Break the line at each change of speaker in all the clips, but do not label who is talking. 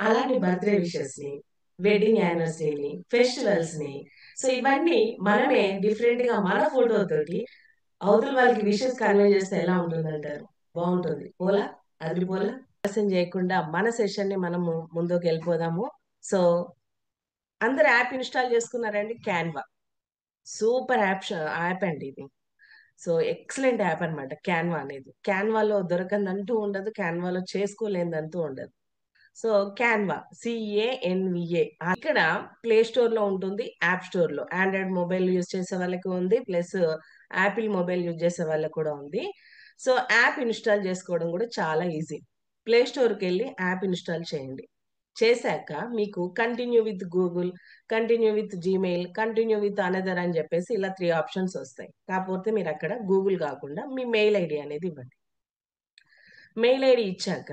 అలాంటి birthday విషెస్‌ని, wedding యానివర్సరీని, ఫెస్టివల్స్‌ని so, ఇవన్నీ మనమే డిఫరెంట్‌గా మన ఫోటోతోటి అవతల వాళ్ళకి విషెస్ కన్వే చేస్తే ఎలా ఉంటుందంటారు? బావుంటుంది. పోలా? అదిరిపోలా? ఆలస్యం చేయకుండా మన సెషన్‌ని మనము ముందుకెళ్ళిపోదాము. సో, అందరూ యాప్ ఇన్‌స్టాల్ చేసుకున్నారండి? క్యాన్వా. సూపర్ యాప్ అండి ఇది. సో, ఎక్సలెంట్ యాప్ అన్నమాట క్యాన్వా అనేది. క్యాన్వాలో దొరకనిదంటూ ఉండదు. క్యాన్వాలో చేసుకోలేనిదంటూ ఉండదు. సో, క్యాన్వా CANVA ఇక్కడ ప్లే స్టోర్‌లో ఉంటుంది. యాప్ స్టోర్‌లో. ఆండ్రాయిడ్ మొబైల్ యూజ్ చేసే వాళ్ళకి ఉంది. ప్లస్ యాపిల్ మొబైల్ యూజ్ చేసే వాళ్ళకి కూడా ఉంది. సో, యాప్ ఇన్‌స్టాల్ చేసుకోవడం కూడా చాలా ఈజీ. ప్లే స్టోర్‌కెళ్ళి యాప్ ఇన్‌స్టాల్ చేయండి. చేశాక మీకు continue with Google, continue with Gmail, continue with another అని చెప్పేసి ఇలా 3 ఆప్షన్స్ వస్తాయి. కాకపోతే మీరక్కడ గూగుల్ కాకుండా మీ మెయిల్ ఐడీ అనేది ఇవ్వండి. మెయిల్ ఐడీ ఇచ్చాక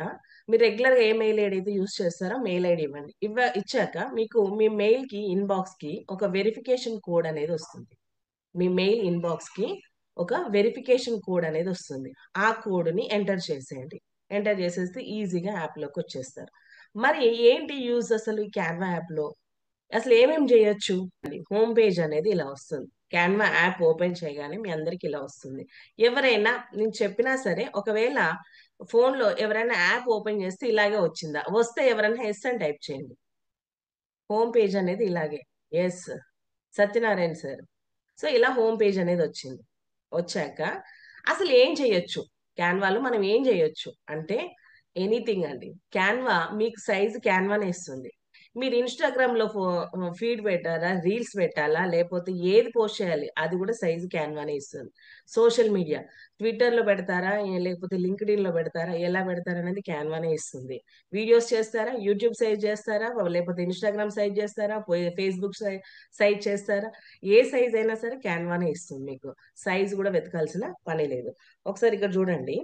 మీరు రెగ్యులర్‌గా ఏ మెయిల్ ఐడీ అయితే యూజ్ చేస్తారో మెయిల్ ఐడీ ఇవ్వండి. ఇచ్చాక మీకు మీ మెయిల్‌కి ఇన్‌బాక్స్‌కి ఒక వెరిఫికేషన్ కోడ్ అనేది వస్తుంది. మీ మెయిల్ ఇన్‌బాక్స్‌కి ఒక వెరిఫికేషన్ కోడ్ అనేది వస్తుంది. ఆ కోడ్‌ని ఎంటర్ చేసేయండి. ఎంటర్ చేసేస్తే ఈజీగా యాప్‌లోకొచ్చేస్తారు. మరి ఏంటి యూజ్ అసలు ఈ క్యాన్వా యాప్‌లో? అసలు ఏమేం జేయొచ్చు? హోమ్ పేజ్ అనేది ఇలా వస్తుంది. క్యాన్వా యాప్ ఓపెన్ చేయగానే మీ అందరికి ఇలా వస్తుంది. ఎవరైనా నేను చెప్పినా సరే ఒకవేళ ఫోన్‌లో ఎవరైనా యాప్ ఓపెన్ చేస్తే ఇలాగే వచ్చిందా? వస్తే ఎవరైనా యెస్ అని టైప్ చేయండి. హోమ్ పేజ్ అనేది ఇలాగే. యెస్. సత్యనారాయణ సార్. సో, ఇలా హోమ్ పేజ్ అనేది వచ్చింది. వచ్చాక అసలు ఏం చేయొచ్చు? క్యాన్వాలో మనం ఏం చేయొచ్చు? అంటే ఎనీథింగ్ అండి. క్యాన్వా మీకు సైజ్ క్యాన్వానే ఇస్తుంది. మీరు ఇన్‌స్టాగ్రామ్‌లో ఫీడ్ పెట్టాలా? రీల్స్ పెట్టాలా? లేపోతే ఏది పోస్ట్ చేయాలి? అది కూడా సైజ్ క్యాన్వానే ఇస్తుంది. సోషల్ మీడియా ట్విట్టర్‌లో పెడతారా? లేకపోతే లింక్డ్ఇన్‌లో పెడతారా? ఎలా పెడతారనేది క్యాన్వానే ఇస్తుంది. వీడియోస్ చేస్తారా? యూట్యూబ్ సైజ్ చేస్తారా? లేకపోతే ఇన్‌స్టాగ్రామ్ సైజ్ చేస్తారా? ఫేస్‌బుక్ సైజ్ చేస్తారా? ఏ సైజ్ అయినా సరే క్యాన్వానే ఇస్తుంది మీకు. సైజ్ గూడా వెతకాల్సిన పని లేదు. ఒకసారి ఇక్కడ చూడండి.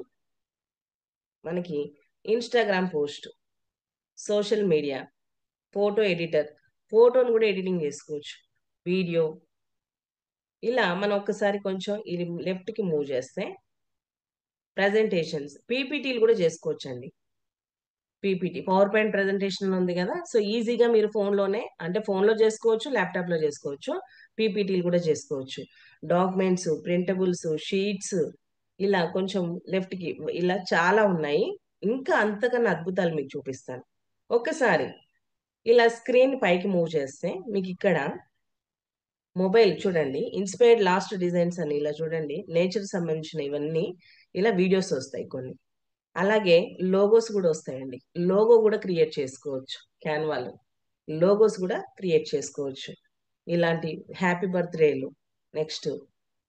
మనకి Instagram post, social media, photo editor, ఫోటోని గూడా ఎడిటింగ్ జేసుకోవచ్చు. వీడియో ఇలా మనం ఒక్కసారి కొంచెం ఇది లెఫ్ట్‌కి మూవ్ చేస్తే ప్రెజెంటేషన్స్, పీపీటీలు గూడా జేసుకోవచ్చండి. పీపీటీ. పవర్ పాయింట్ ప్రెజెంటేషన్ ఉంది గదా! సో, ఈజీగా మీరు ఫోన్‌లోనే అంటే ఫోన్‌లో జేసుకోవచ్చు, ల్యాప్‌టాప్‌లో జేసుకోవచ్చు. పీపీటీలు గూడా జేసుకోవచ్చు. డాక్యుమెంట్స్, ప్రింటబుల్స్, షీట్స్ ఇలా కొంచెం లెఫ్ట్‌కి ఇలా చాలా ఉన్నాయి. ఇంకా అంతకన్నా అద్భుతాలు మీకు చూపిస్తాను. ఒక్కసారి ఇలా స్క్రీన్ పైకి మూవ్ చేస్తే మీకిక్కడ మొబైల్ చూడండి. ఇన్‌స్పైర్డ్ లాస్ట్ డిజైన్స్ అని ఇలా చూడండి. నేచర్‌కి సంబంధించిన ఇవన్నీ ఇలా వీడియోస్ ఒస్తాయి కొన్ని. అలాగే లోగోస్ గూడా ఒస్తాయండి. లోగో గూడా క్రియేట్ చేసుకోవచ్చు క్యాన్వాలో. లోగోస్ గూడా క్రియేట్ చేసుకోవచ్చు. ఇలాంటి హ్యాపీ బర్త్‌డేలు, నెక్స్ట్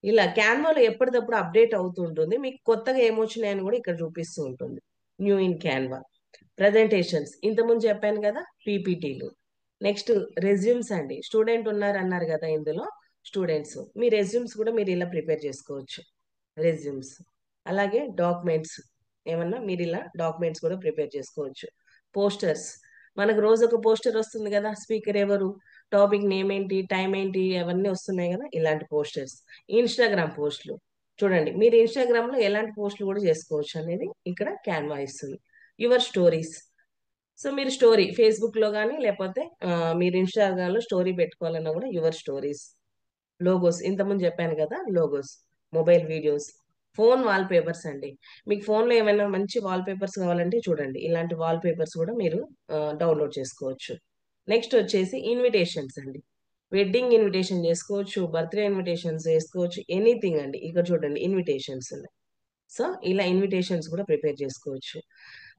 ఇలా క్యాన్వాలో ఎప్పటిదప్పుడు అప్‌డేట్ అవుతూ ఉంటుంది. మీకు కొత్తగా ఏమొచ్చినాయని గూడా ఇక్కడ చూపిస్తూ ఉంటుంది. New in Canva. ప్రెజెంటేషన్స్ ఇంతకుముందు చెప్పాను గదా! పీపీటీలు. నెక్స్ట్ రెజ్యూమ్స్ అండి. స్టూడెంట్ ఉన్నారన్నారు గదా! ఇందులో స్టూడెంట్స్. మీ రెజ్యూమ్స్ గూడా మీరు ఇలా ప్రిపేర్ చేసుకోవచ్చు. రెజ్యూమ్స్. అలాగే డాక్యుమెంట్స్. ఏమన్నా మీరిలా డాక్యుమెంట్స్ కూడా ప్రిపేర్ చేసుకోవచ్చు. పోస్టర్స్. మనకు రోజొక పోస్టర్ వస్తుంది గదా! స్పీకర్ ఎవరు? టాపిక్ నేమ్ ఏంటి? టైమ్ ఏంటి? అవన్నీ వస్తున్నాయి గదా! ఇలాంటి పోస్టర్స్. ఇన్‌స్టాగ్రామ్ పోస్ట్‌లు. చూడండి. మీరు ఇన్‌స్టాగ్రామ్‌లో ఎలాంటి పోస్ట్‌లు గూడా చేసుకోవచ్చు అనేది ఇక్కడ క్యాన్వా ఇస్తుంది. Your stories. సో, మీరు స్టోరీ ఫేస్‌బుక్‌లో గాని లేపోతే మీరు ఇన్‌స్టాగ్రామ్‌లో స్టోరీ పెట్టుకోవాలన్నా గూడా యువర్ స్టోరీస్. లోగోస్ ఇంతకుముందు చెప్పాను కదా! Logos, mobile videos, phone wall papers అండి. మీకు ఫోన్‌లో ఏమైనా మంచి వాల్ పేపర్స్ కావాలంటే చూడండి. ఇలాంటి వాల్ పేపర్స్ కూడా మీరు డౌన్‌లోడ్ చేసుకోవచ్చు. నెక్స్ట్ వచ్చేసి ఇన్విటేషన్స్ అండి. వెడ్డింగ్ ఇన్విటేషన్ చేసుకోవచ్చు. బర్త్‌డే ఇన్విటేషన్స్ చేసుకోవచ్చు. ఎనీథింగ్ అండి. ఇక్కడ చూడండి ఇన్విటేషన్స్ ఉన్నాయి. సో, ఇలా ఇన్విటేషన్స్ కూడా ప్రిపేర్ చేసుకోవచ్చు.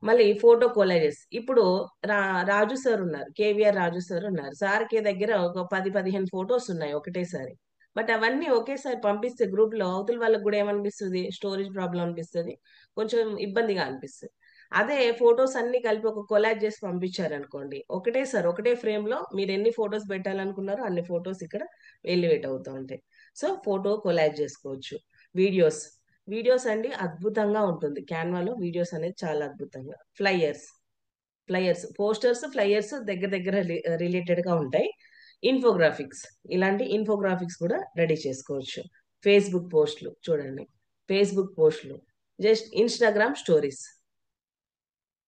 మళ్ళీ ఫోటో కొలాజెస్. ఇప్పుడు రా రాజు సార్ ఉన్నారు. కేవీఆర్ రాజు సార్ ఉన్నారు. సార్‌కి దగ్గర ఒక 10, 15 ఫోటోస్ ఉన్నాయి ఒకటేసారి. బట్ అవన్నీ ఒకేసారి పంపిస్తే గ్రూప్‌లో అవతల వాళ్ళకి గూడా ఏమనిపిస్తది? స్టోరేజ్ ప్రాబ్లమ్ అనిపిస్తది. కొంచెం ఇబ్బందిగా అనిపిస్తది. అదే ఫోటోస్ అన్నీ కలిపి ఒక కొలాజ్ చేసి పంపించారనుకోండి. ఒకటేసారి ఒకటే ఫ్రేమ్‌లో మీరెన్ని ఫోటోస్ పెట్టాలనుకున్నారో అన్ని ఫోటోస్ ఇక్కడ ఎలివేట్ అవుతా ఉంటాయి. సో, ఫోటో కొలాజ్ చేసుకోవచ్చు. వీడియోస్. వీడియోస్ అండి అద్భుతంగా ఉంటుంది. క్యాన్వాలో వీడియోస్ అనేది చాలా అద్భుతంగా. ఫ్లైయర్స్, పోస్టర్స్, ఫ్లైయర్స్ దగ్గర దగ్గర రిలేటెడ్‌గా ఉంటాయి. ఇన్ఫోగ్రాఫిక్స్ ఇలాంటి ఇన్ఫోగ్రాఫిక్స్ కూడా రెడీ చేసుకోవచ్చు. ఫేస్‌బుక్ పోస్ట్‌లు చూడండి. ఫేస్‌బుక్ పోస్ట్‌లు, జస్ట్ ఇన్‌స్టాగ్రామ్ స్టోరీస్.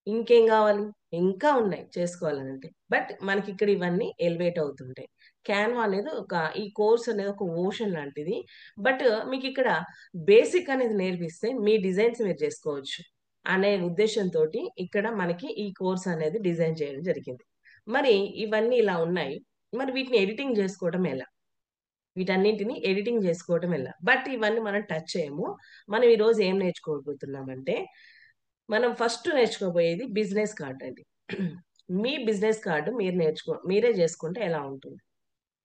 ఇంకేం కావాలి? ఇంకా ఉన్నాయి చేసుకోవాలనంటే. బట్ మనకి ఇక్కడ ఇవన్నీ ఎలివేట్ అవుతుంటాయి. క్యాన్వా అనేది ఈ కోర్స్ అనేది ఒక ఓషన్ లాంటిది. బట్ మీకు ఇక్కడ బేసిక్ అనేది నేర్పిస్తే మీ డిజైన్స్ మీరు చేసుకోవచ్చు అనే ఉద్దేశంతో ఇక్కడ మనకి ఈ కోర్స్ అనేది డిజైన్ చేయడం జరిగింది. మరి ఇవన్నీ ఇలా ఉన్నాయి. మరి వీటిని ఎడిటింగ్ చేసుకోవడం ఎలా? వీటన్నింటిని ఎడిటింగ్ చేసుకోవడం ఎలా? బట్ ఇవన్నీ మనం టచ్ చేయము. మనం ఈరోజు ఏం నేర్చుకోబోతున్నామంటే మనం ఫస్ట్ నేర్చుకోబోయేది బిజినెస్ కార్డ్ అండి. మీ బిజినెస్ కార్డు మీరే చేసుకుంటే ఎలా ఉంటుంది?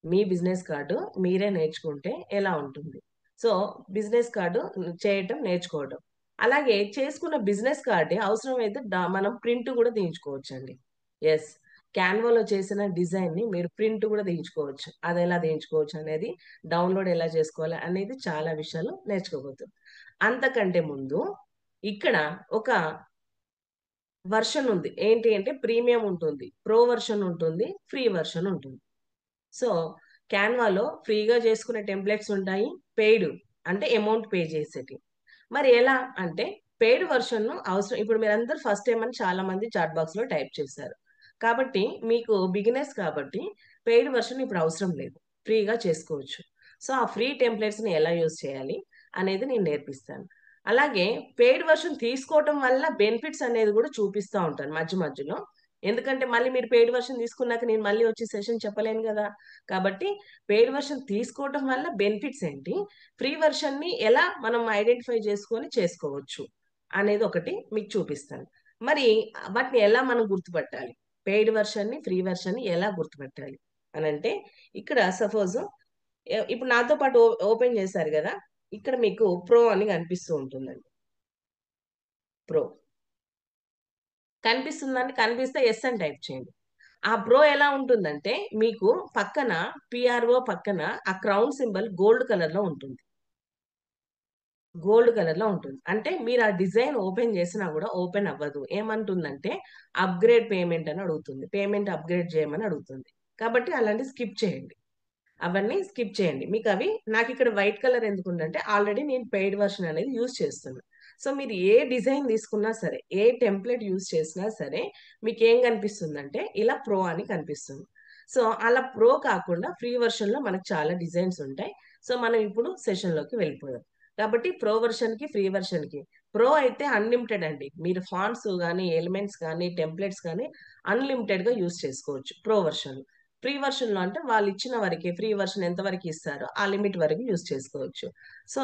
మీ బిజినెస్ కార్డు మీరే నేర్చుకుంటే ఎలా ఉంటుంది? సో బిజినెస్ కార్డు చేయటం నేర్చుకోవడం. అలాగే చేసుకున్న బిజినెస్ కార్డు అవసరమైతే మనం ప్రింట్ కూడా తీయించుకోవచ్చు. ఎస్, క్యాన్వాలో చేసిన డిజైన్ ని మీరు ప్రింట్ కూడా తీయించుకోవచ్చు. అది ఎలా తీయించుకోవచ్చు అనేది, డౌన్లోడ్ ఎలా చేసుకోవాలి అనేది చాలా విషయాలు నేర్చుకోబోతుంది. అంతకంటే ముందు ఇక్కడ ఒక వర్షన్ ఉంది. ఏంటి అంటే ప్రీమియం ఉంటుంది, ప్రో వర్షన్ ఉంటుంది, ఫ్రీ వర్షన్ ఉంటుంది. సో క్యాన్వాలో ఫ్రీగా చేసుకునే టెంప్లెట్స్ ఉంటాయి, పెయిడ్ అంటే అమౌంట్ పే చేసేటి. మరి ఎలా అంటే పెయిడ్ వర్షన్ అవసరం. ఇప్పుడు మీరందరూ ఫస్ట్ టైం అని చాలా మంది చాట్ బాక్స్ లో టైప్ చేశారు. కాబట్టి మీకు బిగినర్స్ కాబట్టి పెయిడ్ వర్షన్ ఇప్పుడు అవసరం లేదు, ఫ్రీగా చేసుకోవచ్చు. సో ఆ ఫ్రీ టెంప్లెట్స్ ని ఎలా యూజ్ చేయాలి అనేది నేను నేర్పిస్తాను. అలాగే పెయిడ్ వర్షన్ తీసుకోవటం వల్ల బెనిఫిట్స్ అనేది కూడా చూపిస్తూ ఉంటాను మధ్య మధ్యలో. ఎందుకంటే మళ్ళీ మీరు పెయిడ్ వర్షన్ తీసుకున్నాక నేను మళ్ళీ వచ్చి సెషన్ చెప్పలేను కదా. కాబట్టి పెయిడ్ వర్షన్ తీసుకోవటం వల్ల బెనిఫిట్స్ ఏంటి, ఫ్రీ వర్షన్ ని ఎలా మనం ఐడెంటిఫై చేసుకొని చేసుకోవచ్చు అనేది ఒకటి మీకు చూపిస్తాను. మరి వాటిని ఎలా మనం గుర్తుపట్టాలి, పెయిడ్ వర్షన్ ని ఫ్రీ వర్షన్ ని ఎలా గుర్తుపట్టాలి అని అంటే, ఇక్కడ సపోజ్ ఇప్పుడు నాతో పాటు ఓపెన్ చేశారు కదా, ఇక్కడ మీకు ప్రో అని కనిపిస్తూ ఉంటుందండి. ప్రో కనిపిస్తుందండి. కనిపిస్తే ఎస్ అని టైప్ చేయండి. ఆ ప్రో ఎలా ఉంటుందంటే మీకు పక్కన పిఆర్ఓ పక్కన ఆ క్రౌన్ సింబల్ గోల్డ్ కలర్ లో ఉంటుంది. గోల్డ్ కలర్ లో ఉంటుంది అంటే మీరు ఆ డిజైన్ ఓపెన్ చేసినా కూడా ఓపెన్ అవ్వదు. ఏమంటుందంటే అప్గ్రేడ్ పేమెంట్ అని అడుగుతుంది, పేమెంట్ అప్గ్రేడ్ చేయమని అడుగుతుంది. కాబట్టి అలాంటి స్కిప్ చేయండి, అవన్నీ స్కిప్ చేయండి. మీకు అవి నాకు ఇక్కడ వైట్ కలర్ ఎందుకు ఉందంటే ఆల్రెడీ నేను పెయిడ్ వర్షన్ అనేది యూజ్ చేస్తున్నాను. సో మీరు ఏ డిజైన్ తీసుకున్నా సరే, ఏ టెంప్లెట్ యూజ్ చేసినా సరే మీకు ఏం కనిపిస్తుందంటే ఇలా ప్రో అని కనిపిస్తుంది. సో అలా ప్రో కాకుండా ఫ్రీ వర్షన్ లో మనకు చాలా డిజైన్స్ ఉంటాయి. సో మనం ఇప్పుడు సెషన్ లోకి వెళ్ళిపోదాం. కాబట్టి ప్రో వర్షన్ కి ఫ్రీ వర్షన్ కి, ప్రో అయితే అన్లిమిటెడ్ అండి. మీరు ఫాంట్స్ కానీ ఎలిమెంట్స్ కానీ టెంప్లెట్స్ కానీ అన్లిమిటెడ్ గా యూజ్ చేసుకోవచ్చు ప్రో వర్షన్. ఫ్రీ వర్షన్ లో అంటే వాళ్ళు ఇచ్చిన వరకే, ఫ్రీ వర్షన్ ఎంత వరకు ఇస్తారో ఆ లిమిట్ వరకు యూజ్ చేసుకోవచ్చు. సో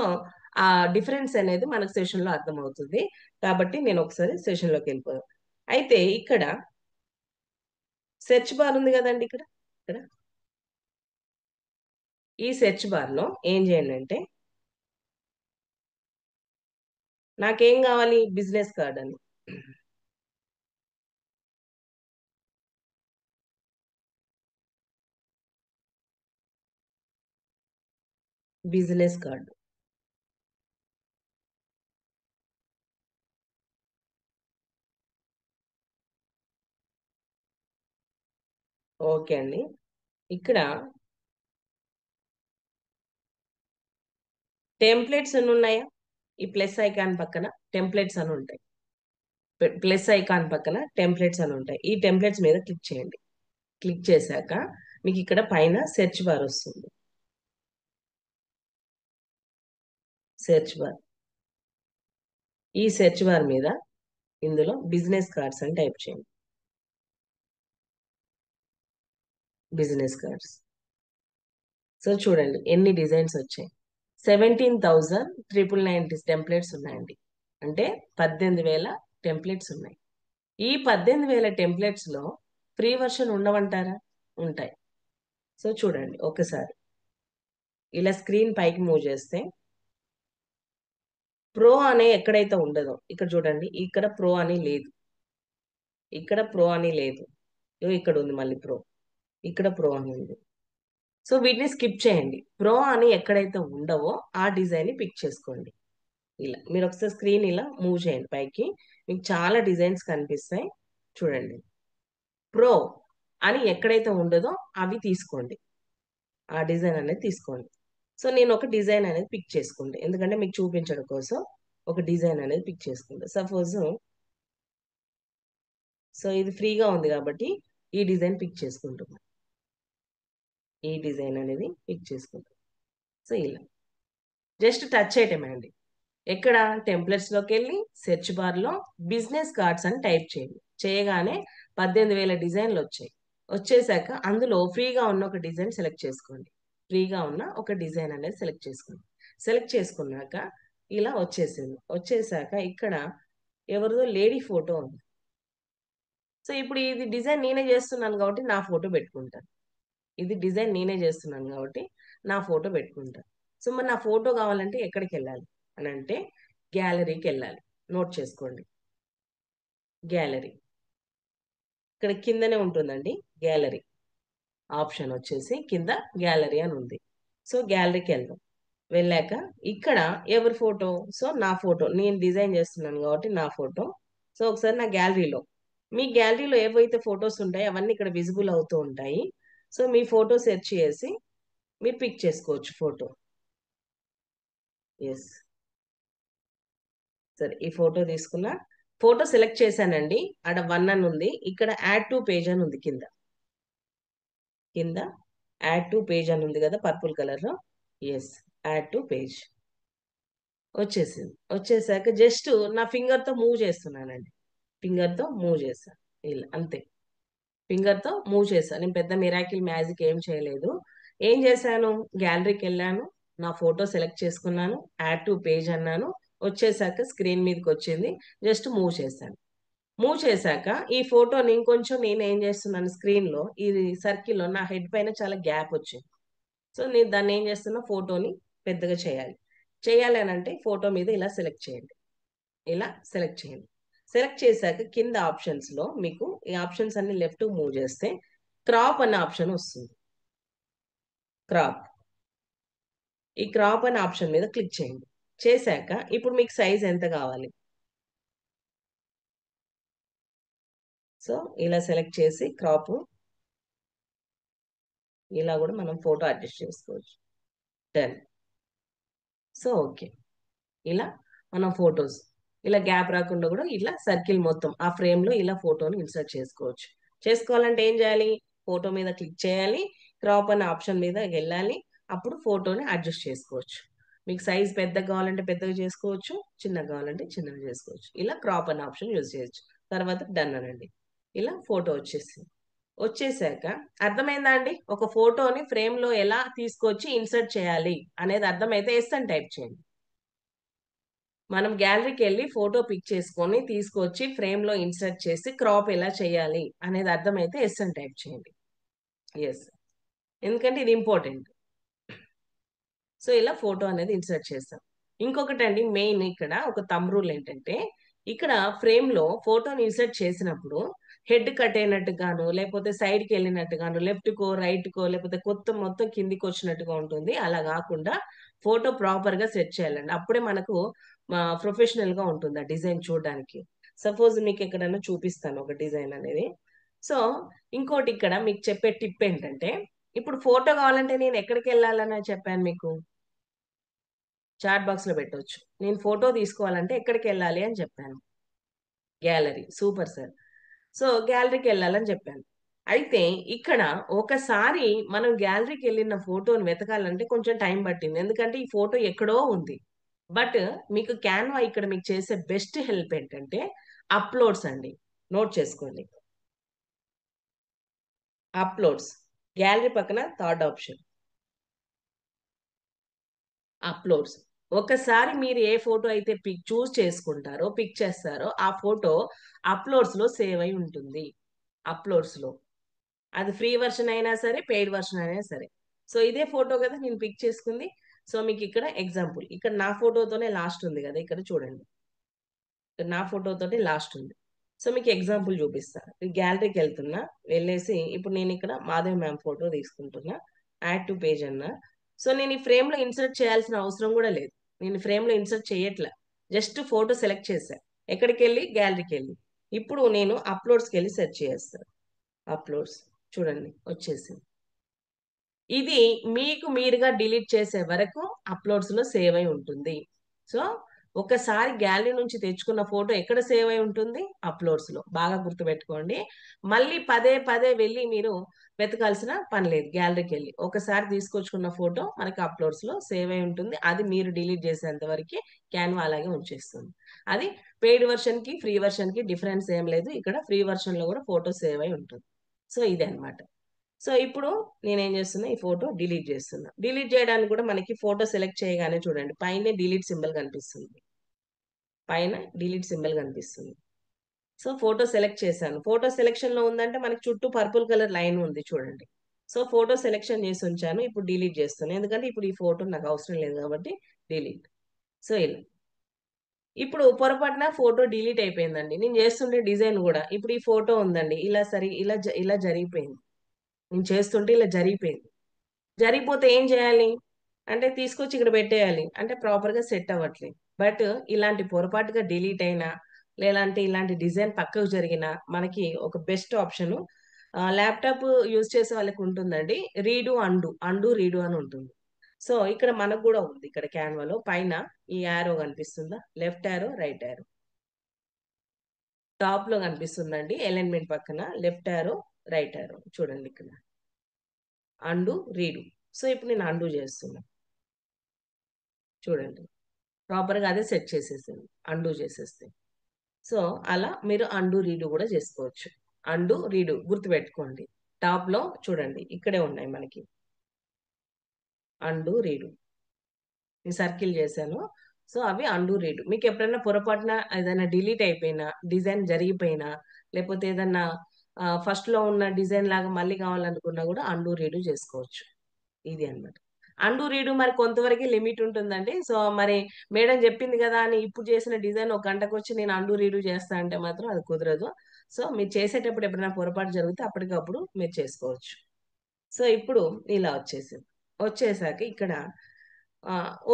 ఆ డిఫరెన్స్ అనేది మనకు సెషన్ లో అర్థమవుతుంది. కాబట్టి నేను ఒకసారి సెషన్ లోకి వెళ్ళిపోదాం. అయితే ఇక్కడ సెర్చ్ బార్ ఉంది కదండి, ఇక్కడ ఇక్కడ ఈ సెర్చ్ బార్ లో ఏం చేయండి అంటే, నాకేం కావాలి, బిజినెస్ కార్డ్ అని. Business card. ఓకే అండి. ఇక్కడ టెంప్లెట్స్ ఎన్ని ఉన్నాయా, ఈ ప్లస్ ఐకాన్ పక్కన టెంప్లెట్స్ అని ఉంటాయి. ప్లస్ ఐకాన్ పక్కన టెంప్లెట్స్ అని ఉంటాయి. ఈ టెంప్లెట్స్ మీద క్లిక్ చేయండి. క్లిక్ చేశాక మీకు ఇక్కడ పైన సెర్చ్ బార్ వస్తుంది. సెర్చ్ బార్, ఈ సెర్చ్ బార్ మీద ఇందులో బిజినెస్ కార్డ్స్ అని టైప్ చేయండి. Business cards. సో చూడండి ఎన్ని డిజైన్స్ వచ్చాయి. 17,999 టెంప్లెట్స్ ఉన్నాయండి. అంటే 18,000 టెంప్లెట్స్ ఉన్నాయి. ఈ 18,000 టెంప్లెట్స్ లో ఫ్రీ వర్షన్ ఉండవంటారా? ఉంటాయి. సో చూడండి ఒకసారి ఇలా స్క్రీన్ పైకి మూవ్ చేస్తే ప్రో అనే ఎక్కడైతే ఉండదో ఇక్కడ చూడండి, ఇక్కడ ప్రో అని లేదు, ఇక్కడ ప్రో అని లేదు, ఇగో ఇక్కడ ఉంది మళ్ళీ ప్రో, ఇక్కడ ప్రో అని ఉంది. సో వీటిని స్కిప్ చేయండి. ప్రో అని ఎక్కడైతే ఉండవో ఆ డిజైన్ ని పిక్ చేసుకోండి. ఇలా మీరు ఒకసారి స్క్రీన్ ఇలా మూవ్ చేయండి పైకి, మీకు చాలా డిజైన్స్ కనిపిస్తాయి. చూడండి, ప్రో అని ఎక్కడైతే ఉండదో అవి తీసుకోండి, ఆ డిజైన్ అనేది తీసుకోండి. సో నేను ఒక డిజైన్ అనేది పిక్ చేసుకోండి, ఎందుకంటే మీకు చూపించడం కోసం ఒక డిజైన్ అనేది పిక్ చేసుకుంటా. సపోజ్ సో ఇది ఫ్రీగా ఉంది కాబట్టి ఈ డిజైన్ పిక్ చేసుకుంటున్నాం. ఈ డిజైన్ అనేది పిక్ చేసుకుంటాం. సో ఇలా జస్ట్ టచ్ చేయటమే అండి. ఎక్కడ టెంప్లెట్స్లోకి వెళ్ళి సెర్చ్ బార్లో బిజినెస్ కార్డ్స్ అని టైప్ చేయండి. చేయగానే 18,000 డిజైన్లు వచ్చాయి. వచ్చేసాక అందులో ఫ్రీగా ఉన్న ఒక డిజైన్ సెలెక్ట్ చేసుకోండి. ఫ్రీగా ఉన్న ఒక డిజైన్ అనేది సెలెక్ట్ చేసుకోండి. సెలెక్ట్ చేసుకున్నాక ఇలా వచ్చేసింది. వచ్చేసాక ఇక్కడ ఎవరిదో లేడీ ఫోటో ఉంది. సో ఇప్పుడు ఇది డిజైన్ నేనే చేస్తున్నాను కాబట్టి నా ఫోటో పెట్టుకుంటాను. ఇది డిజైన్ నేనే చేస్తున్నాను కాబట్టి నా ఫోటో పెట్టుకుంటాను. సో మరి నా ఫోటో కావాలంటే ఎక్కడికి వెళ్ళాలి అని అంటే గ్యాలరీకి వెళ్ళాలి. నోట్ చేసుకోండి. గ్యాలరీ ఇక్కడ కిందనే ఉంటుందండి. గ్యాలరీ ఆప్షన్ వచ్చేసి కింద గ్యాలరీ అని ఉంది. సో గ్యాలరీకి వెళ్దాం. వెళ్ళాక ఇక్కడ ఎవరి ఫోటో, సో నా ఫోటో, నేను డిజైన్ చేస్తున్నాను కాబట్టి నా ఫోటో. సో ఒకసారి నా గ్యాలరీలో, మీ గ్యాలరీలో ఏవైతే ఫొటోస్ ఉంటాయో అవన్నీ ఇక్కడ విజిబుల్ అవుతూ ఉంటాయి. సో మీ ఫోటో సెర్చ్ చేసి మీరు పిక్ చేసుకోవచ్చు ఫోటో. ఎస్, సరే ఈ ఫోటో తీసుకున్నా. ఫోటో సెలెక్ట్ చేశానండి. ఆడ 1 అని ఉంది. ఇక్కడ యాడ్ టు పేజ్ అని ఉంది. కింద కింద యాడ్ టు పేజ్ అని ఉంది కదా పర్పుల్ కలర్ లో. ఎస్, యాడ్ టు పేజ్ వచ్చేసింది. వచ్చేసాక జస్ట్ నా ఫింగర్ తో మూవ్ చేస్తున్నానండి. ఫింగర్ తో మూవ్ చేస్తాను. ఇలా అంతే. ఫింగర్ తో మూవ్ చేశాను. నేను పెద్ద మిరాకిల్ మ్యాజిక్ ఏం చేయలేదు. ఏం చేశాను, గ్యాలరీకి వెళ్ళాను, నా ఫోటో సెలెక్ట్ చేసుకున్నాను, యాడ్ టు పేజ్ అన్నాను. వచ్చేసాక స్క్రీన్ మీదకి వచ్చింది. జస్ట్ మూవ్ చేశాను. మూవ్ చేశాక ఈ ఫోటోని ఇంకొంచెం నేను ఏం చేస్తున్నాను, స్క్రీన్ లో ఈ సర్కిల్లో నా హెడ్ పైన చాలా గ్యాప్ వచ్చింది. సో నేను దాన్ని ఏం చేస్తున్నా, ఫోటోని పెద్దగా చేయాలి. చేయాలి అని అంటే ఫోటో మీద ఇలా సెలెక్ట్ చేయండి. ఇలా సెలెక్ట్ చేయండి. సెలెక్ట్ చేశాక కింద ఆప్షన్స్ లో మీకు ఈ ఆప్షన్స్ అన్ని లెఫ్ట్ మూవ్ చేస్తే క్రాప్ అనే ఆప్షన్ వస్తుంది. క్రాప్, ఈ క్రాప్ అనే ఆప్షన్ మీద క్లిక్ చేయండి. చేశాక ఇప్పుడు మీకు సైజ్ ఎంత కావాలి, సో ఇలా సెలెక్ట్ చేసి క్రాప్, ఇలా కూడా మనం ఫోటో అడ్జస్ట్ చేసుకోవచ్చు. డన్. సో ఓకే, ఇలా మనం ఫొటోస్ ఇలా గ్యాప్ రాకుండా కూడా ఇట్లా సర్కిల్ మొత్తం ఆ ఫ్రేమ్ లో ఇలా ఫోటోని ఇన్సర్ట్ చేసుకోవచ్చు. చేసుకోవాలంటే ఏం చేయాలి, ఫోటో మీద క్లిక్ చేయాలి, క్రాప్ అనే ఆప్షన్ మీద వెళ్ళాలి. అప్పుడు ఫోటోని అడ్జస్ట్ చేసుకోవచ్చు. మీకు సైజ్ పెద్దగా కావాలంటే పెద్దగా చేసుకోవచ్చు, చిన్నగా కావాలంటే చిన్నగా చేసుకోవచ్చు. ఇలా క్రాప్ అనే ఆప్షన్ యూజ్ చేయొచ్చు. తర్వాత డన్ అనండి. ఇలా ఫోటో వచ్చేసింది. వచ్చేసాక అర్థమైందా అండి, ఒక ఫోటోని ఫ్రేమ్ లో ఎలా తీసుకొచ్చి ఇన్సర్ట్ చేయాలి అనేది అర్థమైతే ఎస్ అని టైప్ చేయండి. మనం గ్యాలరీకి వెళ్ళి ఫోటో పిక్ చేసుకొని తీసుకొచ్చి ఫ్రేమ్ లో ఇన్సర్ట్ చేసి క్రాప్ ఎలా చేయాలి అనేది అర్థమైతే ఎస్ అని టైప్ చేయండి. ఎస్, ఎందుకంటే ఇది ఇంపార్టెంట్. సో ఇలా ఫోటో అనేది ఇన్సర్ట్ చేస్తాం. ఇంకొకటి అండి, మెయిన్ ఇక్కడ ఒక థంబ్ రూల్ ఏంటంటే, ఇక్కడ ఫ్రేమ్ లో ఫోటోని ఇన్సర్ట్ చేసినప్పుడు హెడ్ కట్ అయినట్టుగాను, లేకపోతే సైడ్కి వెళ్ళినట్టుగాను, లెఫ్ట్ కో రైట్ కో, లేకపోతే మొత్తం కిందికి వచ్చినట్టుగా ఉంటుంది. అలా కాకుండా ఫోటో ప్రాపర్ గా సెట్ చేయాలండి. అప్పుడే మనకు ప్రొఫెషనల్ గా ఉంటుంది ఆ డిజైన్ చూడడానికి. సపోజ్ మీకు ఎక్కడైనా చూపిస్తాను ఒక డిజైన్ అనేది. సో ఇంకోటి ఇక్కడ మీకు చెప్పే టిప్ ఏంటంటే, ఇప్పుడు ఫోటో కావాలంటే నేను ఎక్కడికి వెళ్ళాలని చెప్పాను మీకు, చాట్ బాక్స్ లో పెట్టవచ్చు. నేను ఫోటో తీసుకోవాలంటే ఎక్కడికి వెళ్ళాలి అని చెప్పాను, గ్యాలరీ. Super sir. సో గ్యాలరీకి వెళ్ళాలని చెప్పాను. అయితే ఇక్కడ ఒకసారి మనం గ్యాలరీకి వెళ్ళిన ఫోటోని వెతకాలంటే కొంచెం టైం పట్టింది, ఎందుకంటే ఈ ఫోటో ఎక్కడో ఉంది. బట్ మీకు క్యాన్వా ఇక్కడ మీకు చేసే బెస్ట్ హెల్ప్ ఏంటంటే అప్లోడ్స్ అండి. నోట్ చేసుకోండి. అప్లోడ్స్, గ్యాలరీ పక్కన థర్డ్ ఆప్షన్ అప్లోడ్స్. ఒకసారి మీరు ఏ ఫోటో అయితే చూస్ చేసుకుంటారో, పిక్ చేస్తారో ఆ ఫోటో అప్లోడ్స్ లో సేవ్ అయి ఉంటుంది. అప్లోడ్స్ లో అది ఫ్రీ వర్షన్ అయినా సరే, పెయిడ్ వర్షన్ అయినా సరే. సో ఇదే ఫోటో కదా నేను పిక్ చేసుకుంది. సో మీకు ఇక్కడ ఎగ్జాంపుల్, ఇక్కడ నా ఫోటోతోనే లాస్ట్ ఉంది కదా, ఇక్కడ చూడండి, ఇక్కడ నా ఫోటోతోనే లాస్ట్ ఉంది. సో మీకు ఎగ్జాంపుల్ చూపిస్తా. ఈ గ్యాలరీకి వెళ్తున్నా, వెళ్ళేసి ఇప్పుడు నేను ఇక్కడ మాధవి మ్యామ్ ఫోటో తీసుకుంటున్నా, యాడ్ టు పేజ్ అన్నా. సో నేను ఈ ఫ్రేమ్ లో ఇన్సర్ట్ చేయాల్సిన అవసరం కూడా లేదు. నేను ఫ్రేమ్ లో ఇన్సర్ట్ చేయట్లా, జస్ట్ ఫోటో సెలెక్ట్ చేశా. ఎక్కడికి వెళ్ళి, గ్యాలరీకి వెళ్ళి. ఇప్పుడు నేను అప్లోడ్స్కి వెళ్ళి సెర్చ్ చేస్తాను. అప్లోడ్స్ చూడండి వచ్చేసింది. ఇది మీకు మీరుగా డిలీట్ చేసే వరకు అప్లోడ్స్ లో సేవ్ అయి ఉంటుంది. సో ఒకసారి గ్యాలరీ నుంచి తెచ్చుకున్న ఫోటో ఎక్కడ సేవ్ అయి ఉంటుంది? అప్లోడ్స్ లో. బాగా గుర్తుపెట్టుకోండి. మళ్ళీ పదే పదే వెళ్ళి మీరు వెతకాల్సిన పని లేదు. గ్యాలరీకి వెళ్ళి ఒకసారి తీసుకొచ్చుకున్న ఫోటో మనకి అప్లోడ్స్ లో సేవ్ అయి ఉంటుంది. అది మీరు డిలీట్ చేసేంత వరకు క్యాన్వా అలాగే ఉంచేస్తుంది. అది పెయిడ్ వర్షన్ కి ఫ్రీ వర్షన్ కి డిఫరెన్స్ ఏం లేదు. ఇక్కడ ఫ్రీ వర్షన్ లో కూడా ఫోటో సేవ్ అయి ఉంటుంది. సో ఇదే అన్నమాట. సో ఇప్పుడు నేనేం చేస్తున్నా, ఈ ఫోటో డిలీట్ చేస్తున్నా. డిలీట్ చేయడానికి కూడా మనకి ఫోటో సెలెక్ట్ చేయగానే చూడండి పైన డిలీట్ సింబల్ కనిపిస్తుంది. పైన డిలీట్ సింబల్ కనిపిస్తుంది. సో ఫోటో సెలెక్ట్ చేశాను. ఫోటో సెలెక్షన్ లో ఉందంటే మనకి చుట్టూ పర్పుల్ కలర్ లైన్ ఉంది చూడండి. సో ఫోటో సెలెక్షన్ చేసి ఉంచాను. ఇప్పుడు డిలీట్ చేస్తాను. ఎందుకంటే ఇప్పుడు ఈ ఫోటో నాకు అవసరం లేదు కాబట్టి డిలీట్. సో ఇలా ఇప్పుడు పొరపాటున ఫోటో డిలీట్ అయిపోయిందండి. నేను చేస్తుంటే డిజైన్ కూడా ఇప్పుడు ఈ ఫోటో ఉందండి. ఇలా జరిగిపోయింది. నేను చేస్తుంటే ఇలా జరిగిపోయింది. జరిగిపోతే ఏం చేయాలి అంటే తీసుకొచ్చి ఇక్కడ పెట్టేయాలి. అంటే ప్రాపర్ గా సెట్ అవ్వట్లేదు. బట్ ఇలాంటి పొరపాటుగా డిలీట్ అయినా లేదంటే ఇలాంటి డిజైన్ పక్కకు జరిగినా మనకి ఒక బెస్ట్ ఆప్షన్ ల్యాప్టాప్ యూజ్ చేసే వాళ్ళకి ఉంటుందండి. రీడు అండు అండు రీడు అని ఉంటుంది. సో ఇక్కడ మనకు కూడా ఉంది. ఇక్కడ క్యాన్వాలో పైన ఈ యారో కనిపిస్తుందా? Left arrow right arrow top లో కనిపిస్తుందండి. అలైన్మెంట్ పక్కన లెఫ్ట్ యారో రైట్ యారో చూడండి ఇక్కడ అండు రీడు. సో ఇప్పుడు నేను అండు చేస్తున్నా చూడండి. ప్రాపర్ గా అదే సెట్ చేసేసింది. అండు చేసేస్తే సో అలా మీరు అండు రీడు కూడా చేసుకోవచ్చు. అండు రీడు గుర్తుపెట్టుకోండి. టాప్ లో చూడండి ఇక్కడే ఉన్నాయి మనకి అండు రీడు. నేను సర్కిల్ చేశాను. సో అవి అండు రీడు. మీకు ఎప్పుడైనా పొరపాటున ఏదైనా డిలీట్ అయిపోయినా డిజైన్ జరిగిపోయినా లేకపోతే ఏదన్నా ఫస్ట్ లో ఉన్న డిజైన్ లాగా మళ్ళీ కావాలనుకున్నా కూడా అండు రీడు చేసుకోవచ్చు. ఇది అన్నమాట. అండు రీడు మరి కొంతవరకు లిమిట్ ఉంటుందండి. సో మరి మేడం చెప్పింది కదా అని ఇప్పుడు చేసిన డిజైన్ ఒక గంటకు వచ్చి నేను అండు రీడు చేస్తా అంటే మాత్రం అది కుదరదు. సో మీరు చేసేటప్పుడు ఎప్పుడైనా పొరపాటు జరిగితే అప్పటికప్పుడు మీరు చేసుకోవచ్చు. సో ఇప్పుడు ఇలా వచ్చేసింది. వచ్చేసాక ఇక్కడ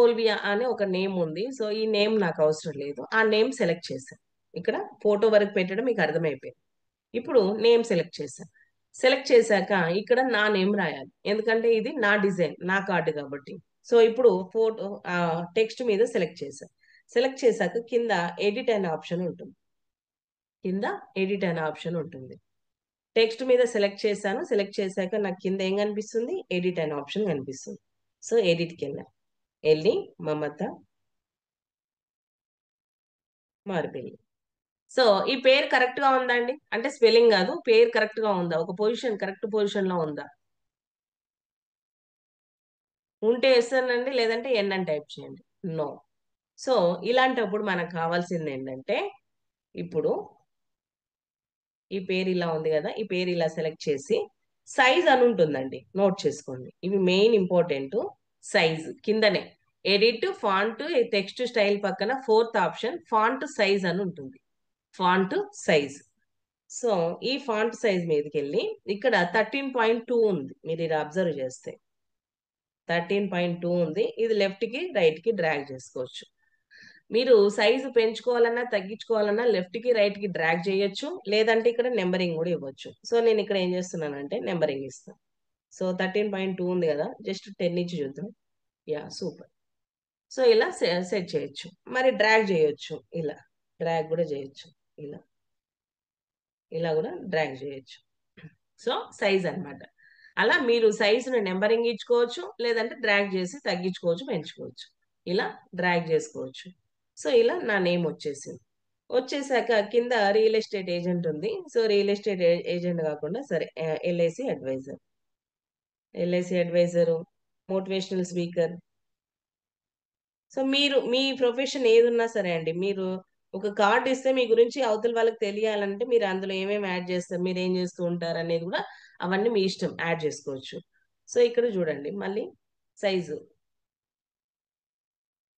ఓల్వియా అనే ఒక నేమ్ ఉంది. సో ఈ నేమ్ నాకు అవసరం లేదు. ఆ నేమ్ సెలెక్ట్ చేశాను. ఇక్కడ ఫోటో వరకు పెట్టడం మీకు అర్థమైపోయింది. ఇప్పుడు నేమ్ సెలెక్ట్ చేశాను. సెలెక్ట్ చేశాక ఇక్కడ నా నేమ్ రాయాలి. ఎందుకంటే ఇది నా డిజైన్ నా కార్డు కాబట్టి. సో ఇప్పుడు ఫోటో టెక్స్ట్ మీద సెలెక్ట్ చేశాను. సెలెక్ట్ చేశాక కింద ఎడిట్ అనే ఆప్షన్ ఉంటుంది. కింద ఎడిట్ అనే ఆప్షన్ ఉంటుంది. టెక్స్ట్ మీద సెలెక్ట్ చేశాను. సెలెక్ట్ చేశాక నాకు కింద ఏం కనిపిస్తుంది? ఎడిట్ అనే ఆప్షన్ కనిపిస్తుంది. సో ఎడిట్కి వెళ్ళి మమత మారిపోయింది. సో ఈ పేరు కరెక్ట్ గా ఉందా అండి? అంటే స్పెల్లింగ్ కాదు, పేరు కరెక్ట్ గా ఉందా? ఒక పొజిషన్ కరెక్ట్ పొజిషన్ లో ఉందా? ఉంటే ఎస్ అనండి, లేదంటే ఎన్ అని టైప్ చేయండి. నో. సో ఇలాంటప్పుడు మనకు కావాల్సింది ఏంటంటే ఇప్పుడు ఈ పేరు ఇలా ఉంది కదా, ఈ పేరు ఇలా సెలెక్ట్ చేసి సైజ్ అని ఉంటుందండి. నోట్ చేసుకోండి. ఇవి మెయిన్ ఇంపార్టెంట్. సైజ్ కిందనే ఎడిట్ ఫాంట్ టెక్స్ట్ స్టైల్ పక్కన ఫోర్త్ ఆప్షన్ ఫాంట్ సైజ్ అని ఉంటుంది. Font size. సో ఈ ఫాంట్ సైజ్ మీదకి వెళ్ళి ఇక్కడ 13.2 ఉంది. మీరు ఇది అబ్జర్వ్ చేస్తే 13.2 ఉంది. ఇది లెఫ్ట్ కి రైట్ కి డ్రాగ్ చేసుకోవచ్చు. మీరు సైజు పెంచుకోవాలన్నా తగ్గించుకోవాలన్నా లెఫ్ట్ కి రైట్ కి డ్రాగ్ చేయొచ్చు. లేదంటే ఇక్కడ నెంబరింగ్ కూడా ఇవ్వచ్చు. సో నేను ఇక్కడ ఏం చేస్తున్నానంటే నెంబరింగ్ ఇస్తాను. సో 13.2 ఉంది కదా, జస్ట్ 10 ఇచ్చి చూద్దాం. Yeah super. సో ఇలా సెట్ చేయొచ్చు. మరి డ్రాగ్ చేయొచ్చు. ఇలా డ్రాగ్ కూడా చేయొచ్చు. ఇలా ఇలా కూడా డ్రాగ్ చేయొచ్చు. సో సైజ్ అన్నమాట. అలా మీరు సైజును నెంబరింగ్ ఇచ్చుకోవచ్చు, లేదంటే డ్రాగ్ చేసి తగ్గించుకోవచ్చు, పెంచుకోవచ్చు. ఇలా డ్రాగ్ చేసుకోవచ్చు. సో ఇలా నా నేమ్ వచ్చేసింది. వచ్చేసాక కింద రియల్ ఎస్టేట్ ఏజెంట్ ఉంది. సో రియల్ ఎస్టేట్ ఏజెంట్ కాకుండా సరే LIC advisor, LIC advisor, motivational speaker. So మీరు మీ ప్రొఫెషన్ ఏదున్నా సరే అండి, మీరు ఒక కార్డు ఇస్తే మీ గురించి అవతల వాళ్ళకి తెలియాలంటే మీరు అందులో ఏమేమి యాడ్ చేస్తారు, మీరు ఏం చేస్తూ ఉంటారు అనేది కూడా అవన్నీ మీ ఇష్టం యాడ్ చేసుకోవచ్చు. సో ఇక్కడ చూడండి మళ్ళీ సైజు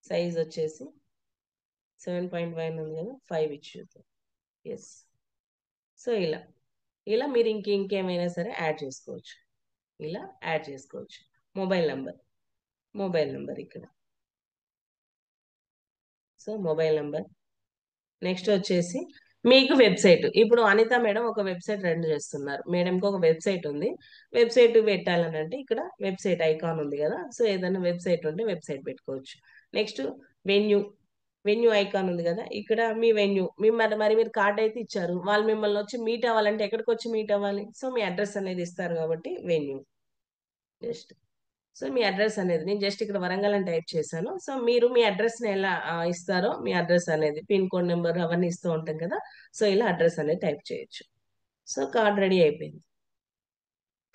సైజ్ వచ్చేసి 7.1 ఉంది కదా, 5 ఇచ్చి చూద్దాం. ఎస్. సో ఇలా ఇలా మీరు ఇంకేమైనా సరే యాడ్ చేసుకోవచ్చు. ఇలా యాడ్ చేసుకోవచ్చు. మొబైల్ నంబర్, మొబైల్ నంబర్ ఇక్కడ. So mobile number. నెక్స్ట్ వచ్చేసి మీకు వెబ్సైట్. ఇప్పుడు అనిత మేడం ఒక వెబ్సైట్ రన్ చేస్తున్నారు. మేడంకి ఒక వెబ్సైట్ ఉంది. వెబ్సైట్ పెట్టాలని అంటే ఇక్కడ వెబ్సైట్ ఐకాన్ ఉంది కదా, సో ఏదైనా వెబ్సైట్ ఉంటే వెబ్సైట్ పెట్టుకోవచ్చు. Next venue. వెన్యూ ఐకాన్ ఉంది కదా, ఇక్కడ మీ వెన్యూ మరి మీరు కార్డ్ అయితే ఇచ్చారు, వాళ్ళు మిమ్మల్ని వచ్చి మీట్ అవ్వాలంటే ఎక్కడికి వచ్చి మీట్ అవ్వాలి? సో మీ అడ్రస్ అనేది ఇస్తారు కాబట్టి వెన్యూ. జస్ట్ సో మీ అడ్రస్ అనేది నేను జస్ట్ ఇక్కడ వరంగల్ అని టైప్ చేశాను. సో మీరు మీ అడ్రస్ని ఎలా ఇస్తారో, మీ అడ్రస్ అనేది పిన్ కోడ్ నెంబర్ అవన్నీ ఇస్తూ ఉంటాం కదా, సో ఇలా అడ్రస్ అనేది టైప్ చేయొచ్చు. సో కార్డ్ రెడీ అయిపోయింది.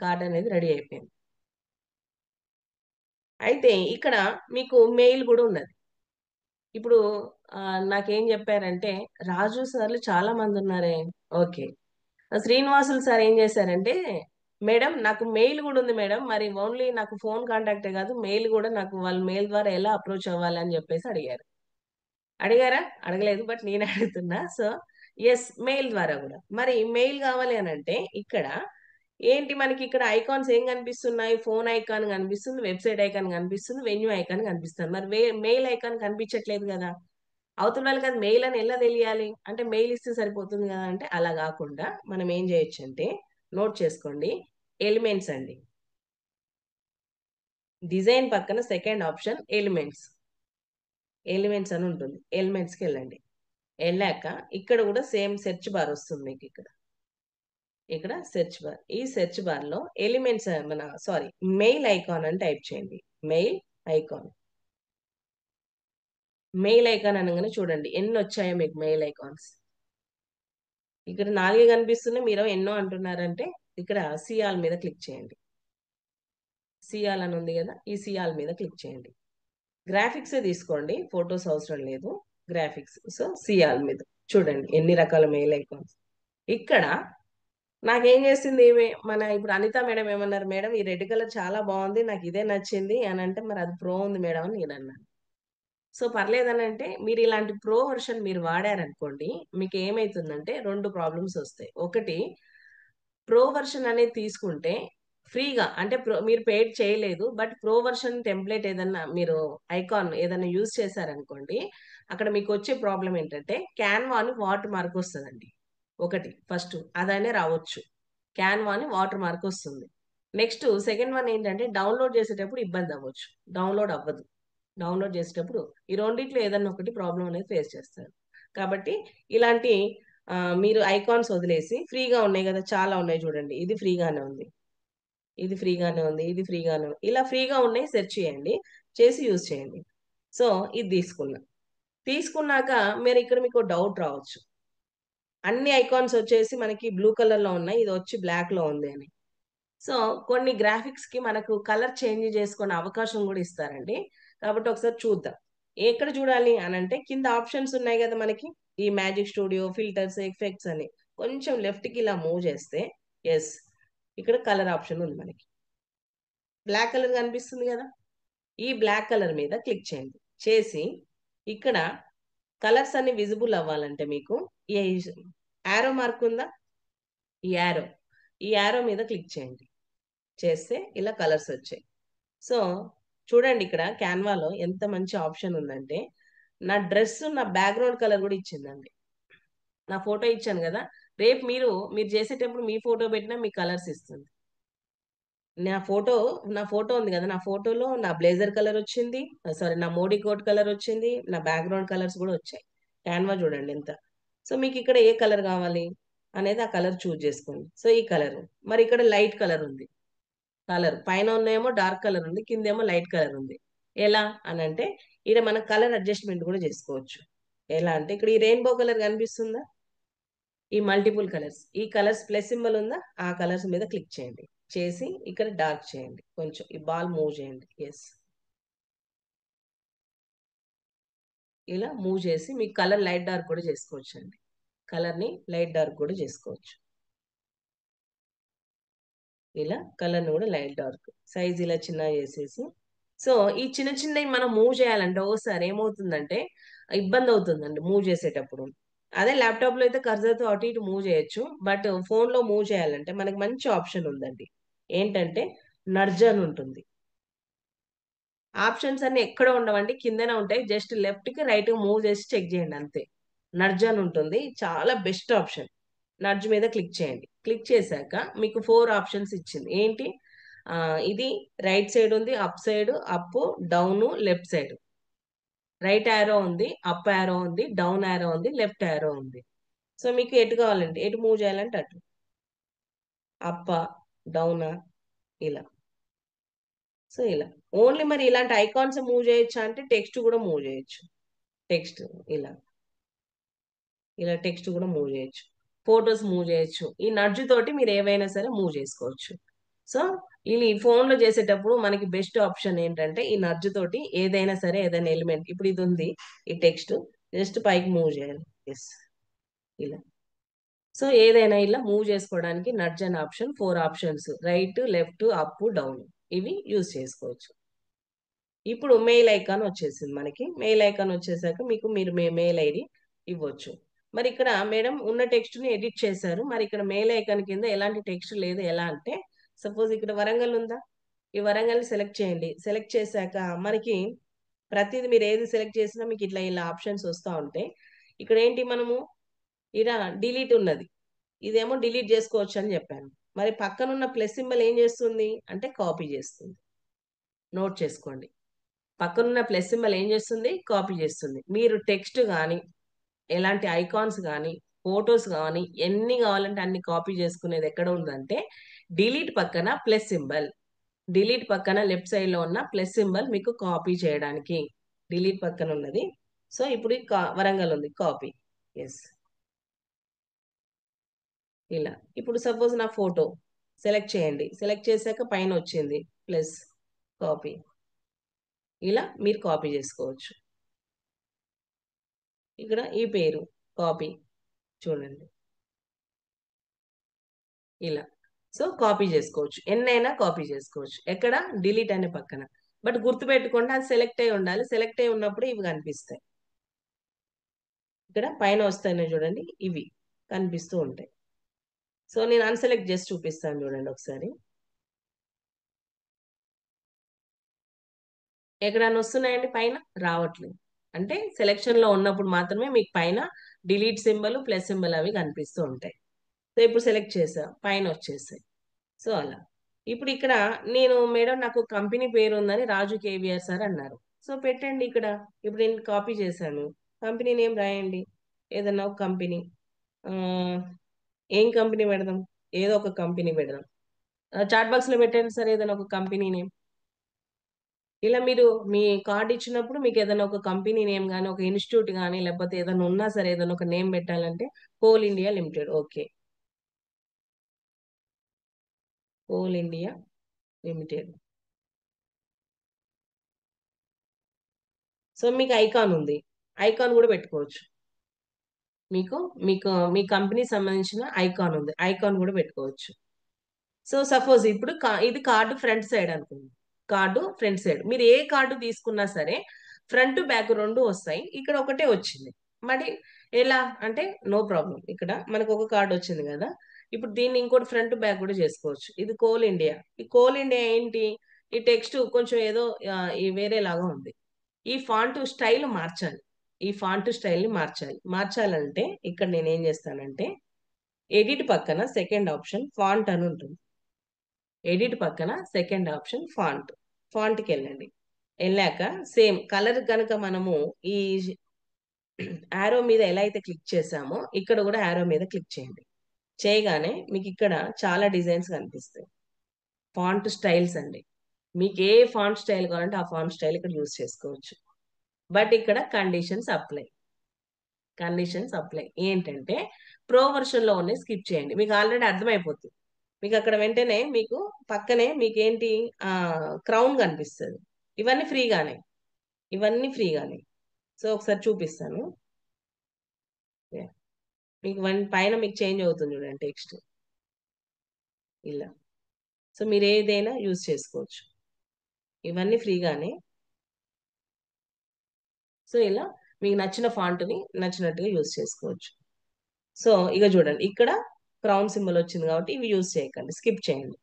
కార్డ్ అనేది రెడీ అయిపోయింది. అయితే ఇక్కడ మీకు మెయిల్ కూడా ఉన్నది. ఇప్పుడు నాకేం చెప్పారంటే, రాజు సార్లు చాలా మంది ఉన్నారే. ఓకే. శ్రీనివాసులు సార్ ఏం చేశారంటే, మేడం నాకు మెయిల్ కూడా ఉంది మేడం, మరి ఓన్లీ నాకు ఫోన్ కాంటాక్టే కాదు, మెయిల్ కూడా నాకు వాళ్ళ మెయిల్ ద్వారా ఎలా అప్రోచ్ అవ్వాలి అని చెప్పేసి అడిగారు. అడిగారా? అడగలేదు, బట్ నేను అడుగుతున్నా. సో ఎస్, మెయిల్ ద్వారా కూడా. మరి మెయిల్ కావాలి అని అంటే ఇక్కడ ఏంటి, మనకి ఇక్కడ ఐకాన్స్ ఏం కనిపిస్తున్నాయి? ఫోన్ ఐకాన్ కనిపిస్తుంది, వెబ్సైట్ ఐకాన్ కనిపిస్తుంది, వెన్యూ ఐకాన్ కనిపిస్తుంది. మరి మెయిల్ ఐకాన్ కనిపించట్లేదు కదా. అవతల వాళ్ళకి అది మెయిల్ అని ఎలా తెలియాలి? అంటే మెయిల్ ఇస్తే సరిపోతుంది కదా అంటే అలా కాకుండా మనం ఏం చేయొచ్చు అంటే, నోట్ చేసుకోండి, ఎలిమెంట్స్ అండి. డిజైన్ పక్కన సెకండ్ ఆప్షన్ ఎలిమెంట్స్. ఎలిమెంట్స్ అని ఉంటుంది, ఎలిమెంట్స్కి వెళ్ళండి. వెళ్ళాక ఇక్కడ కూడా సేమ్ సెర్చ్ బార్ వస్తుంది మీకు. ఇక్కడ సెర్చ్ బార్, ఈ సెర్చ్ బార్ లో ఎలిమెంట్స్ మెయిల్ ఐకాన్ అని టైప్ చేయండి. Mail icon. మెయిల్ ఐకాన్ అనగానే చూడండి ఎన్ని వచ్చాయో మీకు మెయిల్ ఐకాన్స్. ఇక్కడ 4 కనిపిస్తున్నాయి, మీరు ఎన్నో అంటున్నారంటే ఇక్కడ సిఆల్ మీద క్లిక్ చేయండి. సిఆల్ అని ఉంది కదా, ఈ సిఆల్ మీద క్లిక్ చేయండి. గ్రాఫిక్స్ తీసుకోండి, ఫొటోస్ అవసరం లేదు, గ్రాఫిక్స్. సో సిఆల్ మీద చూడండి ఎన్ని రకాల మెయిల్ ఐకాన్స్. ఇక్కడ నాకేం చేసింది ఇప్పుడు అనిత మేడం ఏమన్నారు, మేడం ఈ రెడ్ కలర్ చాలా బాగుంది, నాకు ఇదే నచ్చింది అని అంటే, మరి అది ప్రో ఉంది మేడం అని నేను అన్నాను. సో పర్లేదని అంటే, మీరు ఇలాంటి ప్రో వర్షన్ మీరు వాడారనుకోండి, మీకు ఏమైతుందంటే 2 ప్రాబ్లమ్స్ వస్తాయి. ఒకటి, ప్రో వర్షన్ అనేది తీసుకుంటే ఫ్రీగా అంటే మీరు పెయిడ్ చేయలేదు, బట్ ప్రో వర్షన్ టెంప్లెట్ ఏదన్నా మీరు ఐకాన్ ఏదన్నా యూజ్ చేశారనుకోండి, అక్కడ మీకు వచ్చే ప్రాబ్లం ఏంటంటే క్యాన్వా అని వాటర్ మార్క్ వస్తుందండి. ఒకటి ఫస్ట్ అదనే రావచ్చు, క్యాన్వా అని వాటర్ మార్క్ వస్తుంది. నెక్స్ట్ సెకండ్ వన్ ఏంటంటే, డౌన్లోడ్ చేసేటప్పుడు ఇబ్బంది అవ్వచ్చు, డౌన్లోడ్ అవ్వదు. డౌన్లోడ్ చేసేటప్పుడు ఈ రెండిట్లో ఏదన్నా ఒకటి ప్రాబ్లం అనేది ఫేస్ చేస్తారు. కాబట్టి ఇలాంటి మీరు ఐకాన్స్ వదిలేసి, ఫ్రీగా ఉన్నాయి కదా చాలా ఉన్నాయి చూడండి, ఇది ఫ్రీగానే ఉంది, ఇది ఫ్రీగానే ఉంది, ఇది ఫ్రీగానే ఉంది, ఇలా ఫ్రీగా ఉన్నాయి సెర్చ్ చేయండి, చేసి యూజ్ చేయండి. సో ఇది తీసుకున్నాక మీరు ఇక్కడ మీకు డౌట్ రావచ్చు, అన్ని ఐకాన్స్ వచ్చేసి మనకి బ్లూ కలర్ లో ఉన్నాయి, ఇది వచ్చి బ్లాక్ లో ఉంది అని. సో కొన్ని గ్రాఫిక్స్ కి మనకు కలర్ చేంజ్ చేసుకునే అవకాశం కూడా ఇస్తారండి. కాబట్టి ఒకసారి చూద్దాం. ఎక్కడ చూడాలి అని అంటే, కింద ఆప్షన్స్ ఉన్నాయి కదా మనకి, ఈ మ్యాజిక్ స్టూడియో, ఫిల్టర్స్, ఎఫెక్ట్స్ అని కొంచెం లెఫ్ట్ కి ఇలా మూవ్ చేస్తే, ఎస్, ఇక్కడ కలర్ ఆప్షన్ ఉంది మనకి, బ్లాక్ కలర్ కనిపిస్తుంది కదా, ఈ బ్లాక్ కలర్ మీద క్లిక్ చేయండి. చేసి ఇక్కడ కలర్స్ అన్ని విజిబుల్ అవ్వాలంటే మీకు ఈ యారో మార్క్ ఉందా, ఈ యారో, ఈ యారో మీద క్లిక్ చేయండి. చేస్తే ఇలా కలర్స్ వచ్చాయి. సో చూడండి ఇక్కడ క్యాన్వాలో ఎంత మంచి ఆప్షన్ ఉందంటే, నా డ్రెస్ నా బ్యాక్గ్రౌండ్ కలర్ కూడా ఇచ్చిందండి. నా ఫోటో ఇచ్చాను కదా, రేపు మీరు చేసేటప్పుడు మీ ఫోటో పెట్టినా మీ కలర్స్ ఇస్తుంది. నా ఫోటో నా ఫోటో ఉంది కదా, నా ఫోటోలో నా బ్లేజర్ కలర్ వచ్చింది, నా మోడీ కోట్ కలర్ వచ్చింది, నా బ్యాక్గ్రౌండ్ కలర్స్ కూడా వచ్చాయి. క్యాన్వా చూడండి ఎంత. సో మీకు ఇక్కడ ఏ కలర్ కావాలి అనేది ఆ కలర్ చూజ్ చేసుకోండి. సో ఈ కలర్, మరి ఇక్కడ లైట్ కలర్ ఉంది, కలర్ పైన ఉన్నేమో డార్క్ కలర్ ఉంది, కిందేమో లైట్ కలర్ ఉంది. ఎలా అని అంటే, ఇక్కడ మనం కలర్ అడ్జస్ట్మెంట్ కూడా చేసుకోవచ్చు. ఎలా అంటే, ఇక్కడ ఈ రెయిన్బో కలర్ కనిపిస్తుందా, ఈ మల్టిపుల్ కలర్స్, ఈ కలర్స్ ప్లస్ సింబల్ ఉందా, ఆ కలర్స్ మీద క్లిక్ చేయండి. చేసి ఇక్కడ డార్క్ చేయండి, కొంచెం ఈ బాల్ మూవ్ చేయండి. ఎస్, ఇలా మూవ్ చేసి మీకు కలర్ లైట్ డార్క్ కూడా చేసుకోవచ్చు అండి. కలర్ని లైట్ డార్క్ కూడా చేసుకోవచ్చు. ఇలా కలర్ని కూడా లైట్ డార్క్ సైజ్ ఇలా చిన్న చేసేసి, సో ఈ చిన్న చిన్నవి మనం మూవ్ చేయాలంటే ఓసారి ఏమవుతుందంటే ఇబ్బంది అవుతుందండి మూవ్ చేసేటప్పుడు. అదే ల్యాప్టాప్ లో అయితే కర్సర్తో అటు ఇటు మూవ్ చేయొచ్చు, బట్ ఫోన్ లో మూవ్ చేయాలంటే మనకి మంచి ఆప్షన్ ఉందండి. ఏంటంటే నడ్జ్ అని ఉంటుంది. ఆప్షన్స్ అన్ని ఎక్కడ ఉండవండి, కిందనే ఉంటాయి. జస్ట్ లెఫ్ట్ కి రైట్ కి మూవ్ చేసి చెక్ చేయండి అంతే. నడ్జ్ అని ఉంటుంది, చాలా బెస్ట్ ఆప్షన్. నడ్జ్ మీద క్లిక్ చేయండి. క్లిక్ చేశాక మీకు 4 ఆప్షన్స్ ఇచ్చింది. ఏంటి, ఇది రైట్ సైడ్ ఉంది, up side, up, down, left side. Right arrow ఉంది, అప్ యారో ఉంది, డౌన్ యారో ఉంది, లెఫ్ట్ యారో ఉంది. సో మీకు ఎటు కావాలంటే ఎటు మూవ్ చేయాలంటే అటు, అప్ప, డౌనా, ఇలా. సో ఇలా ఓన్లీ మరి ఇలాంటి ఐకాన్స్ మూవ్ చేయొచ్చా అంటే టెక్స్ట్ కూడా మూవ్ చేయొచ్చు. టెక్స్ట్ ఇలా, ఇలా టెక్స్ట్ కూడా మూవ్ చేయొచ్చు, ఫొటోస్ మూవ్ చేయొచ్చు. ఈ నడ్జ్ తోటి మీరు ఏవైనా సరే మూవ్ చేసుకోవచ్చు. సో ఈ ఫోన్ లో చేసేటప్పుడు మనకి బెస్ట్ ఆప్షన్ ఏంటంటే ఈ నడ్జ్ తోటి ఏదైనా సరే, ఏదైనా ఎలిమెంట్, ఇప్పుడు ఇది ఉంది ఈ టెక్స్ట్, జస్ట్ పైకి మూవ్ చేయాలి. ఎస్, ఇలా. సో ఏదైనా ఇలా మూవ్ చేసుకోవడానికి నడ్జ్ అనే option, 4 options, right, left, up, down, ఇవి యూజ్ చేసుకోవచ్చు. ఇప్పుడు మెయిల్ ఐకాన్ వచ్చేసింది మనకి. మెయిల్ ఐకాన్ వచ్చేసాక మీకు మీరు మెయిల్ ఐడి ఇవ్వచ్చు. మరి ఇక్కడ మేడం ఉన్న టెక్స్ట్ ని ఎడిట్ చేశారు, మరి ఇక్కడ మెయిల్ ఐకాన్ కింద ఎలాంటి టెక్స్ట్ లేదు. ఎలా అంటే సపోజ్ ఇక్కడ వరంగల్ ఉందా, ఈ వరంగల్ సెలెక్ట్ చేయండి. సెలెక్ట్ చేశాక మనకి ప్రతిదీ మీరు ఏది సెలెక్ట్ చేసినా మీకు ఇట్లా ఇలా ఆప్షన్స్ వస్తూ ఉంటాయి. ఇక్కడ ఏంటి మనము ఇలా డిలీట్ ఉన్నది, ఇదేమో డిలీట్ చేసుకోవచ్చు అని చెప్పాను. మరి పక్కనున్న ప్లస్ సింబల్ ఏం చేస్తుంది అంటే కాపీ చేస్తుంది. నోట్ చేసుకోండి, పక్కనున్న ప్లస్ సింబల్ ఏం చేస్తుంది, కాపీ చేస్తుంది. మీరు టెక్స్ట్ కానీ, ఎలాంటి ఐకాన్స్ కానీ, ఫొటోస్ కానీ, ఎన్ని కావాలంటే అన్ని కాపీ చేసుకునేది ఎక్కడ ఉందంటే డిలీట్ పక్కన ప్లస్ సింబల్. డిలీట్ పక్కన లెఫ్ట్ సైడ్ లో ఉన్న ప్లస్ సింబల్ మీకు కాపీ చేయడానికి, డిలీట్ పక్కన ఉన్నది. సో ఇప్పుడు వరంగల్ ఉంది, కాపీ. ఎస్, ఇలా. ఇప్పుడు సపోజ్ నా ఫోటో సెలెక్ట్ చేయండి. సెలెక్ట్ చేశాక పైన వచ్చింది ప్లస్, కాపీ. ఇలా మీరు కాపీ చేసుకోవచ్చు. ఇక్కడ ఈ పేరు కాపీ, చూడండి ఇలా. సో కాపీ చేసుకోవచ్చు, ఎన్నైనా కాపీ చేసుకోవచ్చు. ఎక్కడ, డిలీట్ అనే పక్కన. బట్ గుర్తుపెట్టుకోండి అది సెలెక్ట్ అయి ఉండాలి. సెలెక్ట్ అయి ఉన్నప్పుడు ఇవి కనిపిస్తాయి. ఇక్కడ పైన వస్తాయి చూడండి, ఇవి కనిపిస్తూ ఉంటాయి. సో నేను అన్సెలెక్ట్ చేసి చూపిస్తాను చూడండి ఒకసారి. ఎక్కడన్నా వస్తున్నాయండి, పైన రావట్లేదు. అంటే సెలెక్షన్ లో ఉన్నప్పుడు మాత్రమే మీకు పైన డిలీట్ సింబల్, ప్లస్ సింబల్ అవి కనిపిస్తూ ఉంటాయి. సో ఇప్పుడు సెలెక్ట్ చేసా, పైన వచ్చేసాయి. సో అలా. ఇప్పుడు ఇక్కడ నేను మేడం నాకు కంపెనీ పేరు ఉందని రాజు కేవీఆర్ సార్ అన్నారు. సో పెట్టండి ఇక్కడ. ఇప్పుడు నేను కాపీ చేశాను, కంపెనీ నేమ్ రాయండి, ఏదన్నా ఒక కంపెనీ. ఆ, ఏం కంపెనీ పెడదాం, ఏదో ఒక కంపెనీ పెడదాం. చాట్ బాక్స్ లో పెట్టండి సార్ ఏదైనా ఒక కంపెనీ నేమ్. ఇలా మీరు మీ కార్డ్ ఇచ్చినప్పుడు మీకు ఏదైనా ఒక కంపెనీ నేమ్ కానీ, ఒక ఇన్స్టిట్యూట్ కానీ, లేకపోతే ఏదైనా ఉన్నా సరే ఏదైనా ఒక నేమ్ పెట్టాలంటే coal India limited. Okay, coal India limited. So మీకు ఐకాన్ ఉంది, ఐకాన్ కూడా పెట్టుకోవచ్చు. మీకు మీకు మీ కంపెనీ సంబంధించిన ఐకాన్ ఉంది, ఐకాన్ కూడా పెట్టుకోవచ్చు. సో సపోజ్ ఇప్పుడు ఇది కార్డు ఫ్రంట్ సైడ్ అనుకోండి. కార్డు ఫ్రంట్ సైడ్, మీరు ఏ కార్డు తీసుకున్నా సరే ఫ్రంట్ బ్యాక్ రెండు వస్తాయి. ఇక్కడ ఒకటే వచ్చింది, మరి ఎలా అంటే నో ప్రాబ్లం. ఇక్కడ మనకు ఒక కార్డు వచ్చింది కదా, ఇప్పుడు దీన్ని ఇంకోటి ఫ్రంట్ బ్యాక్ కూడా చేసుకోవచ్చు. ఇది కోల్ ఇండియా. ఈ కోల్ ఇండియా ఏంటి, ఈ టెక్స్ట్ కొంచెం ఏదో ఈ వేరే లాగా ఉంది. ఈ ఫాంట్ స్టైల్ మార్చాలి. ఈ ఫాంట్ స్టైల్ ని మార్చాలి. మార్చాలంటే ఇక్కడ నేను ఏం చేస్తానంటే ఎడిట్ పక్కన సెకండ్ ఆప్షన్ ఫాంట్ అని ఉంటుంది. ఎడిట్ పక్కన సెకండ్ ఆప్షన్ ఫాంట్, ఫాంట్కి వెళ్ళండి. వెళ్ళాక సేమ్ కలర్ కనుక మనము ఈ యారో మీద ఎలా అయితే క్లిక్ చేసామో ఇక్కడ కూడా యారో మీద క్లిక్ చేయండి. చేయగానే మీకు ఇక్కడ చాలా డిజైన్స్ కనిపిస్తాయి. ఫాంట్ స్టైల్స్ అండి, మీకు ఏ ఫాంట్ స్టైల్ కావాలంటే ఆ ఫాంట్ స్టైల్ ఇక్కడ యూస్ చేసుకోవచ్చు. బట్ ఇక్కడ కండిషన్స్ అప్లై. కండిషన్స్ అప్లై ఏంటంటే ప్రో వర్షన్ లో ఉన్నాయి స్కిప్ చేయండి, మీకు ఆల్రెడీ అర్థమైపోతుంది. మీకు అక్కడ వెంటనే మీకు పక్కనే మీకు ఏంటి క్రౌన్ కనిపిస్తుంది. ఇవన్నీ ఫ్రీగానే, ఇవన్నీ ఫ్రీగానే. సో ఒకసారి చూపిస్తాను. Yeah. మీకు పైన మీకు చేంజ్ అవుతుంది చూడండి టెక్స్ట్ ఇలా. సో మీరు ఏదైనా యూజ్ చేసుకోవచ్చు, ఇవన్నీ ఫ్రీగానే. సో ఇలా మీకు నచ్చిన ఫాంట్ని నచ్చినట్టుగా యూజ్ చేసుకోవచ్చు. సో ఇక చూడండి ఇక్కడ క్రౌన్ సింబల్ వచ్చింది కాబట్టి ఇవి యూజ్ చేయకండి, స్కిప్ చేయండి.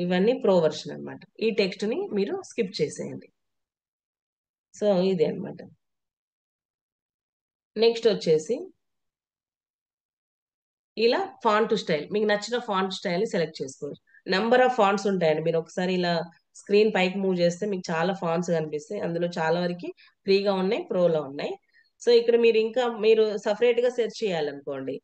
ఇవన్నీ ప్రో వర్షన్ అనమాట. ఈ టెక్స్ట్ ని మీరు స్కిప్ చేసేయండి. సో ఇది అనమాట. నెక్స్ట్ వచ్చేసి ఇలా ఫాంట్ స్టైల్, మీకు నచ్చిన ఫాంట్ స్టైల్ ని సెలెక్ట్ చేసుకోవచ్చు. నెంబర్ ఆఫ్ ఫాంట్స్ ఉంటాయండి, మీరు ఒకసారి ఇలా స్క్రీన్ పైకి మూవ్ చేస్తే మీకు చాలా ఫాంట్స్ కనిపిస్తాయి. అందులో చాలా వరకు ఫ్రీగా ఉన్నాయి, ప్రోలో ఉన్నాయి. సో ఇక్కడ మీరు ఇంకా మీరు సపరేట్ గా సెర్చ్ చేయాలనుకోండి,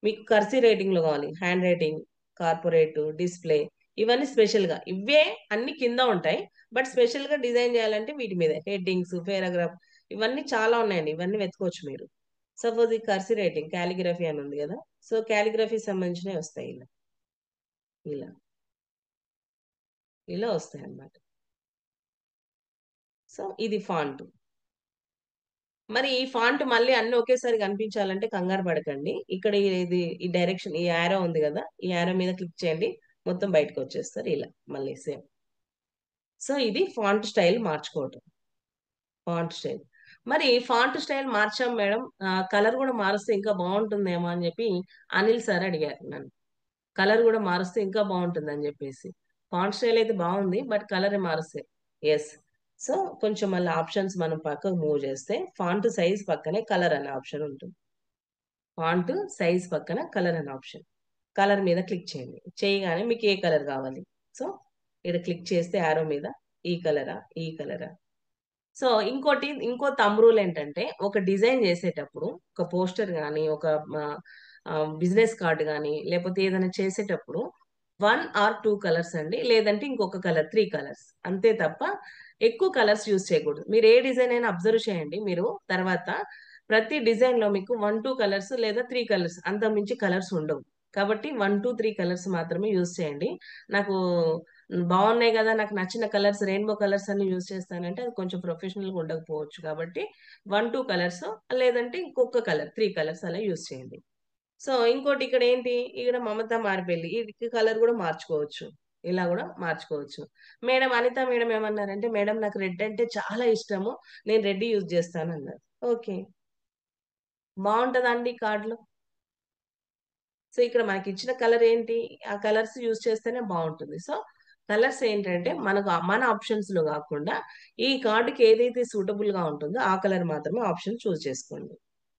మీకు కర్సీ రైటింగ్ లో కావాలి, హ్యాండ్ రైటింగ్, కార్పొరేట్, డిస్ప్లే, ఇవన్నీ స్పెషల్ గా ఇవే అన్ని కింద ఉంటాయి. బట్ స్పెషల్ గా డిజైన్ చేయాలంటే వీటి మీద హెడ్డింగ్స్, పారాగ్రాఫ్, ఇవన్నీ చాలా ఉన్నాయండి. ఇవన్నీ వెతుకోవచ్చు మీరు. సపోజ్ ఈ కర్సీ రైటింగ్ కాలిగ్రఫీ అని ఉంది కదా, సో కాలిగ్రఫీ సంబంధించినవి వస్తాయి ఇలా ఇలా ఇలా వస్తాయి అన్నమాట. సో ఇది ఫాంట్. మరి ఈ ఫాంట్ మళ్ళీ అన్ని ఒకేసారి కనిపించాలంటే కంగారు పడకండి. ఇక్కడ ఇది ఈ డైరెక్షన్ ఈ యారో ఉంది కదా, ఈ యారో మీద క్లిక్ చేయండి, మొత్తం బయటకు వచ్చేస్తారు ఇలా మళ్ళీ సేమ్. సో ఇది ఫాంట్ స్టైల్ మార్చుకోవటం. Font style. మరి ఫాంట్ స్టైల్ మార్చాం మేడం, కలర్ కూడా మారుస్తే ఇంకా బాగుంటుందేమో అని చెప్పి అనిల్ సార్ అడిగారు నన్ను. కలర్ కూడా మారుస్తే ఇంకా బాగుంటుంది అని చెప్పేసి. ఫాంట్ స్టైల్ అయితే బాగుంది, బట్ కలర్ మారుస్తే. ఎస్. సో కొంచెం మళ్ళీ ఆప్షన్స్ మనం పక్కకు మూవ్ చేస్తే ఫాంట్ సైజ్ పక్కనే కలర్ అనే ఆప్షన్ ఉంటుంది. ఫాంట్ సైజ్ పక్కన కలర్ అనే ఆప్షన్. కలర్ మీద క్లిక్ చేయండి. చేయగానే మీకు ఏ కలర్ కావాలి, సో ఇక్కడ క్లిక్ చేస్తే యారో మీద ఈ కలరా, ఈ కలరా. సో ఇంకో థంబ్ రూల్ ఏంటంటే, ఒక డిజైన్ చేసేటప్పుడు ఒక పోస్టర్ కానీ, ఒక బిజినెస్ కార్డ్ కానీ, లేకపోతే ఏదైనా చేసేటప్పుడు 1 or 2 కలర్స్ అండి, లేదంటే ఇంకొక కలర్, 3 కలర్స్ అంతే తప్ప ఎక్కువ కలర్స్ యూజ్ చేయకూడదు. మీరు ఏ డిజైన్ అయినా అబ్జర్వ్ చేయండి మీరు తర్వాత, ప్రతి డిజైన్ లో మీకు 1, 2 కలర్స్ లేదా 3 కలర్స్, అంత మించి కలర్స్ ఉండవు. కాబట్టి 1, 2, 3 కలర్స్ మాత్రమే యూజ్ చేయండి. నాకు బాగున్నాయి కదా, నాకు నచ్చిన కలర్స్ రెయిన్బో కలర్స్ అన్ని యూజ్ చేస్తానంటే అది కొంచెం ప్రొఫెషనల్గా ఉండకపోవచ్చు. కాబట్టి 1, 2 కలర్స్, లేదంటే ఇంకొక కలర్, 3 కలర్స్ అలా యూజ్ చేయండి. సో ఇంకోటి ఇక్కడ ఏంటి, ఇక్కడ మమత మారిపోయింది, ఈ కలర్ కూడా మార్చుకోవచ్చు, ఇలా కూడా మార్చుకోవచ్చు. మేడం అనిత మేడం ఏమన్నారంటే, మేడం నాకు రెడ్ అంటే చాలా ఇష్టము, నేను రెడ్ యూజ్ చేస్తాను అన్నారు. ఓకే, బాగుంటుందండి కార్డులో. సో ఇక్కడ మనకి ఇచ్చిన కలర్ ఏంటి, ఆ కలర్స్ యూజ్ చేస్తేనే బాగుంటుంది. సో కలర్స్ ఏంటంటే మనకు మన ఆప్షన్స్ లో కాకుండా ఈ కార్డుకి ఏదైతే సూటబుల్ గా ఉంటుందో ఆ కలర్ మాత్రమే ఆప్షన్ చూస్ చేసుకోండి.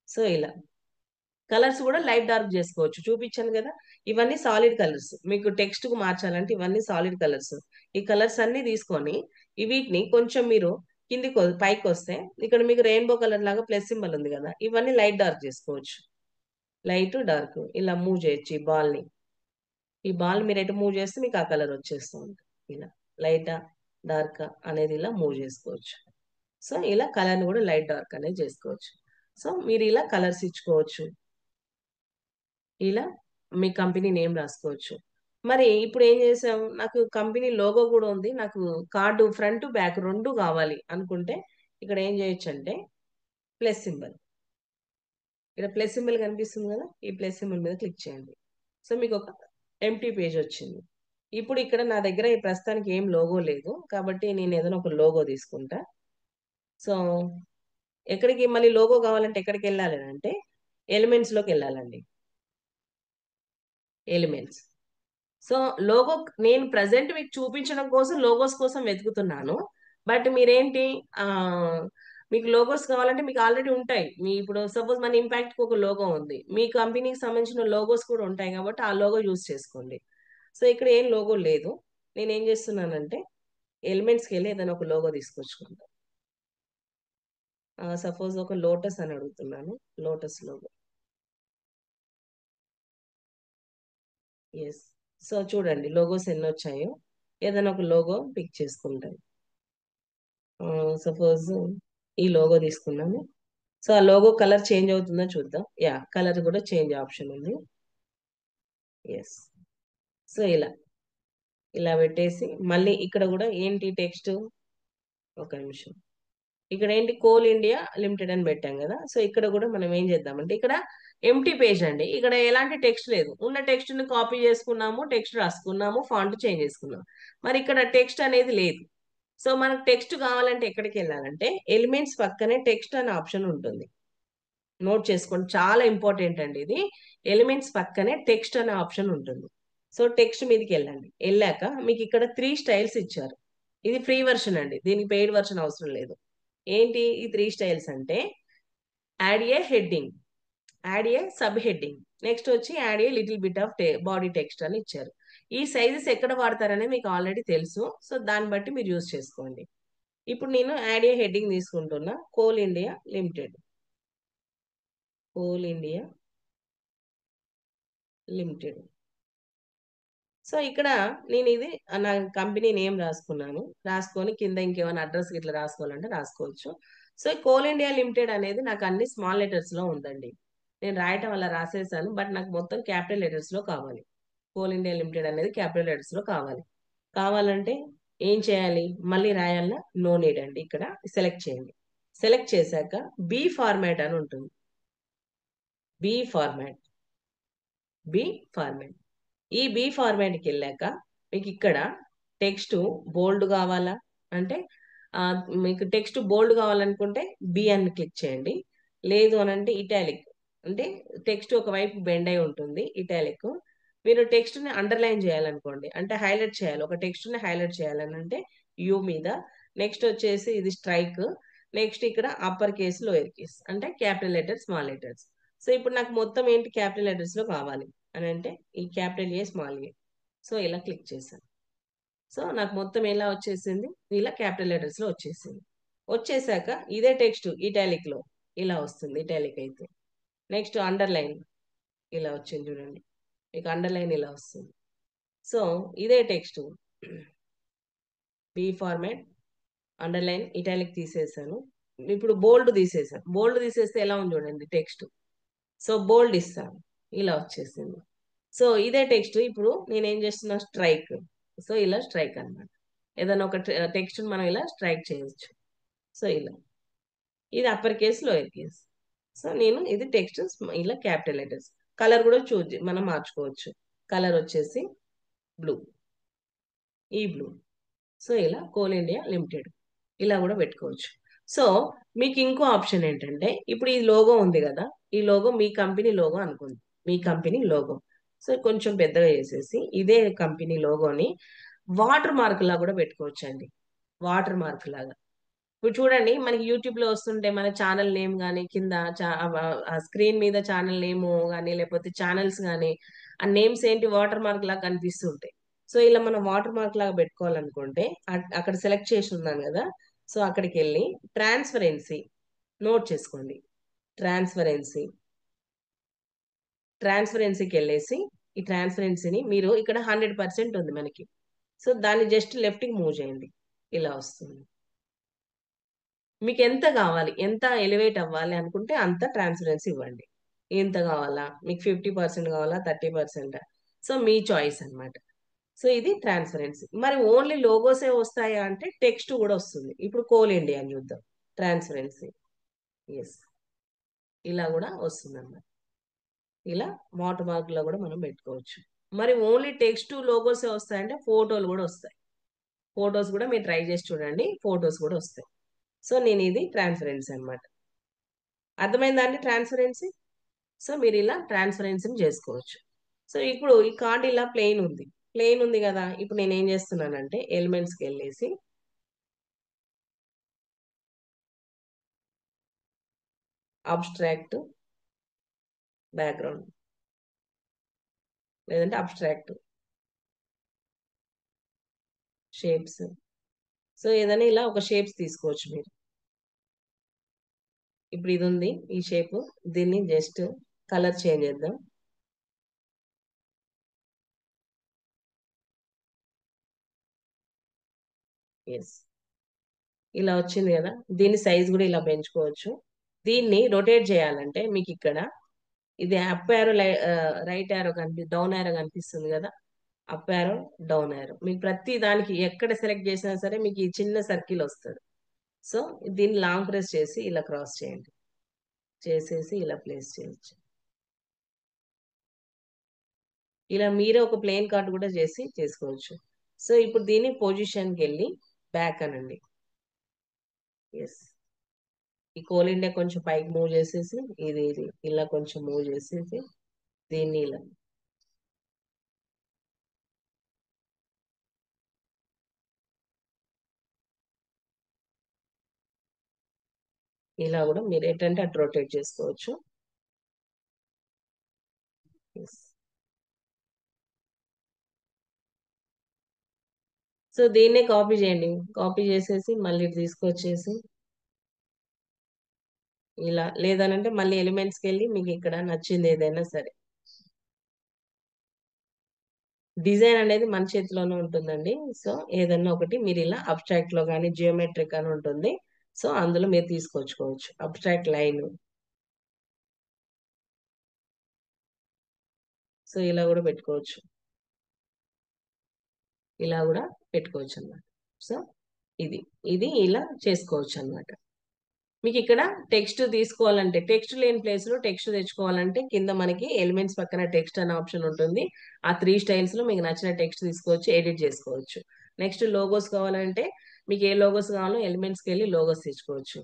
సో ఇలా కలర్స్ కూడా లైట్ డార్క్ చేసుకోవచ్చు, చూపించాను కదా. ఇవన్నీ సాలిడ్ కలర్స్, మీకు టెక్స్ట్ కు మార్చాలంటే ఇవన్నీ సాలిడ్ కలర్స్. ఈ కలర్స్ అన్ని తీసుకొని వీటిని కొంచెం మీరు కిందికి పైకి వస్తే ఇక్కడ మీకు రెయిన్బో కలర్ లాగా ప్లస్ సింబల్ ఉంది కదా, ఇవన్నీ లైట్ డార్క్ చేసుకోవచ్చు. లైట్ డార్క్ ఇలా మూవ్ చేయొచ్చు ఈ బాల్ ని. ఈ బాల్ మీరు ఎటు మూవ్ చేస్తే మీకు ఆ కలర్ వచ్చేస్తుంది. ఇలా లైటా డార్క్ అనేది ఇలా మూవ్ చేసుకోవచ్చు. సో ఇలా కలర్ని కూడా లైట్ డార్క్ అనేది చేసుకోవచ్చు. సో మీరు ఇలా కలర్స్ ఇచ్చుకోవచ్చు, ఇలా మీ కంపెనీ నేమ్ రాసుకోవచ్చు. మరి ఇప్పుడు ఏం చేసాం, నాకు కంపెనీ లోగో కూడా ఉంది, నాకు కార్డు ఫ్రంట్ బ్యాక్ రెండు కావాలి అనుకుంటే ఇక్కడ ఏం చేయొచ్చు అంటే ప్లస్ సింబల్, ఇక్కడ ప్లస్ సింబల్ కనిపిస్తుంది కదా, ఈ ప్లస్ సింబల్ మీద క్లిక్ చేయండి. సో మీకు ఒక ఎంటీ పేజ్ వచ్చింది. ఇప్పుడు ఇక్కడ నా దగ్గర ఈ ప్రస్తుతానికి ఏం లోగో లేదు, కాబట్టి నేను ఏదైనా ఒక లోగో తీసుకుంటా. సో ఎక్కడికి మళ్ళీ లోగో కావాలంటే ఎక్కడికి వెళ్ళాలి అంటే ఎలిమెంట్స్ లోకి వెళ్ళాలండి. ఎలిమెంట్స్. సో లోగో నేను ప్రజెంట్ మీకు చూపించడం కోసం లోగోస్ కోసం వెతుకుతున్నాను. బట్ మీరేంటి, ఆ మీకు లోగోస్ కావాలంటే మీకు ఆల్రెడీ ఉంటాయి. మీ ఇప్పుడు సపోజ్ మన ఇంపాక్ట్ కి ఒక లోగో ఉంది, మీ కంపెనీకి సంబంధించిన లోగోస్ కూడా ఉంటాయి, కాబట్టి ఆ లోగో యూస్ చేసుకోండి. సో ఇక్కడ ఏం లోగో లేదు, నేను ఏం చేస్తున్నానంటే ఎలిమెంట్స్కి వెళ్ళి ఏదైనా ఒక లోగో తీసుకొచ్చుకుంటాను. సపోజ్ ఒక లోటస్ అని అడుగుతున్నాను, లోటస్ లోగో. ఎస్. సో చూడండి లోగోస్ ఎన్ని వచ్చాయో, ఏదైనా ఒక లోగో పిక్ చేసుకుంటాను. సపోజ్ ఈ లోగో తీసుకున్నాను. సో ఆ లోగో కలర్ చేంజ్ అవుతుందో చూద్దాం. యా, కలర్ కూడా చేంజ్ ఆప్షన్ ఉంది. ఎస్. సో ఇలా ఇలా పెట్టేసి మళ్ళీ ఇక్కడ కూడా ఏంటి టెక్స్ట్, ఒక నిమిషం, ఇక్కడ ఏంటి కోల్ ఇండియా లిమిటెడ్ అని పెట్టాం కదా. సో ఇక్కడ కూడా మనం ఏం చేద్దామంటే ఇక్కడ ఎంటీ పేజ్ అండి, ఇక్కడ ఎలాంటి టెక్స్ట్ లేదు, ఉన్న టెక్స్ట్ ని కాపీ చేసుకున్నాము, టెక్స్ట్ రాసుకున్నాము, ఫాంట్ చేంజ్ చేసుకున్నాము. మరి ఇక్కడ టెక్స్ట్ అనేది లేదు. సో మనకు టెక్స్ట్ కావాలంటే ఎక్కడికి వెళ్ళాలంటే ఎలిమెంట్స్ పక్కనే టెక్స్ట్ అనే ఆప్షన్ ఉంటుంది. నోట్ చేసుకోండి, చాలా ఇంపార్టెంట్ అండి ఇది. ఎలిమెంట్స్ పక్కనే టెక్స్ట్ అనే ఆప్షన్ ఉంటుంది. సో టెక్స్ట్ మీదకి వెళ్ళండి. వెళ్ళాక మీకు ఇక్కడ 3 స్టైల్స్ ఇచ్చారు. ఇది ఫ్రీ వర్షన్ అండి, దీనికి పెయిడ్ వర్షన్ అవసరం లేదు. ఏంటి ఈ 3 స్టైల్స్ అంటే, యాడ్ ఏ హెడ్డింగ్, యాడ్ ఏ సబ్ హెడ్డింగ్, నెక్స్ట్ వచ్చి add a little bit of body text అని ఇచ్చారు. ఈ సైజెస్ ఎక్కడ వాడతారనే మీకు ఆల్రెడీ తెలుసు. సో దాన్ని బట్టి మీరు యూజ్ చేసుకోండి. ఇప్పుడు నేను యాడ్ ఏ హెడ్డింగ్ తీసుకుంటున్నా, coal India limited. Coal India limited. So ఇక్కడ నేను ఇది నా కంపెనీ నేమ్ రాసుకున్నాను. రాసుకొని కింద ఇంకేమైనా అడ్రస్ ఇట్లా రాసుకోవాలంటే రాసుకోవచ్చు. సో కోల్ ఇండియా లిమిటెడ్ అనేది నాకు అన్ని స్మాల్ లెటర్స్ లో ఉందండి. నేను రాయటం వల్ల రాసేసాను, బట్ నాకు మొత్తం క్యాపిటల్ లెటర్స్ లో కావాలి. కోల్ ఇండియా లిమిటెడ్ అనేది క్యాపిటల్ లెటర్స్ లో కావాలి. కావాలంటే ఏం చేయాలి? మళ్ళీ రాయాలన్నా? నో నీడ్ అండి. ఇక్కడ సెలెక్ట్ చేయండి. సెలెక్ట్ చేశాక బి ఫార్మాట్ అని ఉంటుంది. B format. B format. ఈ బి ఫార్మాట్కి వెళ్ళాక మీకు ఇక్కడ టెక్స్ట్ బోల్డ్ కావాలా అంటే ఆ, మీకు టెక్స్ట్ బోల్డ్ కావాలనుకుంటే బి అని క్లిక్ చేయండి. లేదు అని అంటే ఇటాలిక్, అంటే టెక్స్ట్ ఒకవైపు బెండ్ అయి ఉంటుంది ఇటాలిక్. మీరు టెక్స్ట్ ని అండర్లైన్ చేయాలనుకోండి, అంటే హైలైట్ చేయాలి, ఒక టెక్స్ట్ ని హైలైట్ చేయాలని అంటే యూ మీద. నెక్స్ట్ వచ్చేసి ఇది స్ట్రైక్. నెక్స్ట్ ఇక్కడ అప్పర్ కేస్ లోయర్ కేస్, అంటే capital letter small letters. So ఇప్పుడు నాకు మొత్తం ఏంటి క్యాపిటల్ లెటర్స్ లో కావాలి అని అంటే ఈ capital a small A. So ఇలా క్లిక్ చేశాను. సో నాకు మొత్తం ఎలా వచ్చేసింది? ఇలా క్యాపిటల్ లెటర్స్ లో వచ్చేసింది. వచ్చేసాక ఇదే టెక్స్ట్ ఇటాలిక్ లో ఇలా వస్తుంది, ఇటాలిక్ అయితే. నెక్స్ట్ అండర్లైన్ ఇలా వచ్చింది చూడండి, మీకు అండర్లైన్ ఇలా వస్తుంది. సో ఇదే text B format, underline, italic తీసేసాను. ఇప్పుడు బోల్డ్ తీసేసాను. బోల్డ్ తీసేస్తే ఎలా ఉంది చూడండి టెక్స్ట్. సో బోల్డ్ ఇస్తాను, ఇలా వచ్చేసింది. సో ఇదే టెక్స్ట్ ఇప్పుడు నేను ఏం చేస్తున్నా, స్ట్రైక్. సో ఇలా స్ట్రైక్ అన్నమాట. ఏదైనా ఒక టెక్స్ట్ మనం ఇలా స్ట్రైక్ చేయొచ్చు. సో ఇలా ఇది upper case lower case. So నేను ఇది టెక్స్ట్ ఇలా క్యాపిటల్ లెటర్స్. కలర్ కూడా మనం మార్చుకోవచ్చు. కలర్ వచ్చేసి బ్లూ, ఈ బ్లూ. సో ఇలా కోల్ ఇండియా లిమిటెడ్ ఇలా కూడా పెట్టుకోవచ్చు. సో మీకు ఇంకో ఆప్షన్ ఏంటంటే, ఇప్పుడు ఈ లోగో ఉంది కదా, ఈ లోగో మీ కంపెనీ లోగో అనుకుంది. మీ కంపెనీ లోగో. సో కొంచెం పెద్దగా చేసేసి ఇదే కంపెనీ లోగోని వాటర్ మార్క్ లాగా కూడా పెట్టుకోవచ్చు అండి. వాటర్ మార్క్ లాగా. ఇప్పుడు చూడండి మనకి యూట్యూబ్ లో వస్తుంటే మన ఛానల్ నేమ్ కానీ కింద ఆ స్క్రీన్ మీద ఛానల్ నేమ్ కానీ లేకపోతే ఛానల్స్ కానీ ఆ నేమ్స్ ఏంటి వాటర్ మార్క్ లాగా కనిపిస్తుంటాయి. సో ఇలా మనం వాటర్ మార్క్ లాగా పెట్టుకోవాలనుకుంటే అక్కడ సెలెక్ట్ చేసి ఉన్నాను కదా, సో అక్కడికి వెళ్ళి ట్రాన్స్పరెన్సీ నోట్ చేసుకోండి. ట్రాన్స్పరెన్సీ. ట్రాన్స్పరెన్సీకి వెళ్ళేసి ఈ ట్రాన్స్పరెన్సీని మీరు ఇక్కడ 100% ఉంది మనకి. సో దాన్ని జస్ట్ లెఫ్ట్కి మూవ్ చేయండి, ఇలా వస్తుంది. మీకు ఎంత కావాలి, ఎంత ఎలివేట్ అవ్వాలి అనుకుంటే అంత ట్రాన్స్పరెన్సీ ఇవ్వండి. ఎంత కావాలా మీకు? 50% కావాలా, 30%? సో మీ చాయిస్ అన్నమాట. సో ఇది ట్రాన్స్పరెన్సీ. మరి ఓన్లీ లోగోసే వస్తాయా అంటే టెక్స్ట్ కూడా వస్తుంది. ఇప్పుడు కోల్ ఇండియా అని చూద్దాం. ట్రాన్స్పరెన్సీ. ఎస్, ఇలా కూడా వస్తుంది అన్నమాట. ఇలా వాటర్ మార్క్ లో కూడా మనం పెట్టుకోవచ్చు. మరి ఓన్లీ టెక్స్ట్ లోగోసే వస్తాయంటే ఫోటోలు కూడా వస్తాయి. ఫోటోస్ కూడా మీరు ట్రై చేసి చూడండి, ఫోటోస్ కూడా వస్తాయి. సో నేను ఇది ట్రాన్స్పరెన్సీ అన్నమాట. అర్థమైందా అండి ట్రాన్స్పరెన్సీ? సో మీరు ఇలా ట్రాన్స్పరెన్సీని చేసుకోవచ్చు. సో ఇప్పుడు ఈ కార్డ్ ఇలా ప్లెయిన్ ఉంది. ప్లెయిన్ ఉంది కదా, ఇప్పుడు నేను ఏం చేస్తున్నానంటే ఎలిమెంట్స్కి వెళ్ళేసి అబ్స్ట్రాక్ట్ బ్యాక్గ్రౌండ్, లేదంటే అబ్స్ట్రాక్ట్ షేప్స్. సో ఏదైనా ఇలా ఒక షేప్స్ తీసుకోవచ్చు మీరు. ఇప్పుడు ఇది ఉంది ఈ షేప్, దీన్ని జస్ట్ కలర్ చేంజ్ చేద్దాం. ఎస్, ఇలా వచ్చింది కదా. దీని సైజ్ కూడా ఇలా పెంచుకోవచ్చు. దీన్ని రొటేట్ చేయాలంటే మీకు ఇక్కడ ఇది up arrow right arrow down arrow కనిపిస్తుంది కదా. అప్ యారో, డౌన్ యారో, మీకు ప్రతి దానికి ఎక్కడ సెలెక్ట్ చేసినా సరే మీకు ఈ చిన్న సర్కిల్ వస్తుంది. సో దీన్ని లాంగ్ ప్రెస్ చేసి ఇలా క్రాస్ చేయండి, చేసేసి ఇలా ప్లేస్ చేయొచ్చు. ఇలా మీరే ఒక ప్లేన్ కార్డ్ కూడా చేసి చేసుకోవచ్చు. సో ఇప్పుడు దీన్ని పొజిషన్కి వెళ్ళి బ్యాక్ అనండి. ఎస్, ఈ కోల్ ఇండియా కొంచెం పైకి మూవ్ చేసేసి ఇది ఇలా కొంచెం మూవ్ చేసేసి దీన్ని ఇలా ఇలా కూడా మీరు ఏంటంటే అటు రొటేట్ చేసుకోవచ్చు. ఎస్, సో దీన్నే కాపీ చేయండి. కాపీ చేసేసి మళ్ళీ ఇటు తీసుకొచ్చేసి ఇలా, లేదనంటే మళ్ళీ ఎలిమెంట్స్కి వెళ్ళి మీకు ఇక్కడ నచ్చింది ఏదైనా సరే. డిజైన్ అనేది మన చేతిలోనే ఉంటుందండి. సో ఏదన్నా ఒకటి మీరు ఇలా అబ్స్ట్రాక్ట్ లో కానీ జియోమెట్రిక్ అని ఉంటుంది. సో అందులో మీరు తీసుకొచ్చుకోవచ్చు. అబ్స్ట్రాక్ట్ లైన్, సో ఇలా కూడా పెట్టుకోవచ్చు. ఇలా కూడా పెట్టుకోవచ్చు అన్నమాట. సో ఇది ఇది ఇలా చేసుకోవచ్చు అన్నమాట. మీకు ఇక్కడ టెక్స్ట్ తీసుకోవాలంటే, టెక్స్ట్ లేని ప్లేస్ లో టెక్స్ట్ తెచ్చుకోవాలంటే కింద మనకి ఎలిమెంట్స్ పక్కన టెక్స్ట్ అనే ఆప్షన్ ఉంటుంది. ఆ 3 స్టైల్స్ లో మీకు నచ్చిన టెక్స్ట్ తీసుకోవచ్చు, ఎడిట్ చేసుకోవచ్చు. నెక్స్ట్ లోగోస్ కావాలంటే మీకు ఏ లోగోస్ కావాలో ఎలిమెంట్స్కి వెళ్ళి లోగోస్ తెచ్చుకోవచ్చు.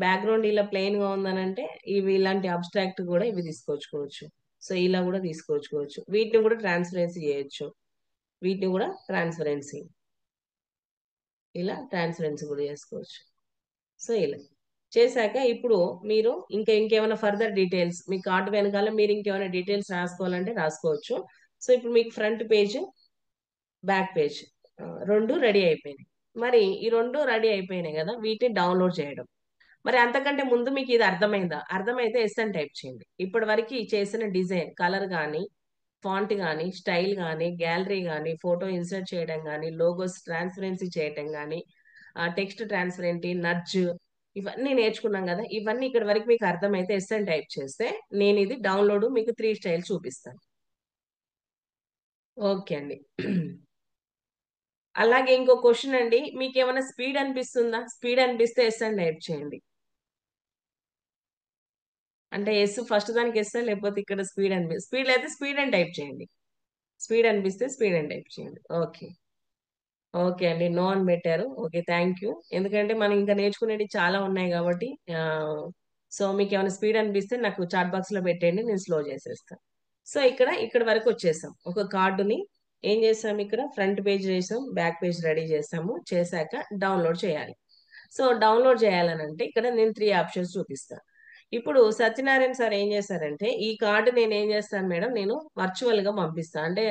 బ్యాక్గ్రౌండ్ ఇలా ప్లెయిన్ గా ఉందనంటే ఇవి ఇలాంటి అబ్స్ట్రాక్ట్ కూడా ఇవి తీసుకొచ్చుకోవచ్చు. సో ఇలా కూడా తీసుకొచ్చుకోవచ్చు. వీటిని కూడా ట్రాన్స్పరెన్సీ చేయొచ్చు. వీటిని కూడా ట్రాన్స్పరెన్సీ, ఇలా ట్రాన్స్పరెన్సీ కూడా చేసుకోవచ్చు. సో ఇలా చేశాక ఇప్పుడు మీరు ఇంకేమైనా ఫర్దర్ డీటెయిల్స్ మీ కార్డు వెనకాల మీరు ఇంకేమైనా డీటెయిల్స్ రాసుకోవాలంటే రాసుకోవచ్చు. సో ఇప్పుడు మీకు ఫ్రంట్ పేజ్, బ్యాక్ పేజ్ రెండు రెడీ అయిపోయినాయి. మరి ఈ రెండు రెడీ అయిపోయినాయి కదా, వీటిని డౌన్లోడ్ చేయడం. మరి అంతకంటే ముందు మీకు ఇది అర్థమైందా? అర్థమైతే ఎస్ అని టైప్ చేయండి. ఇప్పటి వరకు చేసిన డిజైన్, కలర్ కానీ, ఫాంట్ కానీ, స్టైల్ కానీ, గ్యాలరీ కానీ, ఫోటో ఇన్సర్ట్ చేయడం కానీ, లోగోస్ ట్రాన్స్పరెన్సీ చేయడం కానీ, టెక్స్ట్ ట్రాన్స్పరెంటీ, నడ్జ్, ఇవన్నీ నేర్చుకున్నాం కదా. ఇవన్నీ ఇక్కడ వరకు మీకు అర్థమైతే ఎస్ అని టైప్ చేస్తే నేను ఇది డౌన్లోడ్ మీకు 3 స్టైల్ చూపిస్తాను. ఓకే అండి. అలాగే ఇంకో క్వశ్చన్ అండి, మీకు ఏమైనా స్పీడ్ అనిపిస్తుందా? స్పీడ్ అనిపిస్తే ఎస్ అని టైప్ చేయండి. అంటే ఎస్ ఫస్ట్ దానికి ఎస్, లేకపోతే ఇక్కడ స్పీడ్ స్పీడ్ అయితే స్పీడ్ అని టైప్ చేయండి. స్పీడ్ అనిపిస్తే స్పీడ్ అని టైప్ చేయండి. ఓకే. ఓకే అండి, నో అని పెట్టారు. Okay, thank you. ఎందుకంటే మనం ఇంకా నేర్చుకునేవి చాలా ఉన్నాయి కాబట్టి. సో మీకు ఏమైనా స్పీడ్ అనిపిస్తే నాకు చాట్ బాక్స్ లో పెట్టండి, నేను స్లో చేసేస్తాను. సో ఇక్కడ వరకు వచ్చేసాం. ఒక కార్డుని ఏం చేసాం, ఇక్కడ ఫ్రంట్ పేజ్ చేసాం, బ్యాక్ పేజ్ రెడీ చేసాము. చేశాక డౌన్లోడ్ చేయాలి. సో డౌన్లోడ్ చేయాలనంటే ఇక్కడ నేను 3 ఆప్షన్స్ చూపిస్తాను. ఇప్పుడు సత్యనారాయణ సార్ ఏం చేశారంటే, ఈ కార్డు నేను ఏం చేస్తాను మేడం, నేను వర్చువల్ గా పంపిస్తాను, అంటే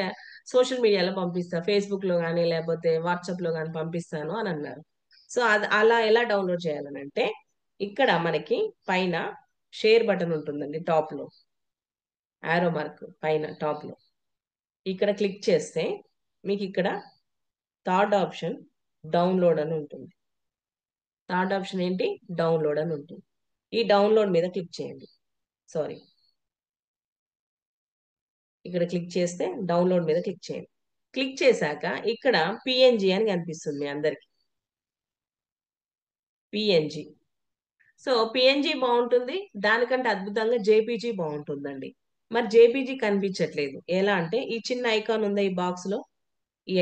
సోషల్ మీడియాలో పంపిస్తాను, ఫేస్బుక్ లో కానీ లేకపోతే వాట్సాప్ లో కానీ పంపిస్తాను అని అన్నారు. సో అది అలా ఎలా డౌన్లోడ్ చేయాలనంటే, ఇక్కడ మనకి పైన షేర్ బటన్ ఉంటుందండి, టాప్ లో ఆరో మార్క్ పైన టాప్ లో ఇక్కడ క్లిక్ చేస్తే మీకు ఇక్కడ థర్డ్ ఆప్షన్ డౌన్లోడ్ అని ఉంటుంది. థర్డ్ ఆప్షన్ ఏంటి, డౌన్లోడ్ అని ఉంటుంది. ఈ డౌన్లోడ్ మీద క్లిక్ చేయండి. సారీ, ఇక్కడ క్లిక్ చేస్తే డౌన్లోడ్ మీద క్లిక్ చేయండి. క్లిక్ చేశాక ఇక్కడ పిఎన్జి అని కనిపిస్తుంది మీ అందరికి, పిఎన్జి. సో పిఎన్జి బాగుంటుంది, దానికంటే అద్భుతంగా జేపీజీ బాగుంటుందండి. మరి జేపీజీ కనిపించట్లేదు ఎలా అంటే, ఈ చిన్న ఐకాన్ ఉందా ఈ బాక్స్ లో, ఈ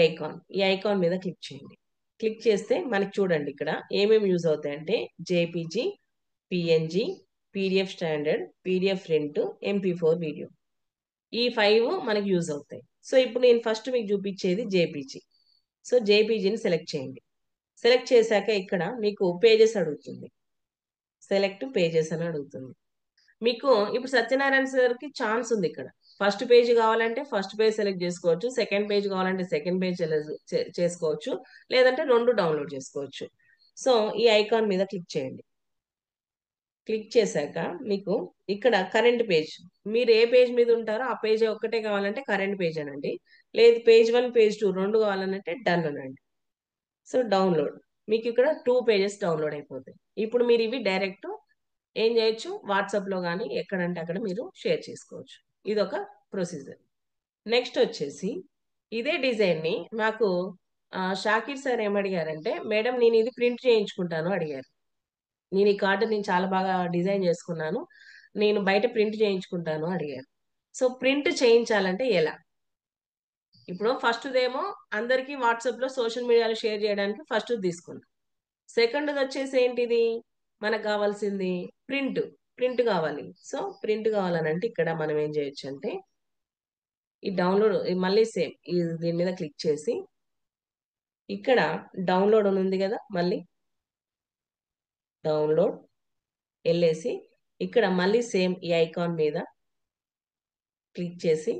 ఐకాన్ మీద క్లిక్ చేయండి. క్లిక్ చేస్తే మనకి చూడండి ఇక్కడ ఏమేమి యూజ్ అవుతాయంటే, JPG, PNG, PDF standard, PDF print, MP4 video, ఈ 5 మనకి యూజ్ అవుతాయి. సో ఇప్పుడు నేను ఫస్ట్ మీకు చూపించేది జేపీజీ. సో జేపీజీని సెలెక్ట్ చేయండి. సెలెక్ట్ చేశాక ఇక్కడ మీకు పేజెస్ అడుగుతుంది, సెలెక్ట్ పేజెస్ అని అడుగుతుంది. మీకు ఇప్పుడు సత్యనారాయణ సార్కి ఛాన్స్ ఉంది ఇక్కడ. ఫస్ట్ పేజ్ కావాలంటే ఫస్ట్ పేజ్ సెలెక్ట్ చేసుకోవచ్చు, సెకండ్ పేజ్ కావాలంటే సెకండ్ పేజ్ చేసుకోవచ్చు, లేదంటే రెండు డౌన్లోడ్ చేసుకోవచ్చు. సో ఈ ఐకాన్ మీద క్లిక్ చేయండి. క్లిక్ చేశాక మీకు ఇక్కడ కరెంట్ పేజ్, మీరు ఏ పేజ్ మీద ఉంటారో ఆ పేజ్ ఒక్కటే కావాలంటే కరెంట్ పేజ్ అనండి, లేదు పేజ్ 1 పేజ్ 2 రెండు కావాలంటే డన్ అనండి. సో డౌన్లోడ్, మీకు ఇక్కడ 2 పేజెస్ డౌన్లోడ్ అయిపోతాయి. ఇప్పుడు మీరు ఇవి డైరెక్ట్ ఏం చేయొచ్చు, వాట్సాప్ లో కానీ ఎక్కడంటే అక్కడ మీరు షేర్ చేసుకోవచ్చు. ఇది ఒక ప్రొసీజర్. నెక్స్ట్ వచ్చేసి ఇదే డిజైన్ ని మాకు షాకిర్ సార్ ఏమడిగారంటే, మేడం నేను ఇది ప్రింట్ చేయించుకుంటాను అడిగారు. నేను ఈ కార్డు నేను చాలా బాగా డిజైన్ చేసుకున్నాను, నేను బయట ప్రింట్ చేయించుకుంటాను అడిగారు. సో ప్రింట్ చేయించాలంటే ఎలా, ఇప్పుడు ఫస్ట్ దేమో అందరికీ వాట్సాప్ లో సోషల్ మీడియాలో షేర్ చేయడానికి ఫస్ట్ తీసుకున్నాం. సెకండ్ వచ్చేసి ఏంటిది, మనకు కావాల్సింది ప్రింట్, ప్రింట్ కావాలి. సో ప్రింట్ కావాలనంటే ఇక్కడ మనం ఏం చేయొచ్చు అంటే, ఈ డౌన్లోడ్ మళ్ళీ సేమ్ దీని మీద క్లిక్ చేసి ఇక్కడ డౌన్లోడ్ అని ఉంది కదా, మళ్ళీ డౌన్లోడ్ వెళ్ళేసి ఇక్కడ మళ్ళీ సేమ్ ఈ ఐకాన్ మీద క్లిక్ చేసి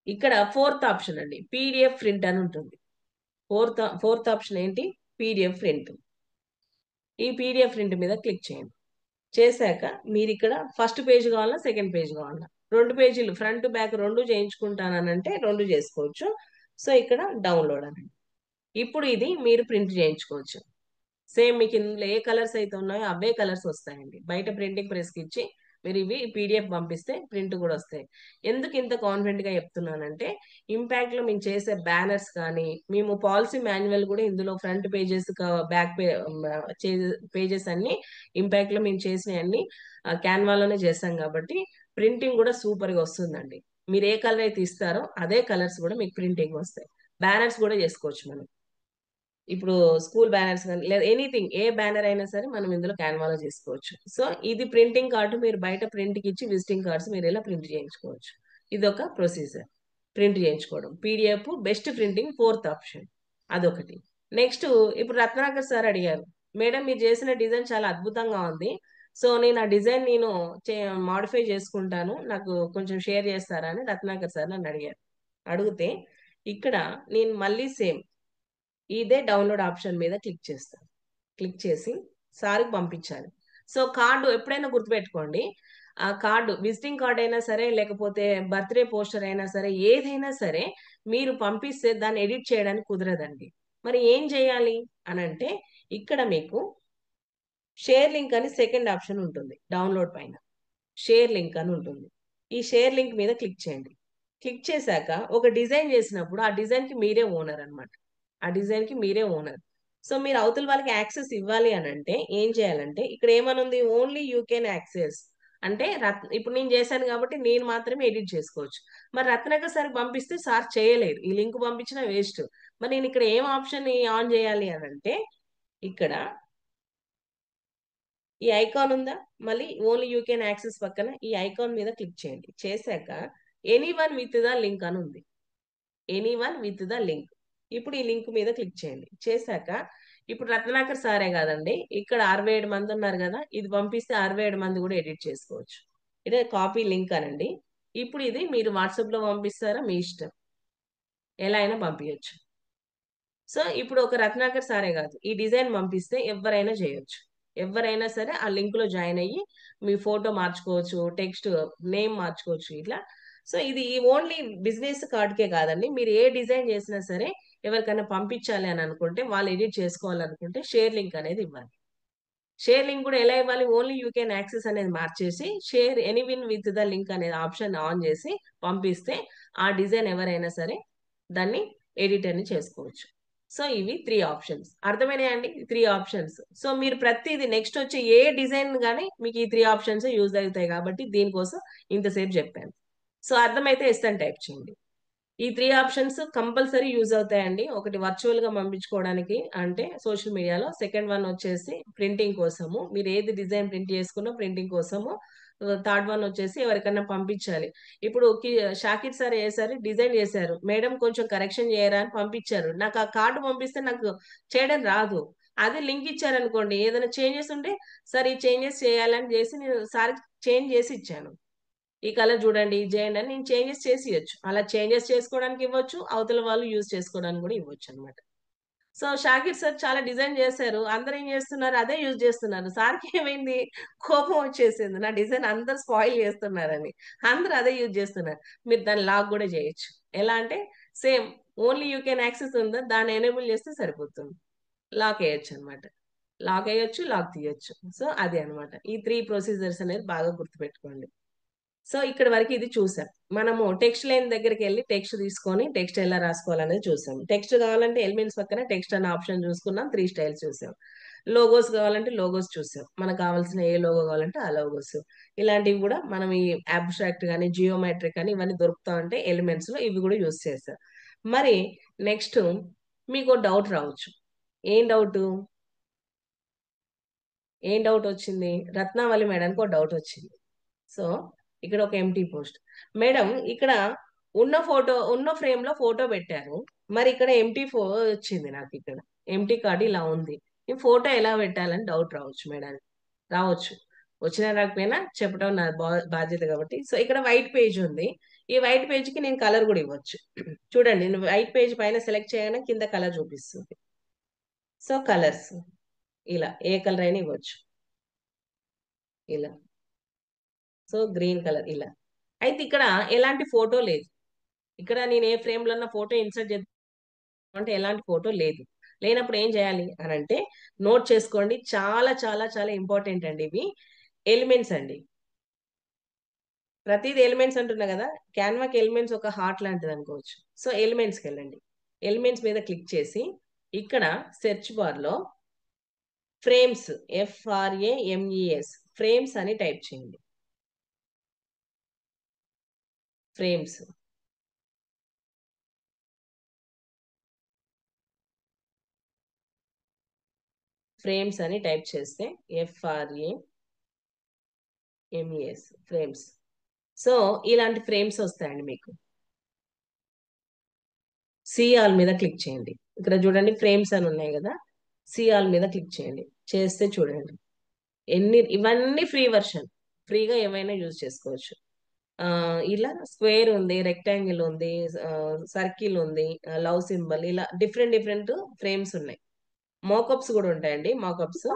ఇక్కడ ఫోర్త్ ఆప్షన్ అండి, పీడిఎఫ్ ప్రింట్ అని ఉంటుంది. ఫోర్త్ ఆప్షన్ ఏంటి? PDF print. ఈ పీడిఎఫ్ ప్రింట్ మీద క్లిక్ చేయండి. చేశాక మీరు ఇక్కడ ఫస్ట్ పేజ్ కావాలా, సెకండ్ పేజ్ కావాలా, 2 పేజీలు ఫ్రంట్ బ్యాక్ 2 చేయించుకుంటానంటే 2 చేసుకోవచ్చు. సో ఇక్కడ డౌన్లోడ్ అనండి. ఇప్పుడు ఇది మీరు ప్రింట్ చేయించుకోవచ్చు. సేమ్ మీకు ఇందులో ఏ కలర్స్ అయితే ఉన్నాయో అవే కలర్స్ వస్తాయండి. బయట ప్రింటింగ్ ప్రెస్కి ఇచ్చి మీరు ఇవి పీడిఎఫ్ పంపిస్తే ప్రింట్ కూడా వస్తాయి. ఎందుకు ఇంత కాన్ఫిడెంట్గా చెప్తున్నానంటే, ఇంపాక్ట్లో మేము చేసే బ్యానర్స్ కానీ, మేము పాలసీ మాన్యువల్ కూడా ఇందులో ఫ్రంట్ పేజెస్, బ్యాక్ పేజెస్ అన్ని ఇంపాక్ట్లో మేము చేసినవన్నీ క్యాన్వాలోనే చేస్తాం కాబట్టి ప్రింటింగ్ కూడా సూపర్గా వస్తుందండి. మీరు ఏ కలర్ అయితే ఇస్తారో అదే కలర్స్ కూడా మీకు ప్రింటింగ్ వస్తాయి. బ్యానర్స్ కూడా చేసుకోవచ్చు మనం. ఇప్పుడు స్కూల్ బ్యానర్స్ కానీ లేదా ఎనీథింగ్, ఏ బ్యానర్ అయినా సరే మనం ఇందులో క్యాన్వాలో చేసుకోవచ్చు. సో ఇది ప్రింటింగ్ కార్డు మీరు బయట ప్రింట్కి ఇచ్చి విజిటింగ్ కార్డ్స్ మీరు ఇలా ప్రింట్ చేయించుకోవచ్చు. ఇది ఒక ప్రొసీజర్, ప్రింట్ చేయించుకోవడం. PDF best printing fourth option, అదొకటి. నెక్స్ట్, ఇప్పుడు రత్నాకర్ సార్ అడిగారు, మేడం మీరు చేసిన డిజైన్ చాలా అద్భుతంగా ఉంది, సో నేను ఆ డిజైన్ నేను మాడిఫై చేసుకుంటాను, నాకు కొంచెం షేర్ చేస్తారా అని రత్నాకర్ సార్ నన్ను అడిగారు. అడిగితే ఇక్కడ నేను మళ్ళీ సేమ్ ఇదే డౌన్లోడ్ ఆప్షన్ మీద క్లిక్ చేస్తాను. క్లిక్ చేసి సార్కి పంపించాలి. సో కార్డు ఎప్పుడైనా గుర్తుపెట్టుకోండి, ఆ కార్డు విజిటింగ్ కార్డ్ అయినా సరే లేకపోతే బర్త్డే పోస్టర్ అయినా సరే ఏదైనా సరే మీరు పంపిస్తే దాన్ని ఎడిట్ చేయడానికి కుదరదండి. మరి ఏం చేయాలి అని అంటే, ఇక్కడ మీకు షేర్ లింక్ అని సెకండ్ ఆప్షన్ ఉంటుంది. డౌన్లోడ్ పైన షేర్ లింక్ అని ఉంటుంది. ఈ షేర్ లింక్ మీద క్లిక్ చేయండి. క్లిక్ చేశాక ఒక డిజైన్ చేసినప్పుడు ఆ డిజైన్కి మీరే ఓనర్ అనమాట. ఆ డిజైన్కి మీరే ఓనర్. సో మీరు అవతల వాళ్ళకి యాక్సెస్ ఇవ్వాలి అని అంటే ఏం చేయాలంటే, ఇక్కడ ఏమనుంది, ఓన్లీ యూ కెన్ యాక్సెస్ అంటే ఇప్పుడు నేను చేశాను కాబట్టి నేను మాత్రమే ఎడిట్ చేసుకోవచ్చు. మరి రత్నక సార్ పంపిస్తే సార్ చేయలేరు, ఈ లింక్ పంపించిన వేస్ట్. మరి నేను ఇక్కడ ఏం ఆప్షన్ ఆన్ చేయాలి అని అంటే, ఇక్కడ ఈ ఐకాన్ ఉందా, మళ్ళీ ఓన్లీ యూ కెన్ యాక్సెస్ పక్కన ఈ ఐకాన్ మీద క్లిక్ చేయండి. చేశాక ఎనీవన్ విత్ ద లింక్ అని ఉంది. Anyone with the link. ఇప్పుడు ఈ లింక్ మీద క్లిక్ చేయండి. చేశాక ఇప్పుడు రత్నాకర్ సారే కాదండి, ఇక్కడ 67 మంది ఉన్నారు కదా, ఇది పంపిస్తే 67 మంది కూడా ఎడిట్ చేసుకోవచ్చు. ఇదే కాపీ లింక్ అనండి. ఇప్పుడు ఇది మీరు వాట్సాప్లో పంపిస్తారా, మీ ఇష్టం, ఎలా అయినా పంపించచ్చు. సో ఇప్పుడు ఒక రత్నాకర్ సారే కాదు, ఈ డిజైన్ పంపిస్తే ఎవరైనా చేయొచ్చు. ఎవరైనా సరే ఆ లింక్ లో జాయిన్ అయ్యి మీ ఫోటో మార్చుకోవచ్చు, టెక్స్ట్ నేమ్ మార్చుకోవచ్చు ఇట్లా. సో ఇది ఓన్లీ బిజినెస్ కార్డ్కే కాదండి, మీరు ఏ డిజైన్ చేసినా సరే ఎవరికైనా పంపించాలి అని అనుకుంటే, వాళ్ళు ఎడిట్ చేసుకోవాలనుకుంటే షేర్ లింక్ అనేది ఇవ్వాలి. షేర్ లింక్ కూడా ఎలా ఇవ్వాలి, ఓన్లీ యూ కెన్ యాక్సెస్ అనేది మార్చేసి షేర్ ఎనీవిన్ విత్ ద లింక్ అనేది ఆప్షన్ ఆన్ చేసి పంపిస్తే ఆ డిజైన్ ఎవరైనా సరే దాన్ని ఎడిట్ అని చేసుకోవచ్చు. సో ఇవి 3 ఆప్షన్స్. అర్థమైనాయండి? 3 ఆప్షన్స్. సో మీరు ప్రతిదీ నెక్స్ట్ వచ్చే ఏ డిజైన్ కానీ మీకు ఈ 3 ఆప్షన్స్ యూజ్ అవుతాయి కాబట్టి దీనికోసం ఇంతసేపు చెప్పాను. సో అర్థమైతే ఎస్ అని టైప్ చేయండి. ఈ 3 ఆప్షన్స్ కంపల్సరీ యూజ్ అవుతాయండి. ఒకటి వర్చువల్ గా పంపించుకోవడానికి అంటే సోషల్ మీడియాలో, సెకండ్ వన్ వచ్చేసి ప్రింటింగ్ కోసము, మీరు ఏది డిజైన్ ప్రింట్ చేసుకున్నా ప్రింటింగ్ కోసము, థర్డ్ వన్ వచ్చేసి ఎవరికైనా పంపించాలి. ఇప్పుడు షాకిర్ సార్ చేశారు, డిజైన్ చేశారు, మేడం కొంచెం కరెక్షన్ చేయరా అని పంపించారు, నాకు ఆ కార్డు పంపిస్తే నాకు చేయడం రాదు, అదే లింక్ ఇచ్చారనుకోండి, ఏదైనా చేంజెస్ ఉంటే సార్ ఈ చేంజెస్ చేయాలని చేసి నేను సార్ చేంజ్ చేసి ఇచ్చాను, ఈ కలర్ చూడండి ఇది చేయండి అని నేను చేంజెస్ చేసి ఇవ్వచ్చు. అలా చేంజెస్ చేసుకోవడానికి ఇవ్వచ్చు, అవతల వాళ్ళు యూజ్ చేసుకోవడానికి కూడా ఇవ్వచ్చు అనమాట. సో షాకిర్ సార్ చాలా డిజైన్ చేశారు, అందరూ ఏం చేస్తున్నారు, అదే యూజ్ చేస్తున్నారు. సార్కి ఏమైంది, కోపం వచ్చేసింది, నా డిజైన్ అందరు స్పాయిల్ చేస్తున్నారని. అందరూ అదే యూజ్ చేస్తున్నారు. మీరు దాన్ని లాక్ కూడా చేయొచ్చు. ఎలా అంటే same only you can access ఉందా, దాన్ని ఎనేబుల్ చేస్తే సరిపోతుంది. లాక్ వేయొచ్చు అనమాట. లాక్ వేయొచ్చు, లాక్ తీయొచ్చు. సో అదే అనమాట. ఈ 3 ప్రొసీజర్స్ అనేది బాగా గుర్తుపెట్టుకోండి. సో ఇక్కడ వరకు ఇది చూసాం. మనము టెక్స్ట్ లైన్ దగ్గరికి వెళ్ళి టెక్స్ట్ తీసుకొని టెక్స్ట్ ఎలా రాసుకోవాలనేది చూసాం. టెక్స్ట్ కావాలంటే ఎలిమెంట్స్ పక్కన టెక్స్ట్ అనే ఆప్షన్ చూసుకున్నాం, 3 స్టైల్స్ చూసాం. లోగోస్ కావాలంటే లోగోస్ చూసాం, మనకు కావాల్సిన ఏ లోగో కావాలంటే ఆ లోగోస్. ఇలాంటివి కూడా మనం ఈ అబ్స్ట్రాక్ట్ కానీ జియోమెట్రిక్ కానీ ఇవన్నీ దొరుకుతా ఉంటే ఎలిమెంట్స్ లో ఇవి కూడా యూస్ చేస్తాం. మరి నెక్స్ట్ మీకు డౌట్ రావచ్చు. ఏం డౌట్, ఏం డౌట్ వచ్చింది, రత్నావళి మేడానికి ఒక డౌట్ వచ్చింది. సో ఇక్కడ ఒక ఎంటీ పోస్ట్, మేడం ఇక్కడ ఉన్న ఫ్రేమ్ లో ఫోటో పెట్టారు, మరి ఇక్కడ వచ్చింది, నాకు ఇక్కడ ఎంటీ కార్డు ఇలా ఉంది, ఈ ఫోటో ఎలా పెట్టాలని డౌట్ రావచ్చు మేడం. రావచ్చు, వచ్చినా రాకపోయినా చెప్పడం నా బాధ్యత కాబట్టి. సో ఇక్కడ వైట్ పేజ్ ఉంది, ఈ వైట్ పేజ్కి నేను కలర్ కూడా ఇవ్వచ్చు. చూడండి, నేను వైట్ పేజ్ పైన సెలెక్ట్ చేయగానే కింద కలర్ చూపిస్తుంది. సో కలర్స్ ఇలా ఏ కలర్ అయినా ఇవ్వచ్చు. ఇలా సో గ్రీన్ కలర్ ఇలా. అయితే ఇక్కడ ఎలాంటి ఫోటో లేదు. ఇక్కడ నేను ఏ ఫ్రేమ్ లో ఫోటో ఇన్సర్ట్ చేద్దాం అంటే ఎలాంటి ఫోటో లేదు. లేనప్పుడు ఏం చేయాలి అని అంటే నోట్ చేసుకోండి. చాలా చాలా చాలా ఇంపార్టెంట్ అండి ఇవి. ఎలిమెంట్స్ అండి. ప్రతిది ఎలిమెంట్స్ అంటున్నా కదా, క్యాన్వాకి ఎలిమెంట్స్ ఒక హార్ట్ లాంటిది అనుకోవచ్చు. సో ఎలిమెంట్స్కి వెళ్ళండి. ఎలిమెంట్స్ మీద క్లిక్ చేసి ఇక్కడ సెర్చ్ బార్ లో ఫ్రేమ్స్, FRAMES, ఫ్రేమ్స్ అని టైప్ చేయండి. ఫ్రేమ్స్. ఫ్రేమ్స్ అని టైప్ చేస్తే FRAMES, ఫ్రేమ్స్. సో ఇలాంటి ఫ్రేమ్స్ వస్తాయండి మీకు. ఆల్ మీద క్లిక్ చేయండి. ఇక్కడ చూడండి ఫ్రేమ్స్ అని ఉన్నాయి కదా, ఆల్ మీద క్లిక్ చేయండి. చేస్తే చూడండి ఇవన్నీ ఫ్రీ వర్షన్. ఫ్రీగా ఏమైనా యూజ్ చేసుకోవచ్చు. ఇలా స్క్వేర్ ఉంది, రెక్టాంగిల్ ఉంది, సర్కిల్ ఉంది, లవ్ సింబల్, ఇలా డిఫరెంట్ డిఫరెంట్ ఫ్రేమ్స్ ఉన్నాయి. మోకప్స్ కూడా ఉంటాయండి. మోకప్స్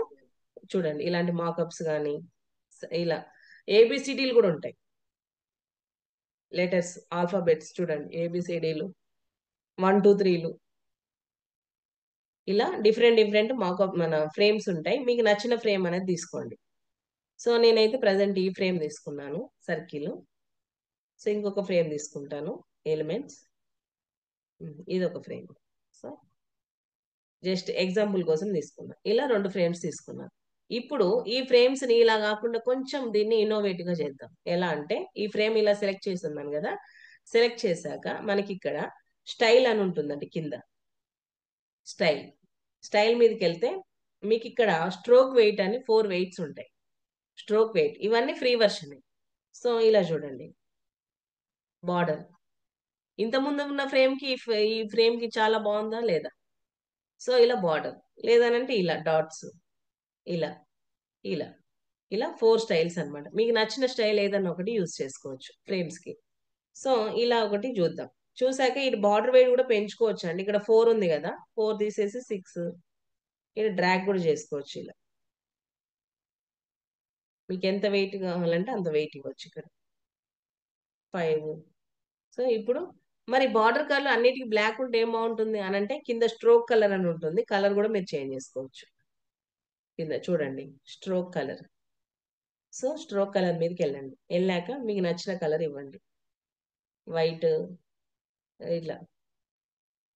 చూడండి, ఇలాంటి మోకప్స్ కానీ ఇలా ఏబిసిడీలు కూడా ఉంటాయి. లెటర్స్, ఆల్ఫాబెట్స్ చూడండి, ఏబిసిడీలు 1 2 3లు ఇలా డిఫరెంట్ డిఫరెంట్ మాకప్ మన ఫ్రేమ్స్ ఉంటాయి. మీకు నచ్చిన ఫ్రేమ్ అనేది తీసుకోండి. సో నేనైతే ప్రజెంట్ ఈ ఫ్రేమ్ తీసుకున్నాను, సర్కిల్. సో ఇంకొక ఫ్రేమ్ తీసుకుంటాను, ఎలిమెంట్స్. ఇది ఒక ఫ్రేమ్. సో జస్ట్ ఎగ్జాంపుల్ కోసం తీసుకున్నా. ఇలా 2 ఫ్రేమ్స్ తీసుకున్నాను. ఇప్పుడు ఈ ఫ్రేమ్స్ ని ఇలా కాకుండా కొంచెం దీన్ని ఇన్నోవేటివ్ గా చేద్దాం. ఎలా అంటే ఈ ఫ్రేమ్ ఇలా సెలెక్ట్ చేసి ఉన్నాను కదా, సెలెక్ట్ చేశాక మనకి ఇక్కడ స్టైల్ అని ఉంటుందండి కింద. స్టైల్. స్టైల్ మీదకి వెళ్తే మీకు ఇక్కడ స్ట్రోక్ వెయిట్ అని 4 వెయిట్స్ ఉంటాయి. స్ట్రోక్ వెయిట్ ఇవన్నీ ఫ్రీ వర్షన్. సో ఇలా చూడండి, బార్డర్ ఇంత ముందు ఉన్న ఫ్రేమ్ కి ఈ ఫ్రేమ్ కి చాలా బాగుందా లేదా. సో ఇలా బార్డర్ లేదనంటే ఇలా డాట్స్, ఇలా ఇలా ఇలా 4 స్టైల్స్ అన్నమాట. మీకు నచ్చిన స్టైల్ ఏదన్నా ఒకటి యూజ్ చేసుకోవచ్చు ఫ్రేమ్స్ కి. సో ఇలా ఒకటి చూద్దాం. చూసాక ఇటు బార్డర్ వెయిట్ కూడా పెంచుకోవచ్చు అండి. ఇక్కడ 4 ఉంది కదా, 4 తీసేసి 6 ఇలా డ్రాగ్ కూడా చేసుకోవచ్చు. ఇలా మీకు ఎంత వెయిట్ కావాలంటే అంత వెయిట్ ఇవ్వచ్చు. ఇక్కడ 5. సో ఇప్పుడు మరి బార్డర్ కలర్ అన్నిటికీ బ్లాక్ ఉంటే ఏం బాగుంటుంది అని అంటే కింద స్ట్రోక్ కలర్ అని ఉంటుంది. కలర్ కూడా మీరు చేంజ్ చేసుకోవచ్చు. కింద చూడండి stroke colour. So stroke colour మీదకి వెళ్ళండి. వెళ్ళాక మీకు నచ్చిన కలర్ ఇవ్వండి, వైట్ ఇట్లా.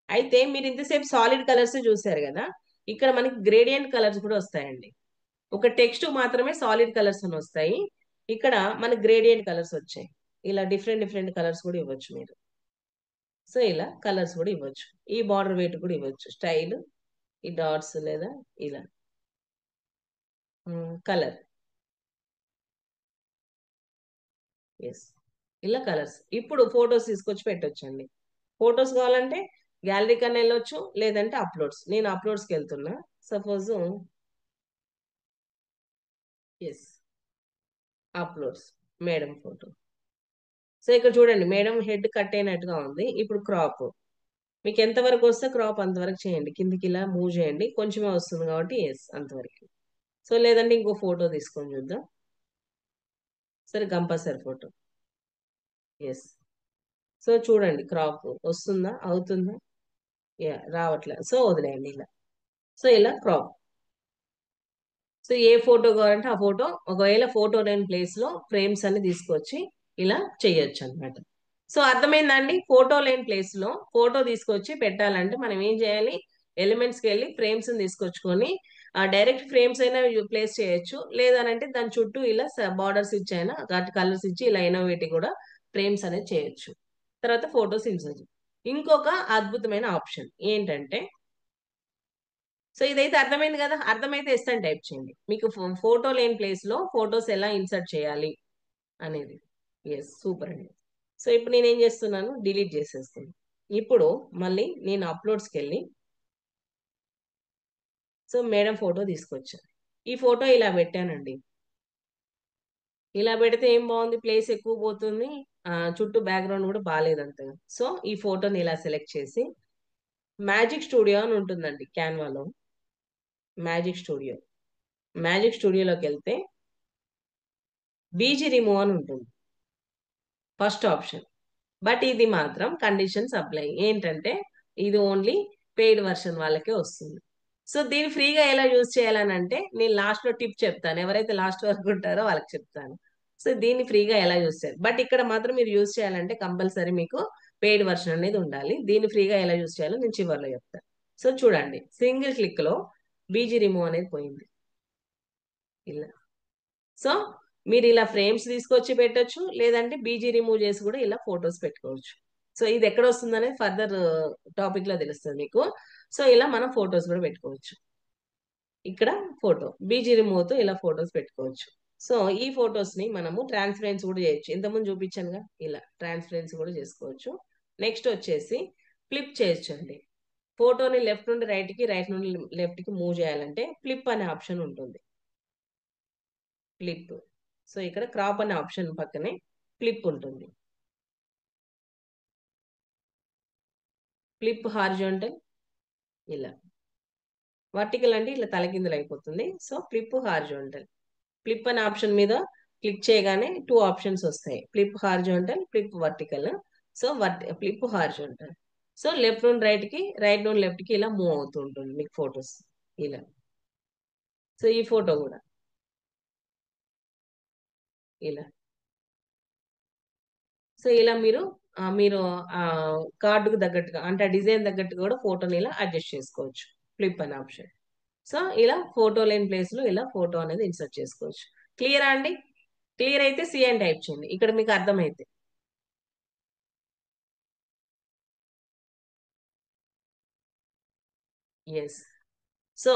అయితే మీరు ఇంతసేపు సాలిడ్ కలర్స్ చూసారు కదా, ఇక్కడ మనకి గ్రేడియంట్ కలర్స్ కూడా వస్తాయండి. ఒక టెక్స్ట్ మాత్రమే సాలిడ్ కలర్స్ అని వస్తాయి. ఇక్కడ మనకి గ్రేడియంట్ కలర్స్ వచ్చాయి. ఇలా డిఫరెంట్ డిఫరెంట్ కలర్స్ కూడా ఇవ్వచ్చు మీరు. సో ఇలా కలర్స్ కూడా ఇవ్వచ్చు. ఈ బార్డర్ వెయిట్ కూడా ఇవ్వచ్చు. స్టైల్, ఈ డాట్స్ లేదా ఇలా కలర్. ఎస్, ఇలా కలర్స్. ఇప్పుడు ఫొటోస్ తీసుకొచ్చి పెట్టొచ్చండి. ఫొటోస్ కావాలంటే గ్యాలరీ కన్నా వెళ్ళొచ్చు, లేదంటే అప్లోడ్స్. నేను అప్లోడ్స్కి వెళ్తున్నా. Suppose yes, uploads, madam photo. So ఇక్కడ చూడండి మేడం హెడ్ కట్ అయినట్టుగా ఉంది. ఇప్పుడు క్రాప్ మీకు ఎంతవరకు వస్తే క్రాప్ అంతవరకు చేయండి. కిందికి ఇలా మూవ్ చేయండి, కొంచెమే వస్తుంది కాబట్టి ఎస్ అంతవరకు. సో లేదంటే ఇంకో ఫోటో తీసుకొని చూద్దాం. సరే కంపల్సరీ ఫోటో. ఎస్. సో చూడండి క్రాప్ వస్తుందా, అవుతుందా, యా రావట్లే. సో వదిలేయండి ఇలా. సో ఇలా క్రాప్. సో ఏ ఫోటో కావాలంటే ఆ ఫోటో, ఒకవేళ ఫోటో లేని ప్లేస్ లో ఫ్రేమ్స్ అన్ని తీసుకొచ్చి ఇలా చేయొచ్చు అనమాట. సో అర్థమైందండి. ఫోటో లేని ప్లేస్ లో ఫోటో తీసుకొచ్చి పెట్టాలంటే మనం ఏం చేయాలి, ఎలిమెంట్స్కి వెళ్ళి ఫ్రేమ్స్ తీసుకొచ్చుకొని డైరెక్ట్ ఫ్రేమ్స్ అయినా ప్లేస్ చేయొచ్చు, లేదనంటే దాని చుట్టూ ఇలా బార్డర్స్ ఇచ్చి అయినా కలర్స్ ఇచ్చి ఇలా ఇన్నోవేటివ్ కూడా ఫ్రేమ్స్ అనేది చేయొచ్చు. తర్వాత ఫోటోస్ ఇన్సర్ట్. ఇంకొక అద్భుతమైన ఆప్షన్ ఏంటంటే, సో ఇదైతే అర్థమైంది కదా. అర్థమైతే ఎస్ అని టైప్ చేయండి. మీకు ఫోటో లేని ప్లేస్ లో ఫోటోస్ ఎలా ఇన్సర్ట్ చేయాలి అనేది. ఎస్, సూపర్ అండి. సో ఇప్పుడు నేను ఏం చేస్తున్నాను, డిలీట్ చేసేస్తున్నాను. ఇప్పుడు మళ్ళీ నేను అప్లోడ్స్కి వెళ్ళి సో మేడం ఫోటో తీసుకొచ్చాను. ఈ ఫోటో ఇలా పెట్టానండి. ఇలా పెడితే ఏం బాగుంది, ప్లేస్ ఎక్కువ పోతుంది, చుట్టూ బ్యాక్గ్రౌండ్ కూడా బాగాలేదు అంతగా. సో ఈ ఫోటోని ఇలా సెలెక్ట్ చేసి మ్యాజిక్ స్టూడియో అని ఉంటుందండి క్యాన్వాలో. మ్యాజిక్ స్టూడియో, మ్యాజిక్ స్టూడియోలోకి వెళ్తే బీజీ రిమూవ్ అని ఉంటుంది ఫస్ట్ ఆప్షన్. బట్ ఇది మాత్రం కండిషన్స్ అప్లై. ఏంటంటే ఇది ఓన్లీ పెయిడ్ వర్షన్ వాళ్ళకే వస్తుంది. సో దీన్ని ఫ్రీగా ఎలా యూజ్ చేయాలని అంటే నేను లాస్ట్ లో టిప్ చెప్తాను, ఎవరైతే లాస్ట్ వరకు ఉంటారో వాళ్ళకి చెప్తాను. సో దీన్ని ఫ్రీగా ఎలా యూజ్ చేయాలి, బట్ ఇక్కడ మాత్రం మీరు యూజ్ చేయాలంటే కంపల్సరీ మీకు పెయిడ్ వర్షన్ అనేది ఉండాలి. దీన్ని ఫ్రీగా ఎలా యూజ్ చేయాలో నేను చివరిలో చెప్తాను. సో చూడండి, సింగిల్ క్లిక్ లో బీజీ రిమూవ్ అనేది పోయింది ఇలా. సో మీరు ఇలా ఫ్రేమ్స్ తీసుకొచ్చి పెట్టొచ్చు, లేదంటే బీజీ రిమూవ్ చేసి కూడా ఇలా ఫొటోస్ పెట్టుకోవచ్చు. సో ఇది ఎక్కడ వస్తుంది అనేది ఫర్దర్ టాపిక్ లో తెలుస్తుంది మీకు. సో ఇలా మనం ఫొటోస్ కూడా పెట్టుకోవచ్చు. ఇక్కడ ఫోటో బీజీ రిమూవ్ తో ఇలా ఫొటోస్ పెట్టుకోవచ్చు. సో ఈ ఫొటోస్ ని మనము ట్రాన్స్పరెన్స్ కూడా చేయొచ్చు, ఇంతకుముందు చూపించానుగా ఇలా ట్రాన్స్పరెన్స్ కూడా చేసుకోవచ్చు. నెక్స్ట్ వచ్చేసి ఫ్లిప్ చేయొచ్చు అండి. ఫోటోని లెఫ్ట్ నుండి రైట్ కి, రైట్ నుండి లెఫ్ట్ కి మూవ్ చేయాలంటే ఫ్లిప్ అనే ఆప్షన్ ఉంటుంది. ఫ్లిప్. సో ఇక్కడ క్రాప్ అనే ఆప్షన్ పక్కనే ఫ్లిప్ ఉంటుంది. ఫ్లిప్ హారిజాంటల్ ఇలా, వర్టికల్ అంటే ఇలా తలకిందులు అయిపోతుంది. So flip horizontal. ఫ్లిప్ అనే ఆప్షన్ మీద క్లిక్ చేయగానే టూ ఆప్షన్స్ వస్తాయి, flip horizontal, flip vertical. So flip horizontal. So left నుండి రైట్ కి, రైట్ నుండి లెఫ్ట్ కి ఇలా మూవ్ అవుతూ ఉంటుంది మీకు ఫొటోస్ ఇలా. సో ఈ ఫోటో కూడా ఇలా. సో ఇలా మీరు ఆ కార్డుకు తగ్గట్టుగా అంటే ఆ డిజైన్ తగ్గట్టుగా కూడా ఫోటోని ఇలా అడ్జస్ట్ చేసుకోవచ్చు, ఫ్లిప్ అనే ఆప్షన్. సో ఇలా ఫోటో లేని ప్లేస్ లో ఇలా ఫోటో అనేది ఇన్సర్ట్ చేసుకోవచ్చు. క్లియరా అండి? క్లియర్ అయితే సి అని టైప్ చేయండి ఇక్కడ మీకు అర్థమైతే. ఎస్. సో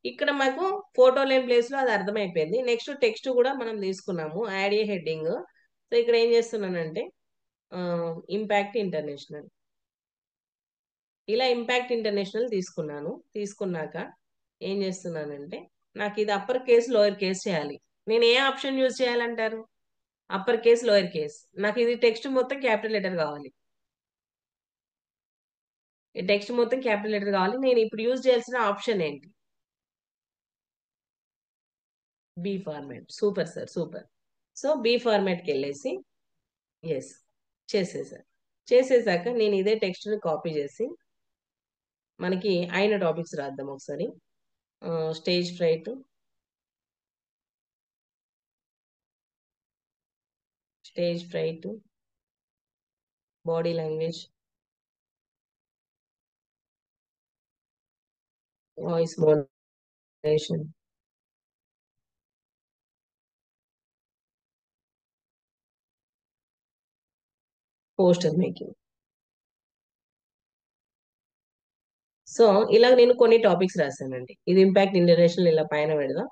ఇక్కడ మాకు ఫోటో లేని ప్లేస్ లో అది అర్థమైపోయింది. నెక్స్ట్ టెక్స్ట్ కూడా మనం తీసుకున్నాము, యాడ్ ఏ హెడ్డింగ్. సో ఇక్కడ ఏం చేస్తున్నానంటే ఇంపాక్ట్ ఇంటర్నేషనల్, ఇలా ఇంపాక్ట్ ఇంటర్నేషనల్ తీసుకున్నాను. తీసుకున్నాక ఏం చేస్తున్నానంటే నాకు ఇది అప్పర్ కేస్ లోయర్ కేస్ చేయాలి. నేను ఏ ఆప్షన్ యూజ్ చేయాలంటారు? Upper case lower case. నాకు ఇది టెక్స్ట్ మొత్తం క్యాపిటల్ లెటర్ కావాలి, ఈ టెక్స్ట్ మొత్తం క్యాపిటల్ లెటర్ కావాలి. నేను ఇప్పుడు యూజ్ చేయాల్సిన ఆప్షన్ ఏంటి? B format. Super sir, super. So B ఫార్మాట్కి వెళ్ళేసి ఎస్ చేసేసాను. చేసేసాక నేను ఇదే టెక్స్ట్ని కాపీ చేసి మనకి అయిన టాపిక్స్ రాద్దాం ఒకసారి. Stage freight, stage freight, body language, voice moderation, poster making. So ఇలా నేను కొన్ని టాపిక్స్ రాశానండి. ఇది ఇంపాక్ట్ ఇంటర్నేషనల్ ఇలా పైన పెడదాం.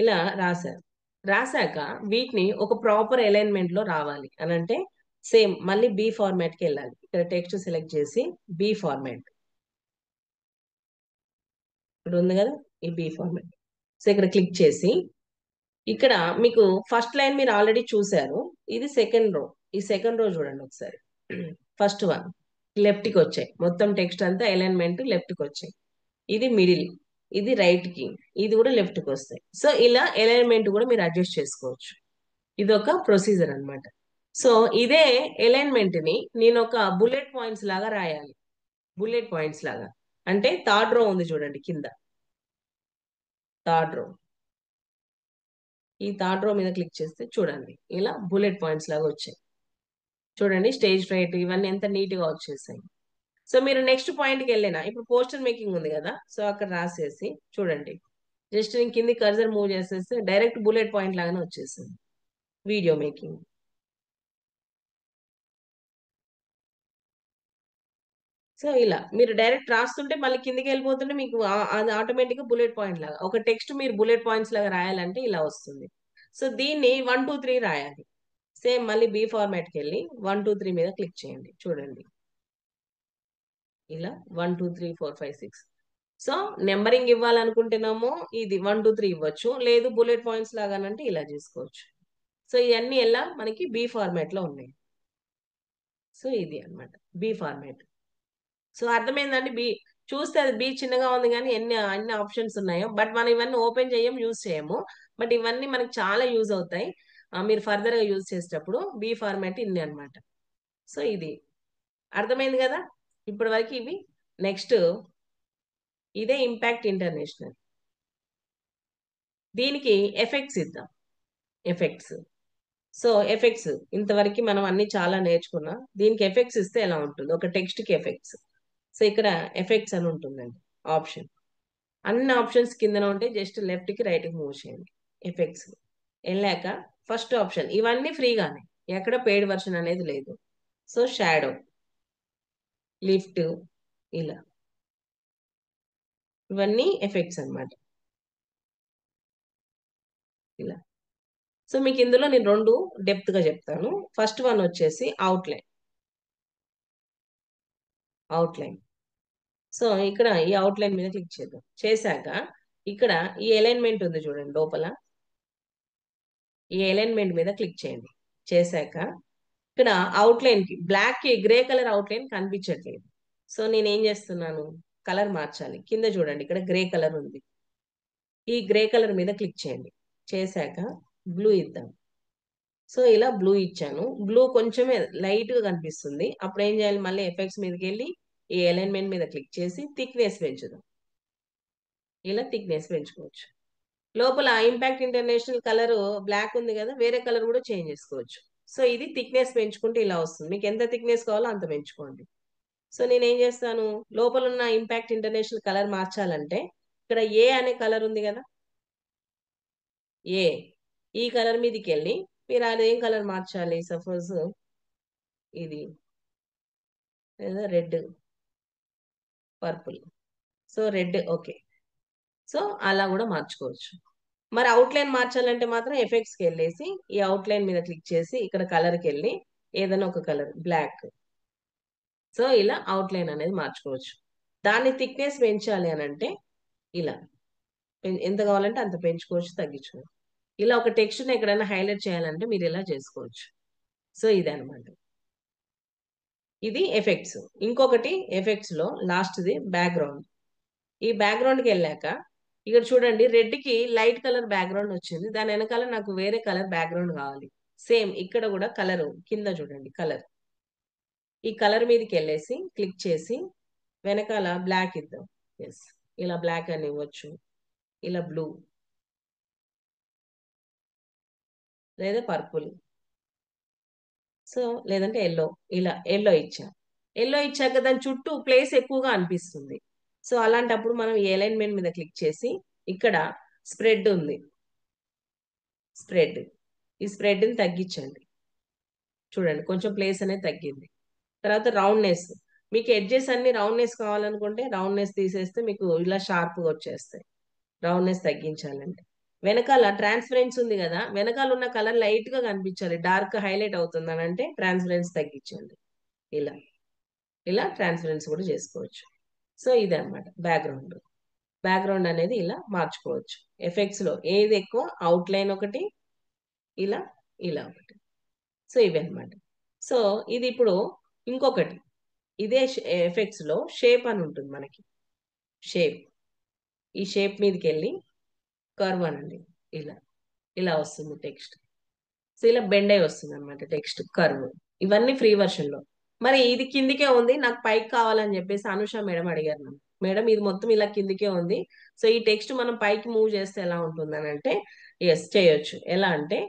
ఇలా రాశాను. రాశాక వీటిని ఒక ప్రాపర్ అలైన్మెంట్ లో రావాలి అని అంటే సేమ్ మళ్ళీ బి ఫార్మాట్ కి వెళ్ళాలి. ఇక్కడ టెక్స్ట్ సెలెక్ట్ చేసి బి ఫార్మాట్ ఇక్కడ ఉంది కదా, ఈ బి ఫార్మాట్. సో ఇక్కడ క్లిక్ చేసి ఇక్కడ మీకు ఫస్ట్ లైన్ మీరు ఆల్రెడీ చూశారు, ఇది సెకండ్ రో. ఈ సెకండ్ రో చూడండి ఒకసారి. ఫస్ట్ వన్ లెఫ్ట్ కి వచ్చాయి, మొత్తం టెక్స్ట్ అంతా అలైన్మెంట్ లెఫ్ట్ కి వచ్చాయి. ఇది మిడిల్, ఇది రైట్ కి, ఇది కూడా లెఫ్ట్ కి వస్తాయి. సో ఇలా అలైన్మెంట్ కూడా మీరు అడ్జస్ట్ చేసుకోవచ్చు. ఇది ఒక ప్రొసీజర్ అన్నమాట. సో ఇదే అలైన్మెంట్ ని నేను ఒక బుల్లెట్ పాయింట్స్ లాగా రాయాలి. బుల్లెట్ పాయింట్స్ లాగా అంటే థర్డ్ రో ఉంది చూడండి కింద, థర్డ్ రో. ఈ థర్డ్ రో మీద క్లిక్ చేస్తే చూడండి ఇలా బుల్లెట్ పాయింట్స్ లాగా వచ్చాయి. చూడండి స్టేజ్ రైట్ ఇవన్నీ ఎంత నీట్ గా వచ్చేసాయి. సో మీరు నెక్స్ట్ పాయింట్కి వెళ్ళినా ఇప్పుడు పోస్టర్ మేకింగ్ ఉంది కదా, సో అక్కడ రాసేసి చూడండి జస్ట్ నేను కింది కర్సర్ మూవ్ చేసేస్తే డైరెక్ట్ బుల్లెట్ పాయింట్ లాగానే వచ్చేసింది. Video making. సో ఇలా మీరు డైరెక్ట్ రాస్తుంటే మళ్ళీ కిందికి వెళ్ళిపోతుంటే మీకు అది ఆటోమేటిక్ గా బుల్లెట్ పాయింట్ లాగా ఒక టెక్స్ట్ మీరు బుల్లెట్ పాయింట్స్ లాగా రాయాలంటే ఇలా వస్తుంది. సో దీన్ని 1 2 3 రాయాలి. సేమ్ మళ్ళీ బి ఫార్మాట్ కి వెళ్ళి 1 2 3 మీద క్లిక్ చేయండి. చూడండి ఇలా 1 2 3 4 5 6. సో నెంబరింగ్ ఇవ్వాలనుకుంటేనేమో ఇది 1 2 3 ఇవ్వచ్చు, లేదు బుల్లెట్ పాయింట్స్ లాగానంటే ఇలా చేసుకోవచ్చు. సో ఇవన్నీ ఎలా మనకి బి ఫార్మాట్ లో ఉన్నాయి. సో ఇది అన్నమాట బి ఫార్మాట్. సో అర్థమైందండి. బి చూస్తే అది బి చిన్నగా ఉంది కానీ అన్ని ఆప్షన్స్ ఉన్నాయో, బట్ మనం ఇవన్నీ ఓపెన్ చేయం, యూజ్ చేయము. బట్ ఇవన్నీ మనకి చాలా యూజ్ అవుతాయి మీరు ఫర్దర్ గా యూజ్ చేసేటప్పుడు. బి ఫార్మాట్ ఇన్ని అన్నమాట. సో ఇది అర్థమైంది కదా ఇప్పటి వరకు ఇవి. నెక్స్ట్ ఇదే ఇంపాక్ట్ ఇంటర్నేషనల్. దీనికి ఎఫెక్ట్స్ ఇద్దాం. ఎఫెక్ట్స్. సో ఎఫెక్ట్స్ ఇంతవరకు మనం అన్ని చాలా నేర్చుకున్నాం. దీనికి ఎఫెక్ట్స్ ఇస్తే ఎలా ఉంటుంది, ఒక టెక్స్ట్ కి ఎఫెక్ట్స్. సో ఇక్కడ ఎఫెక్ట్స్ అని ఉంటుందండి ఆప్షన్. అన్ని ఆప్షన్స్ కిందన ఉంటే జస్ట్ లెఫ్ట్ కి రైట్ కి మూవ్ చేయండి. ఎఫెక్ట్స్ వెళ్ళాక ఫస్ట్ ఆప్షన్, ఇవన్నీ ఫ్రీగానే, ఎక్కడ పెయిడ్ వర్షన్ అనేది లేదు. సో షాడో, లిఫ్ట్, ఇలా ఇవన్నీ ఎఫెక్ట్స్ అన్నమాట. ఇలా. సో మీకు ఇందులో నేను రెండు డెప్త్ గా చెప్తాను. ఫస్ట్ వన్ వచ్చేసి అవుట్లైన్. అవుట్లైన్. సో ఇక్కడ ఈ అవుట్లైన్ మీద క్లిక్ చేద్దాం. చేశాక ఇక్కడ ఈ అలైన్మెంట్ ఉంది చూడండి లోపల, ఈ అలైన్మెంట్ మీద క్లిక్ చేయండి. చేశాక ఇక్కడ అవుట్లైన్ కి బ్లాక్ కి గ్రే కలర్ అవుట్లైన్ కనిపించట్లేదు. సో నేను ఏం చేస్తున్నాను, కలర్ మార్చాలి. కింద చూడండి ఇక్కడ గ్రే కలర్ ఉంది. ఈ గ్రే కలర్ మీద క్లిక్ చేయండి. చేశాక బ్లూ ఇద్దాం. సో ఇలా బ్లూ ఇచ్చాను. బ్లూ కొంచెమే లైట్ గా కనిపిస్తుంది. అప్పుడు ఏం చేయాలి, మళ్ళీ ఎఫెక్ట్స్ మీదకి వెళ్ళి ఈ అలైన్మెంట్ మీద క్లిక్ చేసి థిక్నెస్ పెంచుదాం. ఇలా థిక్నెస్ పెంచుకోవచ్చు. లోపల ఇంపాక్ట్ ఇంటర్నేషనల్ కలర్ బ్లాక్ ఉంది కదా, వేరే కలర్ కూడా చేంజ్ చేసుకోవచ్చు. సో ఇది థిక్నెస్ పెంచుకుంటే ఇలా వస్తుంది. మీకు ఎంత థిక్నెస్ కావాలో అంత పెంచుకోండి. సో నేను ఏం చేస్తాను, లోపల ఉన్న ఇంపాక్ట్ ఇంటర్నేషనల్ కలర్ మార్చాలంటే ఇక్కడ ఏ అనే కలర్ ఉంది కదా, ఏ, ఈ కలర్ మీదకి వెళ్ళి మీరు అదేం కలర్ మార్చాలి, సపోజ్ ఇది లేదా red, purple. So red, okay. So అలా కూడా మార్చుకోవచ్చు. మరి అవుట్లైన్ మార్చాలంటే మాత్రం ఎఫెక్ట్స్కి వెళ్ళేసి ఈ అవుట్లైన్ మీద క్లిక్ చేసి ఇక్కడ కలర్కి వెళ్ళి ఏదైనా ఒక కలర్ బ్లాక్. సో ఇలా అవుట్లైన్ అనేది మార్చుకోవచ్చు. దాన్ని థిక్నెస్ పెంచాలి అని అంటే ఇలా ఎంత కావాలంటే అంత పెంచుకోవచ్చు, తగ్గించుకోవచ్చు. ఇలా ఒక టెక్స్ట్ని ఎక్కడైనా హైలైట్ చేయాలంటే మీరు ఇలా చేసుకోవచ్చు. సో ఇది అనమాట. ఇది ఎఫెక్ట్స్. ఇంకొకటి ఎఫెక్ట్స్ లో లాస్ట్ది బ్యాక్గ్రౌండ్. ఈ బ్యాక్గ్రౌండ్కి వెళ్ళాక ఇక్కడ చూడండి రెడ్ కి లైట్ కలర్ బ్యాక్గ్రౌండ్ వచ్చింది. దాని వెనకాల నాకు వేరే కలర్ బ్యాక్గ్రౌండ్ కావాలి. సేమ్ ఇక్కడ కూడా కలర్ కింద చూడండి కలర్. ఈ కలర్ మీదకి వెళ్ళేసి క్లిక్ చేసి వెనకాల బ్లాక్ ఇద్దాం. ఎస్, ఇలా బ్లాక్ అని ఇవ్వచ్చు, ఇలా బ్లూ లేదా పర్పుల్. సో లేదంటే ఎల్లో. ఇలా ఎల్లో ఇచ్చా. ఎల్లో ఇచ్చాక దాని చుట్టూ ప్లేస్ ఎక్కువగా అనిపిస్తుంది. సో అలాంటప్పుడు మనం ఈ అలైన్మెంట్ మీద క్లిక్ చేసి ఇక్కడ స్ప్రెడ్ ఉంది, స్ప్రెడ్, ఈ స్ప్రెడ్ ని తగ్గించండి. చూడండి కొంచెం ప్లేస్ అనేది తగ్గింది. తర్వాత రౌండ్నెస్, మీకు ఎడ్జెస్ అన్ని రౌండ్నెస్ కావాలనుకుంటే రౌండ్నెస్ తీసేస్తే మీకు ఇలా షార్ప్ గా వచ్చేస్తాయి. రౌండ్నెస్ తగ్గించాలంటే వెనకాల ట్రాన్స్పరెన్స్ ఉంది కదా, వెనకాల ఉన్న కలర్ లైట్ గా కనిపించాలి, డార్క్ హైలైట్ అవుతుంది అని అంటే ట్రాన్స్పరెన్స్ తగ్గించండి. ఇలా ఇలా ట్రాన్స్పరెన్స్ కూడా చేసుకోవచ్చు. సో ఇది అన్నమాట బ్యాక్గ్రౌండ్. బ్యాక్గ్రౌండ్ అనేది ఇలా మార్చుకోవచ్చు. ఎఫెక్ట్స్ లో ఏది ఎక్కువ, అవుట్లైన్ ఒకటి, ఇలా ఇలా ఒకటి. సో ఇవి అన్నమాట. సో ఇది ఇప్పుడు ఇంకొకటి, ఇదే ఎఫెక్ట్స్ లో షేప్ అని ఉంటుంది మనకి. షేప్, ఈ షేప్ మీదకి వెళ్ళి కర్వ్ అనండి. ఇలా ఇలా వస్తుంది టెక్స్ట్. సో ఇలా బెండ్ అయి వస్తుంది అనమాట టెక్స్ట్ కర్వ్. ఇవన్నీ ఫ్రీ వర్షన్ లో. మరి ఇది కిందికే ఉంది, నాకు పైకి కావాలని చెప్పేసి అనుష మేడం అడిగారు నన్ను, మేడం ఇది మొత్తం ఇలా కిందికే ఉంది, సో ఈ టెక్స్ట్ మనం పైకి మూవ్ చేస్తే ఎలా ఉంటుంది అని అంటే ఎస్ చేయొచ్చు. ఎలా అంటే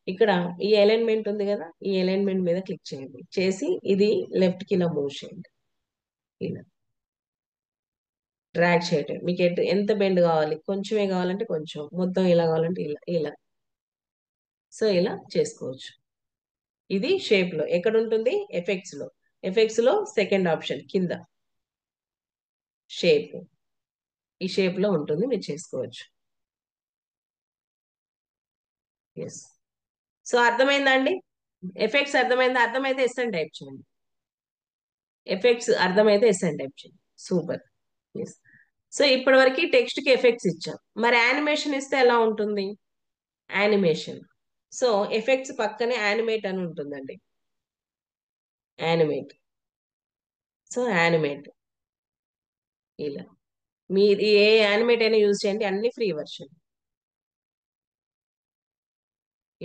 ఇక్కడ ఈ అలైన్మెంట్ ఉంది కదా, ఈ అలైన్మెంట్ మీద క్లిక్ చేయండి. చేసి ఇది లెఫ్ట్ కి ఇలా మూవ్ చేయండి. ఇలా డ్రాగ్ చేయటం. మీకు ఎంత బెండ్ కావాలి, కొంచెమే కావాలంటే కొంచెం, మొత్తం ఇలా కావాలంటే ఇలా ఇలా. సో ఇలా చేసుకోవచ్చు. ఇది షేప్ లో ఎక్కడ ఉంటుంది, ఎఫెక్ట్స్ లో. ఎఫెక్ట్స్ లో సెకండ్ ఆప్షన్ కింద షేప్, ఈ షేప్ లో ఉంటుంది, మీరు చేసుకోవచ్చు. ఎస్. సో అర్థమైందా అండి, ఎఫెక్ట్స్ అర్థమైందా? అర్థమైతే ఎస్ అని టైప్ చేయండి. ఎఫెక్ట్స్ అర్థమైతే ఎస్ అని టైప్ చేయండి. సూపర్. ఎస్. సో ఇప్పటి వరకు టెక్స్ట్ కి ఎఫెక్ట్స్ ఇచ్చాం. మరి యానిమేషన్ ఇస్తే ఎలా ఉంటుంది, యానిమేషన్. సో ఎఫెక్ట్స్ పక్కనే యానిమేట్ అని ఉంటుందండి. యానిమేట్. సో యానిమేట్ ఇలా మీరు ఏ యానిమేట్ అయినా యూజ్ చేయండి, అన్ని ఫ్రీ వర్షన్.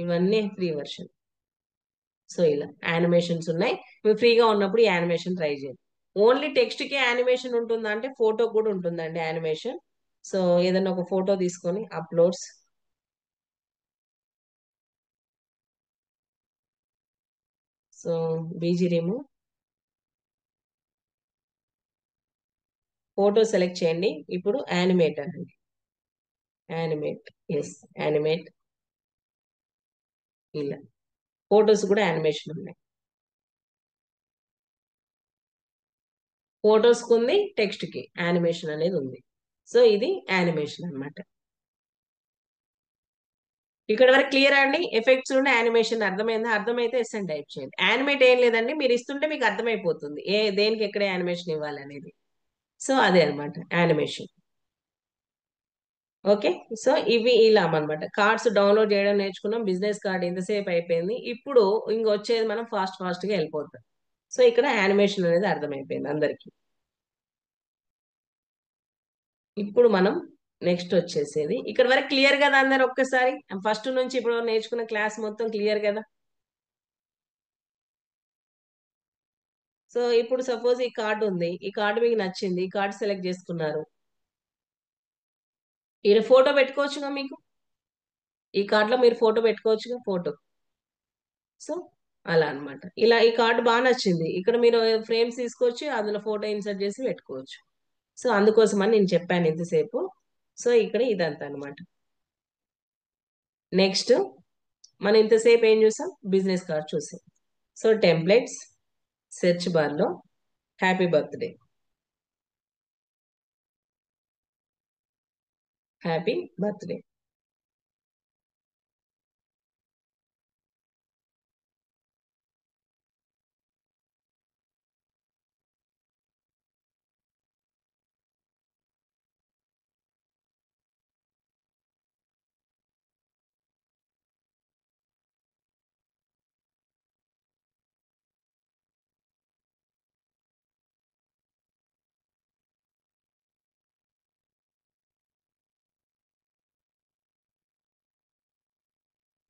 ఇవన్నీ ఫ్రీ వర్షన్. సో ఇలా యానిమేషన్స్ ఉన్నాయి. మీరు ఫ్రీగా ఉన్నప్పుడు ఈ యానిమేషన్ ట్రై చేయండి. ఓన్లీ టెక్స్ట్ కి యానిమేషన్ ఉంటుందా అంటే ఫోటో కూడా ఉంటుందండి యానిమేషన్. సో ఏదైనా ఒక ఫోటో తీసుకొని uploads. So BG remove photo select చేయండి. ఇప్పుడు యానిమేట్ అనండి. యానిమేట్. ఎస్. యానిమేట్. ఇలా ఫోటోస్ కూడా యానిమేషన్ ఉన్నాయి. ఫోటోస్ కు ఉంది, టెక్స్ట్ కి యానిమేషన్ అనేది ఉంది. సో ఇది యానిమేషన్ అన్నమాట. ఇక్కడ వరకు క్లియర్ అండి. ఎఫెక్ట్స్ నుండి యానిమేషన్ అర్థమైందా? అర్థమైతే ఎస్ అని టైప్ చేయండి. యానిమేట్ ఏం లేదండి, మీరు ఇస్తుంటే మీకు అర్థమైపోతుంది దేనికి ఎక్కడ యానిమేషన్ ఇవ్వాలి అనేది. సో అదే అన్నమాట యానిమేషన్. ఓకే. సో ఇవి ఇలా అనమాట. కార్డ్స్ డౌన్లోడ్ చేయడం నేర్చుకున్నాం. బిజినెస్ కార్డ్ ఇంతసేపు అయిపోయింది. ఇప్పుడు ఇంకొచ్చేది మనం ఫాస్ట్ ఫాస్ట్ గా వెళ్ళిపోతాం. సో ఇక్కడ యానిమేషన్ అనేది అర్థమైపోయింది అందరికి. ఇప్పుడు మనం నెక్స్ట్ వచ్చేసేది ఇక్కడ వరకు క్లియర్ కదా అందరు? ఒక్కసారి ఫస్ట్ నుంచి ఇప్పుడు నేర్చుకున్న క్లాస్ మొత్తం క్లియర్ కదా? సో ఇప్పుడు సపోజ్ ఈ కార్డు ఉంది, ఈ కార్డు మీకు నచ్చింది, ఈ కార్డు సెలెక్ట్ చేసుకున్నారు. ఈ ఫోటో పెట్టుకోవచ్చుగా మీకు. ఈ కార్డులో మీరు ఫోటో పెట్టుకోవచ్చుగా, ఫోటో. సో అలా అన్నమాట. ఇలా ఈ కార్డు బాగా నచ్చింది, ఇక్కడ మీరు ఫ్రేమ్స్ తీసుకొచ్చి అందులో ఫోటో ఇన్సర్ట్ చేసి పెట్టుకోవచ్చు. సో అందుకోసమని నేను చెప్పాను ఇంతసేపు. సో ఇక్కడ ఇదంతా అన్నమాట. నెక్స్ట్ మనం ఇంతసేపు ఏం చూసాం? బిజినెస్ కార్డ్ చూసాం. సో టెంప్లెట్స్, సెర్చ్ బార్ లో హ్యాపీ బర్త్డే. Happy birthday.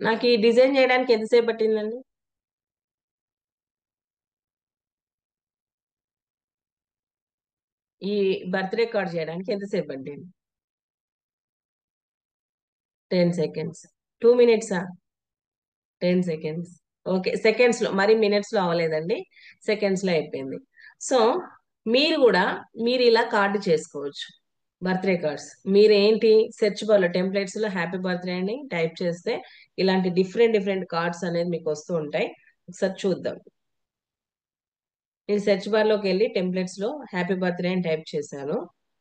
నాకు ఈ డిజైన్ చేయడానికి ఎంతసేపు పట్టిందండి? ఈ బర్త్డే కార్డ్ చేయడానికి ఎంతసేపు పట్టింది? 10 seconds. 2 minutes. 10 seconds. Okay, seconds లో, మరి మినిట్స్ లో అవ్వలేదండి, సెకండ్స్ లో అయిపోయింది. సో మీరు కూడా మీరు ఇలా కార్డు చేసుకోవచ్చు. బర్త్డే కార్డ్స్ మీరు ఏంటి, సెర్చ్ బార్ లో టెంప్లెట్స్ లో హ్యాపీ బర్త్డే అని టైప్ చేస్తే ఇలాంటి డిఫరెంట్ డిఫరెంట్ కార్డ్స్ అనేది మీకు వస్తూ ఉంటాయి. ఒకసారి చూద్దాం. నేను సెర్చ్ బార్ లోకి వెళ్ళి టెంప్లెట్స్ లో హ్యాపీ బర్త్డే అని టైప్ చేశాను.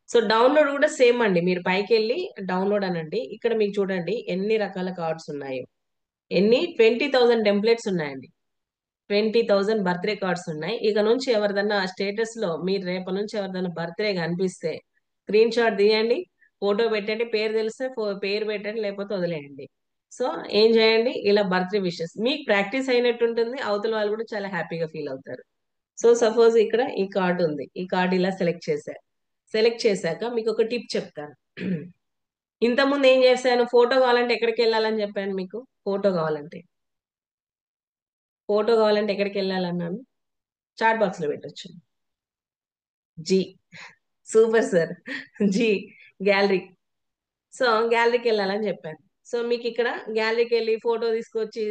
సో డౌన్లోడ్ కూడా సేమ్ అండి, మీరు పైకి వెళ్ళి డౌన్లోడ్ అనండి. ఇక్కడ మీకు చూడండి ఎన్ని రకాల కార్డ్స్ ఉన్నాయో. 20,000 టెంప్లెట్స్ ఉన్నాయండి. 20,000 బర్త్డే కార్డ్స్ ఉన్నాయి. ఇక నుంచి ఎవరిదన్నా స్టేటస్ లో మీరు రేపటి నుంచి ఎవరిదన్నా బర్త్డే కనిపిస్తే స్క్రీన్ షాట్ తీయండి, ఫోటో పెట్టండి, పేరు తెలిస్తే పేరు పెట్టండి, లేకపోతే వదిలేయండి. సో ఏం చేయండి, ఇలా బర్త్డే విషెస్ మీకు ప్రాక్టీస్ అయినట్టు ఉంటుంది, అవతల వాళ్ళు కూడా చాలా హ్యాపీగా ఫీల్ అవుతారు. సో సపోజ్ ఇక్కడ ఈ కార్డు ఉంది, ఈ కార్డు ఇలా సెలెక్ట్ చేశారు. సెలెక్ట్ చేశాక మీకు ఒక టిప్ చెప్తాను. ఇంతకుముందు ఏం చేశాను, ఫోటో కావాలంటే ఎక్కడికి వెళ్ళాలని చెప్పాను మీకు. ఫోటో కావాలంటే ఫోటో కావాలంటే ఎక్కడికి వెళ్ళాలన్నాను? చాట్ బాక్స్ లో పెట్టొచ్చు. జీ. Super sir. జీ. గ్యాలరీ. సో గ్యాలరీకి వెళ్ళాలని చెప్పాను. సో మీకు ఇక్కడ గ్యాలరీకి వెళ్ళి ఫోటో తీసుకొచ్చి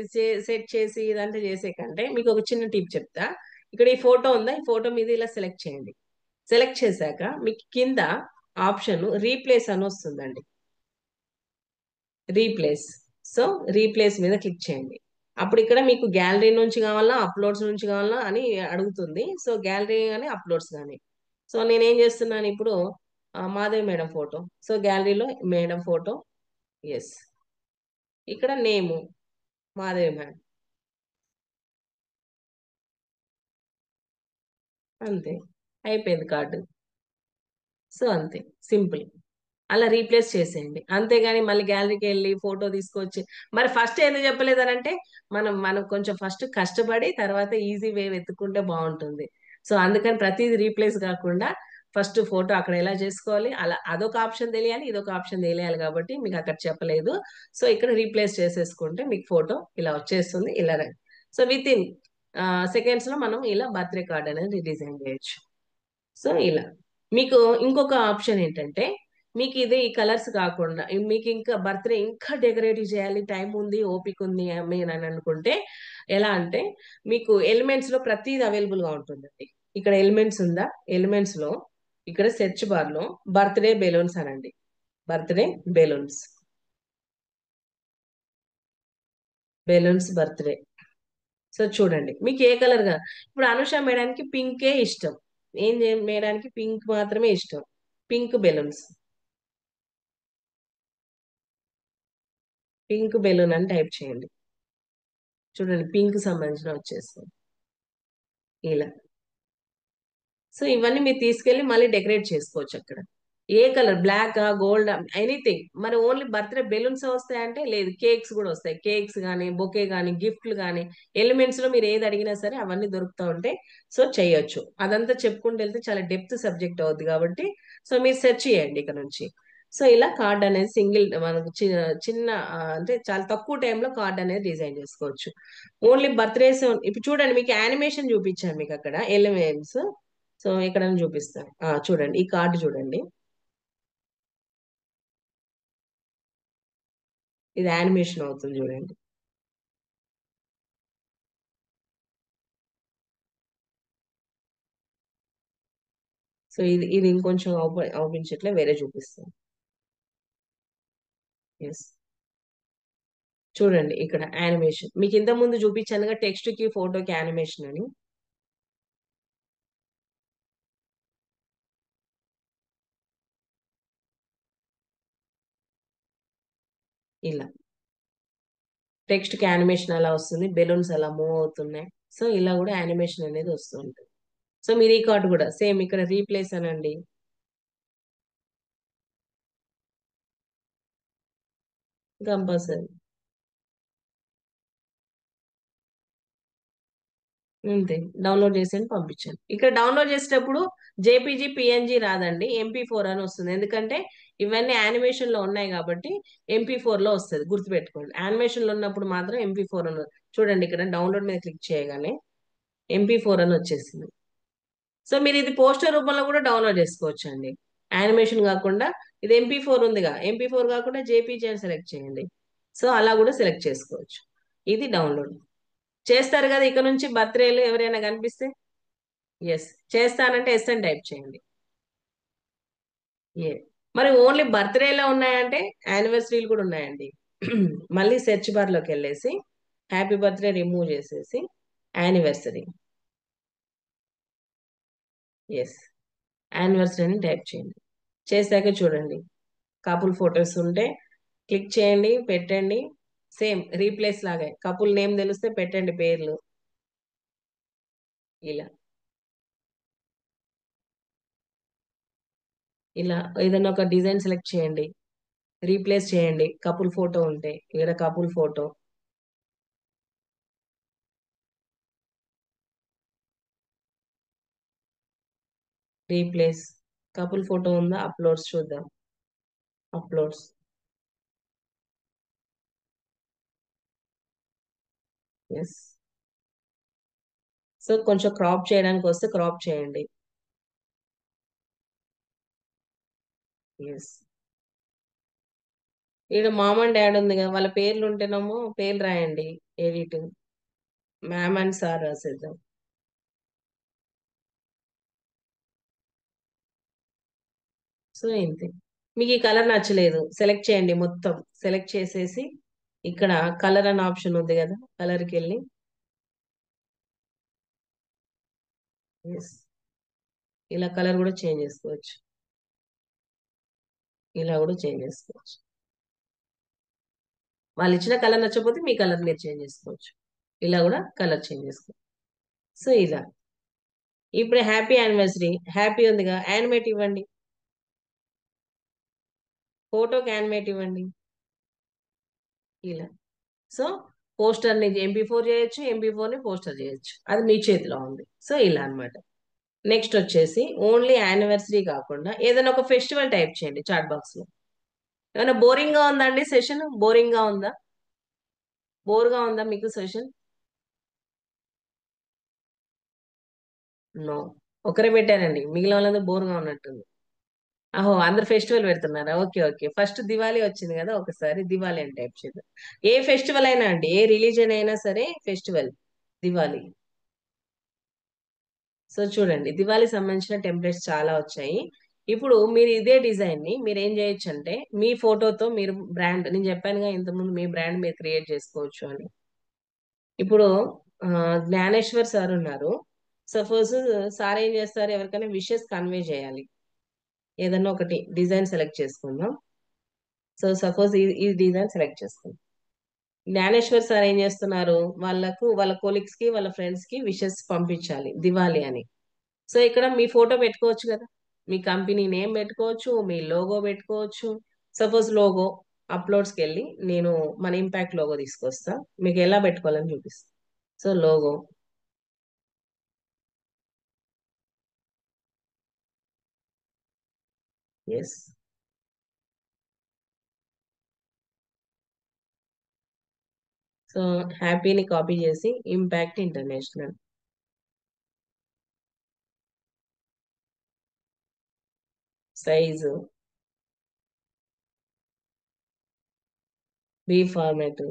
సెట్ చేసి ఇదంతా చేసే కంటే మీకు ఒక చిన్న టిప్ చెప్తా. ఇక్కడ ఈ ఫోటో ఉందా, ఈ ఫోటో మీద ఇలా సెలెక్ట్ చేయండి. సెలెక్ట్ చేశాక మీకు కింద ఆప్షన్ రీప్లేస్ అని వస్తుందండి. రీప్లేస్. సో రీప్లేస్ మీద క్లిక్ చేయండి. అప్పుడు ఇక్కడ మీకు గ్యాలరీ నుంచి కావాలా, అప్లోడ్స్ నుంచి కావాలా అని అడుగుతుంది. సో గ్యాలరీ కానీ అప్లోడ్స్ కానీ. సో నేనేం చేస్తున్నాను ఇప్పుడు, మాధవి మేడం ఫోటో. సో గ్యాలరీలో మేడం ఫోటో. ఎస్. ఇక్కడ నేము మాధవి మేడం. అంతే. అయిపోయింది కార్డు. సో అంతే, సింపుల్. అలా రీప్లేస్ చేసేయండి. అంతేగాని మళ్ళీ గ్యాలరీకి వెళ్ళి ఫోటో తీసుకొచ్చి మరి ఫస్ట్ ఎందుకు చెప్పలేదనంటే మనం కొంచెం ఫస్ట్ కష్టపడి తర్వాత ఈజీ వే వెతుక్కుంటే బాగుంటుంది. సో అందుకని ప్రతిదీ రీప్లేస్ కాకుండా ఫస్ట్ ఫోటో అక్కడ ఎలా చేసుకోవాలి అలా అదొక ఆప్షన్ తెలియాలి, ఇదొక ఆప్షన్ తెలియాలి కాబట్టి మీకు అక్కడ చెప్పలేదు. సో ఇక్కడ రీప్లేస్ చేసేసుకుంటే మీకు ఫోటో ఇలా వచ్చేస్తుంది. ఇలా సో విత్ ఇన్ సెకండ్స్ లో మనం ఇలా బర్త్డే కార్డ్ అనేది డిజైన్ చేయొచ్చు. సో ఇలా మీకు ఇంకొక ఆప్షన్ ఏంటంటే మీకు ఇది ఈ కలర్స్ కాకుండా మీకు ఇంకా బర్త్డే ఇంకా డెకరేటివ్ చేయాలి, టైం ఉంది, ఓపిక ఉంది మీరు అని అనుకుంటే ఎలా అంటే మీకు ఎలిమెంట్స్ లో ప్రతిది అవైలబుల్ గా ఉంటుందండి. ఇక్కడ ఎలిమెంట్స్ ఉందా, ఎలిమెంట్స్ లో ఇక్కడ సెర్చ్ బార్ లో బర్త్డే బెలూన్స్ అనండి. Birthday balloons, balloons birthday. So చూడండి మీకు ఏ కలర్ గా ఇప్పుడు అనుష మేడానికి పింకే ఇష్టం. మేడానికి పింక్ మాత్రమే ఇష్టం. పింక్ బెలూన్స్, పింక్ బెలూన్ అని టైప్ చేయండి. చూడండి పింక్ సంబంధించిన వచ్చేస్తుంది ఇలా. సో ఇవన్నీ మీరు తీసుకెళ్లి మళ్ళీ డెకరేట్ చేసుకోవచ్చు అక్కడ. ఏ కలర్, బ్లాక్ గోల్డ్, ఎనీథింగ్. మరి ఓన్లీ బర్త్డే బెలూన్స్ వస్తాయంటే లేదు, కేక్స్ కూడా వస్తాయి. కేక్స్ కానీ బొకే కానీ గిఫ్ట్లు కానీ ఎలిమెంట్స్ లో మీరు ఏది అడిగినా సరే అవన్నీ దొరుకుతూ ఉంటాయి. సో చేయొచ్చు. అదంతా చెప్పుకుంటూ వెళ్తే చాలా డెప్త్ సబ్జెక్ట్ అవుద్ది కాబట్టి సో మీరు సెర్చ్ చేయండి ఇక్కడ నుంచి. సో ఇలా కార్డ్ అనేది సింగిల్ మనకు చిన్న అంటే చాలా తక్కువ టైంలో కార్డ్ అనేది డిజైన్ చేసుకోవచ్చు. ఓన్లీ బర్త్డేస్ ఇప్పుడు చూడండి మీకు యానిమేషన్ చూపించాను మీకు అక్కడ ఎలిమెంట్స్. సో ఇక్కడ చూపిస్తాను. చూడండి ఈ కార్డు చూడండి. ఇది యానిమేషన్ అవుతుంది చూడండి. సో ఇది ఇంకొంచెం అవుపించట్లే, వేరే చూపిస్తాను. ఎస్, చూడండి ఇక్కడ యానిమేషన్ మీకు ఇంత ముందు చూపించానుగా, టెక్స్ట్ కి ఫోటోకి యానిమేషన్ అని. ఇలా టెక్స్ట్ కి యానిమేషన్ అలా వస్తుంది, బెలూన్స్ అలా మూవ్ అవుతున్నాయి. సో ఇలా కూడా యానిమేషన్ అనేది వస్తూ ఉంటుంది. సో మీరు ఈ కార్డు కూడా సేమ్ ఇక్కడ రీప్లేస్ అనండి. కంపల్సరీ అంతే, డౌన్లోడ్ చేసి పంపించాను. ఇక్కడ డౌన్లోడ్ చేసేటప్పుడు జేపీజీ పిఎన్జీ రాదండి, MP4 అని వస్తుంది. ఎందుకంటే ఇవన్నీ యానిమేషన్ లో ఉన్నాయి కాబట్టి MP4 లో వస్తుంది, గుర్తుపెట్టుకోండి. యానిమేషన్ లో ఉన్నప్పుడు మాత్రం MP4 అని చూడండి. ఇక్కడ డౌన్లోడ్ మీద క్లిక్ చేయగానే MP4 అని వచ్చేసింది. సో మీరు ఇది పోస్టర్ రూపంలో కూడా డౌన్లోడ్ చేసుకోవచ్చు అండి. యానిమేషన్ కాకుండా ఇది MP4 ఉందిగా, MP4 కాకుండా జేపీజీ అని సెలెక్ట్ చేయండి. సో అలా కూడా సెలెక్ట్ చేసుకోవచ్చు. ఇది డౌన్లోడ్ చేస్తారు కదా. ఇక నుంచి బర్త్డేలు ఎవరైనా కనిపిస్తే ఎస్ చేస్తానంటే ఎస్ అని టైప్ చేయండి. ఏ మరి ఓన్లీ బర్త్డేలో ఉన్నాయంటే యానివర్సరీలు కూడా ఉన్నాయండి. మళ్ళీ సెర్చ్ బార్ లోకి వెళ్ళేసి హ్యాపీ బర్త్డే రిమూవ్ చేసేసి యానివర్సరీ, ఎస్ యానివర్సరీ అని టైప్ చేయండి. చేశాక చూడండి కపుల్ ఫొటోస్ ఉంటే క్లిక్ చేయండి, పెట్టండి. సేమ్ రీప్లేస్ లాగే కపుల్ నేమ్ తెలిస్తే పెట్టండి పేర్లు. ఇలా ఇలా ఏదైనా ఒక డిజైన్ సెలెక్ట్ చేయండి, రీప్లేస్ చేయండి. కపుల్ ఫోటో ఉంటే ఇక్కడ couple photo, replace. Couple photo ఉందా, అప్లోడ్స్ చూద్దాం. Uploads, yes. సో కొంచెం క్రాప్ చేయడానికి వస్తే క్రాప్ చేయండి. ఎస్, ఇక్కడ మామ్ అండ్ డాడ్ ఉంది కదా, వాళ్ళ పేర్లు ఉంటేనేమో పేర్లు రాయండి. ఎడిట్, మ్యామ్ అండ్ సార్ రాసేద్దాం. సో ఇంతే. మీకు ఈ కలర్ నచ్చలేదు సెలెక్ట్ చేయండి, మొత్తం సెలెక్ట్ చేసేసి ఇక్కడ కలర్ అనే ఆప్షన్ ఉంది కదా, కలర్కి వెళ్ళి ఎస్ ఇలా కలర్ కూడా చేంజ్ చేసుకోవచ్చు. ఇలా కూడా చేంజ్ చేసుకోవచ్చు. వాళ్ళు ఇచ్చిన కలర్ నచ్చకపోతే మీ కలర్ మీరు చేంజ్ చేసుకోవచ్చు. ఇలా కూడా కలర్ చేంజ్ చేసుకోవచ్చు. సో ఇలా ఇప్పుడు హ్యాపీ యానివర్సరీ, హ్యాపీ ఉందిగా, యానిమేట్ ఇవ్వండి. ఫోటోకి యానిమేట్ ఇవ్వండి ఇలా. సో పోస్టర్ ని MP4 చేయొచ్చు, MP4 ని పోస్టర్ చేయొచ్చు, అది మీ చేతిలో ఉంది. సో ఇలా అన్నమాట. నెక్స్ట్ వచ్చేసి ఓన్లీ యానివర్సరీ కాకుండా ఏదైనా ఒక ఫెస్టివల్ టైప్ చేయండి చాట్ బాక్స్ లో. ఏమైనా బోరింగ్ గా ఉందా అండి సెషన్? బోరింగ్ గా ఉందా? బోర్ గా ఉందా మీకు సెషన్? నో. ఒకరే పెట్టారండి, మిగిలిన వాళ్ళందరూ బోర్ గా ఉన్నట్టుంది. అహో, అందరు ఫెస్టివల్ పెడుతున్నారా? Okay okay. ఫస్ట్ దివాళీ వచ్చింది కదా, ఒకసారి దివాళీ అని టైప్ చేద్దాం. ఏ ఫెస్టివల్ అయినా అండి, ఏ రిలీజన్ అయినా సరే ఫెస్టివల్ దివాళీ. సో చూడండి, దివాళీ సంబంధించిన టెంప్లెట్స్ చాలా వచ్చాయి. ఇప్పుడు మీరు ఇదే డిజైన్ ని మీరు ఏం చేయొచ్చు అంటే, మీ ఫోటోతో మీరు బ్రాండ్, నేను చెప్పానుగా ఇంతకుముందు మీ బ్రాండ్ మీరు క్రియేట్ చేసుకోవచ్చు అని. ఇప్పుడు ఆ, జ్ఞానేశ్వర్ సార్ ఉన్నారు. సపోజ్ సార్ ఏం చేస్తారు, ఎవరికైనా విషెస్ కన్వే చేయాలి. ఏదన్నా ఒకటి డిజైన్ సెలెక్ట్ చేసుకుందాం. సో సపోజ్ ఈ డిజైన్ సెలెక్ట్ చేసుకుందాం. జ్ఞానేశ్వర్ సార్ ఏం చేస్తున్నారు, వాళ్ళకు వాళ్ళ కొలీగ్స్ కి వాళ్ళ ఫ్రెండ్స్ కి విషెస్ పంపించాలి దివాళీ అని. సో ఇక్కడ మీ ఫోటో పెట్టుకోవచ్చు కదా, మీ కంపెనీ నేమ్ పెట్టుకోవచ్చు, మీ లోగో పెట్టుకోవచ్చు. సపోజ్ లోగో అప్లోడ్స్కి వెళ్ళి నేను మన ఇంపాక్ట్ లోగో తీసుకొస్తా, మీకు ఎలా పెట్టుకోవాలని చూపిస్తా. So logo. ఎస్. సో హ్యాపీని కాపీ చేసి impact international size B format.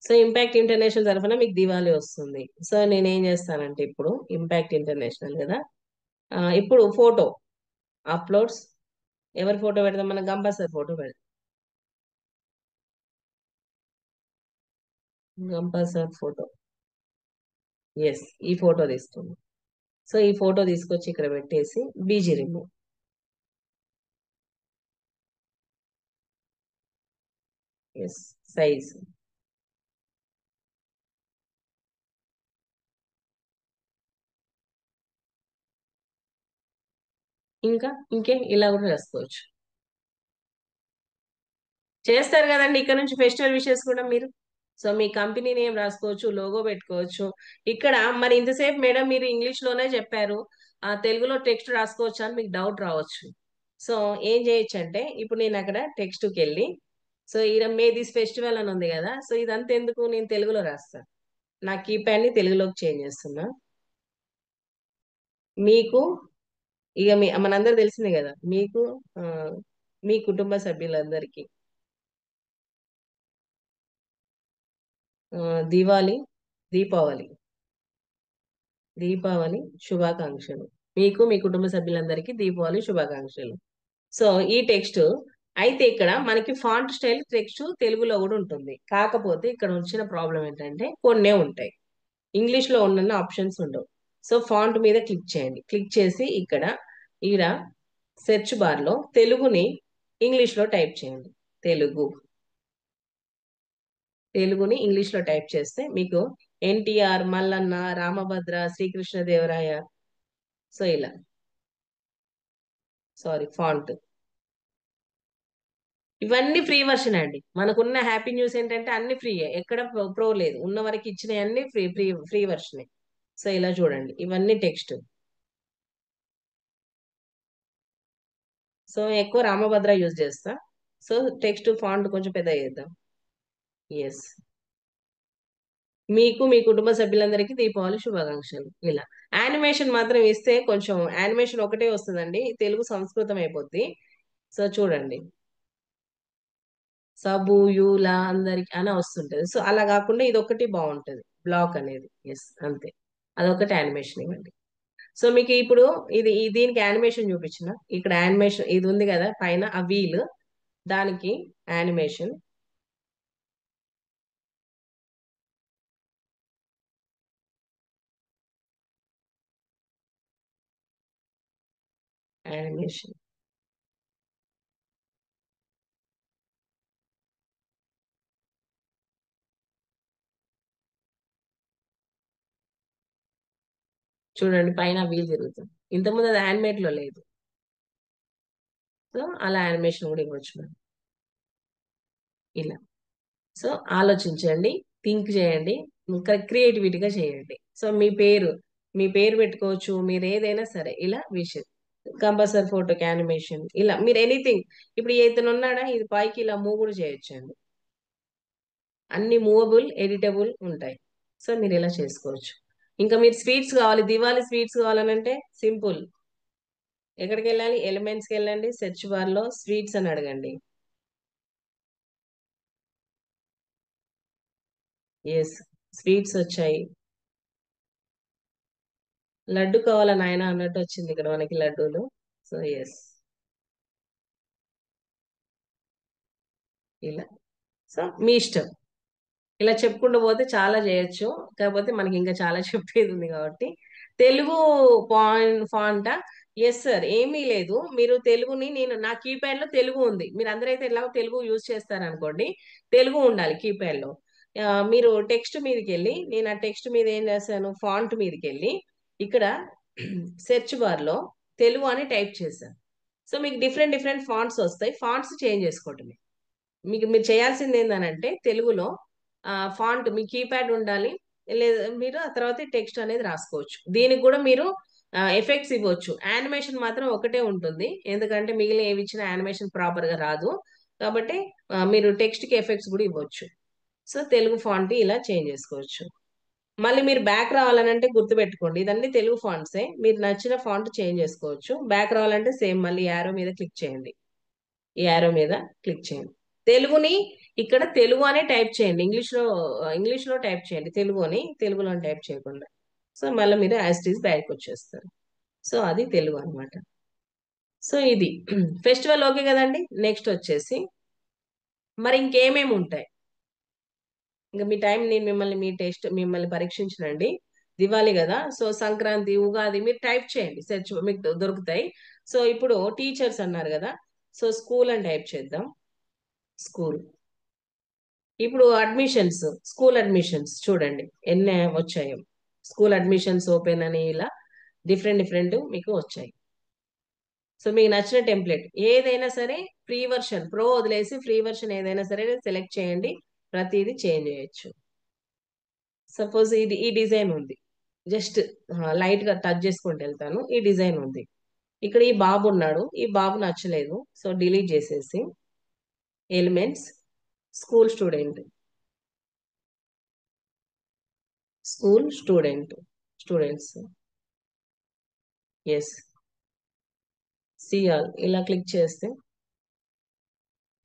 So impact international తరఫున మీకు దివాళీ వస్తుంది. సో నేనేం చేస్తానంటే, ఇప్పుడు ఇంపాక్ట్ ఇంటర్నేషనల్ కదా, ఇప్పుడు ఫోటో అప్లోడ్స్. ఎవరి ఫోటో పెడదాం, మన గంపా సార్ ఫోటో పెడదాం. Gampa sir photo. ఎస్, ఈ ఫోటో తీస్తుంది. సో ఈ ఫోటో తీసుకొచ్చి ఇక్కడ పెట్టేసి బీజీ రిమూవ్. ఎస్. సైజ్. ఇంకా ఇంకే ఇలా కూడా రాసుకోవచ్చు. చేస్తారు కదండి ఇక్కడ నుంచి ఫెస్టివల్ విషెస్ కూడా మీరు. సో మీ కంపెనీ నేమ్ రాసుకోవచ్చు, లోగో పెట్టుకోవచ్చు. ఇక్కడ మరి ఇంతసేపు మేడం మీరు ఇంగ్లీష్ లోనే చెప్పారు, తెలుగులో టెక్స్ట్ రాసుకోవచ్చు అని మీకు డౌట్ రావచ్చు. సో ఏం చేయొచ్చు అంటే, ఇప్పుడు నేను అక్కడ టెక్స్ట్కి వెళ్ళి, సో ఈడ మే దిస్ ఫెస్టివల్ అని ఉంది కదా, సో ఇదంతా ఎందుకు, నేను తెలుగులో రాస్తాను. నా కీప్యాడ్ ని తెలుగులోకి చేంజ్ చేస్తున్నా. మీకు ఇక మనందరూ తెలిసిందే కదా మీకు, ఆ, మీ కుటుంబ సభ్యులందరికీ ఆ, దివాళీ దీపావళి దీపావళి శుభాకాంక్షలు. మీకు మీ కుటుంబ సభ్యులందరికీ దీపావళి శుభాకాంక్షలు. సో ఈ టెక్స్ట్, అయితే ఇక్కడ మనకి ఫాంట్ స్టైల్ టెక్స్ట్ తెలుగులో కూడా ఉంటుంది. కాకపోతే ఇక్కడ వచ్చిన ప్రాబ్లం ఏంటంటే కొన్నే ఉంటాయి, ఇంగ్లీష్ లో ఉన్న ఆప్షన్స్ ఉండవు. సో ఫాంట్ మీద క్లిక్ చేయండి. క్లిక్ చేసి ఇక్కడ ఈడ సెర్చ్ బార్ లో తెలుగుని ఇంగ్లీష్ లో టైప్ చేయండి. తెలుగు. తెలుగుని ఇంగ్లీష్ లో టైప్ చేస్తే మీకు NTR, మల్లన్న, రామభద్ర, శ్రీకృష్ణదేవరాయ. సో ఇలా. Sorry, font. ఇవన్నీ ఫ్రీ వర్షన్ అండి. మనకున్న హ్యాపీ న్యూస్ ఏంటంటే అన్ని ఫ్రీ, ఎక్కడ ప్రో లేదు, ఉన్న వరకు ఇచ్చినవి అన్ని ఫ్రీ ఫ్రీ ఫ్రీ వర్షనే. సో ఇలా చూడండి, ఇవన్నీ టెక్స్ట్. సో ఎక్కువ రామభద్ర యూజ్ చేస్తా. సో టెక్స్ట్ ఫాంట్ కొంచెం పెద్ద చేద్దాం. ఎస్. మీకు మీ కుటుంబ సభ్యులందరికీ దీపావళి శుభాకాంక్షలు ఇలా. యానిమేషన్ మాత్రం ఇస్తే కొంచెం, యానిమేషన్ ఒకటే వస్తుందండి, తెలుగు సంస్కృతం అయిపోద్ది. సో చూడండి, సబు యూలా అందరికి అని వస్తుంటది. సో అలా కాకుండా ఇది ఒకటి బాగుంటది, బ్లాక్ అనేది. ఎస్ అంతే. అదొకటి యానిమేషన్ ఇవ్వండి. సో మీకు ఇప్పుడు దీనికి యానిమేషన్ చూపించిన, ఇక్కడ యానిమేషన్ ఇది ఉంది కదా పైన ఆ వీల్, దానికి యానిమేషన్. యానిమేషన్. చూడండి పైన వీల్ తిరుగుతుంది. ఇంతకుముందు అది యానిమేట్ లో లేదు. సో అలా యానిమేషన్ కూడా ఇవ్వచ్చు మనం ఇలా. సో ఆలోచించండి, థింక్ చేయండి, ఇంకా క్రియేటివిటీగా చేయండి. సో మీ పేరు పెట్టుకోవచ్చు, మీరు ఏదైనా సరే ఇలా విషయం. కంపల్సరీ ఫోటోకి యానిమేషన్ ఇలా మీరు ఎనీథింగ్. ఇప్పుడు ఇతను ఉన్నాడా, ఇది పైకి ఇలా మూవ్ కూడా చేయొచ్చండి. అన్ని మూవబుల్ ఎడిటబుల్ ఉంటాయి. సో మీరు ఇలా చేసుకోవచ్చు. ఇంకా మీరు స్వీట్స్ కావాలి, దివాళీ స్వీట్స్ కావాలనంటే సింపుల్. ఎక్కడికి వెళ్ళాలి, ఎలిమెంట్స్కి వెళ్ళండి, సెర్చ్ బార్ లో స్వీట్స్ అని అడగండి. ఎస్, స్వీట్స్ వచ్చాయి. లడ్డు కావాలా నాయన అన్నట్టు వచ్చింది ఇక్కడ మనకి లడ్డూలు. సో ఎస్, ఇలా. సో మీ ఇష్టం. ఇలా చెప్పుకుంటూ పోతే చాలా చేయొచ్చు. కాకపోతే మనకి ఇంకా చాలా చెప్పేది ఉంది కాబట్టి. తెలుగు ఫాంటా? ఎస్ సార్, ఏమీ లేదు. మీరు తెలుగుని, నేను నా కీప్యాడ్ లో తెలుగు ఉంది. మీరు అందరైతే ఎలా తెలుగు యూజ్ చేస్తారనుకోండి, తెలుగు ఉండాలి కీప్యాడ్ లో. మీరు టెక్స్ట్ మీదకి వెళ్ళి, నేను ఆ టెక్స్ట్ మీద ఏం చేశాను, ఫాంట్ మీదకి వెళ్ళి ఇక్కడ సెర్చ్ బార్ లో తెలుగు అని టైప్ చేశాను. సో మీకు డిఫరెంట్ డిఫరెంట్ ఫాంట్స్ వస్తాయి. ఫాంట్స్ చేంజ్ చేసుకోవటమే. మీకు మీరు చేయాల్సింది ఏంటంటే తెలుగులో ఫాంట్ మీ కీప్యాడ్ ఉండాలి. లేదా మీరు ఆ తర్వాత టెక్స్ట్ అనేది రాసుకోవచ్చు. దీనికి కూడా మీరు ఎఫెక్ట్స్ ఇవ్వచ్చు. యానిమేషన్ మాత్రం ఒకటే ఉంటుంది, ఎందుకంటే మిగిలిన ఏవి ఇచ్చినా యానిమేషన్ ప్రాపర్ గా రాదు. కాబట్టి మీరు టెక్స్ట్ కి ఎఫెక్ట్స్ కూడా ఇవ్వచ్చు. సో తెలుగు ఫాంట్ ఇలా చేంజ్ చేసుకోవచ్చు. మళ్ళీ మీరు బ్యాక్ రావాలనంటే గుర్తుపెట్టుకోండి, ఇదన్నీ తెలుగు ఫాంట్సే. మీరు నచ్చిన ఫాంట్ చేంజ్ చేసుకోవచ్చు. బ్యాక్ రావాలంటే సేమ్ మళ్ళీ యారో మీద క్లిక్ చేయండి. ఈ యారో మీద క్లిక్ చేయండి. తెలుగుని ఇక్కడ తెలుగు అనే టైప్ చేయండి. ఇంగ్లీష్ లో టైప్ చేయండి, తెలుగు అని తెలుగులో టైప్ చేయకుండా. సో మళ్ళీ మీరు యాజ్ ఇట్ ఈస్ బ్యాక్ వచ్చేస్తారు. సో అది తెలుగు అన్నమాట. సో ఇది ఫెస్టివల్ ఓకే కదండి. నెక్స్ట్ వచ్చేసి మరి ఇంకేమేమి ఉంటాయి. ఇంకా మీ టైం, నేను మిమ్మల్ని పరీక్షించనండి. దివాళీ కదా, సో సంక్రాంతి, ఉగాది మీరు టైప్ చేయండి, సెర్చ్ మీకు దొరుకుతాయి. సో ఇప్పుడు టీచర్స్ అన్నారు కదా, సో స్కూల్ అని టైప్ చేద్దాం. స్కూల్. ఇప్పుడు అడ్మిషన్స్, స్కూల్ అడ్మిషన్స్ చూడండి ఎన్ని వచ్చాయో. స్కూల్ అడ్మిషన్స్ ఓపెన్ అని ఇలా డిఫరెంట్ డిఫరెంట్ మీకు వచ్చాయి. సో మీకు నచ్చిన టెంప్లెట్ ఏదైనా సరే, ఫ్రీ వర్షన్, ప్రో వదిలేసి ఫ్రీ వర్షన్ ఏదైనా సరే సెలెక్ట్ చేయండి. ప్రతిదీ చేంజ్ చేయొచ్చు. సపోజ్ ఇది ఈ డిజైన్ ఉంది, జస్ట్ లైట్ గా టచ్ చేసుకుంటూ వెళ్తాను. ఈ డిజైన్ ఉంది. ఇక్కడ ఈ బాబు ఉన్నాడు, ఈ బాబు నచ్చలేదు. సో డిలీట్ చేసేసి elements, school student, school student, students. Yes, see all ఇలా క్లిక్ చేస్తే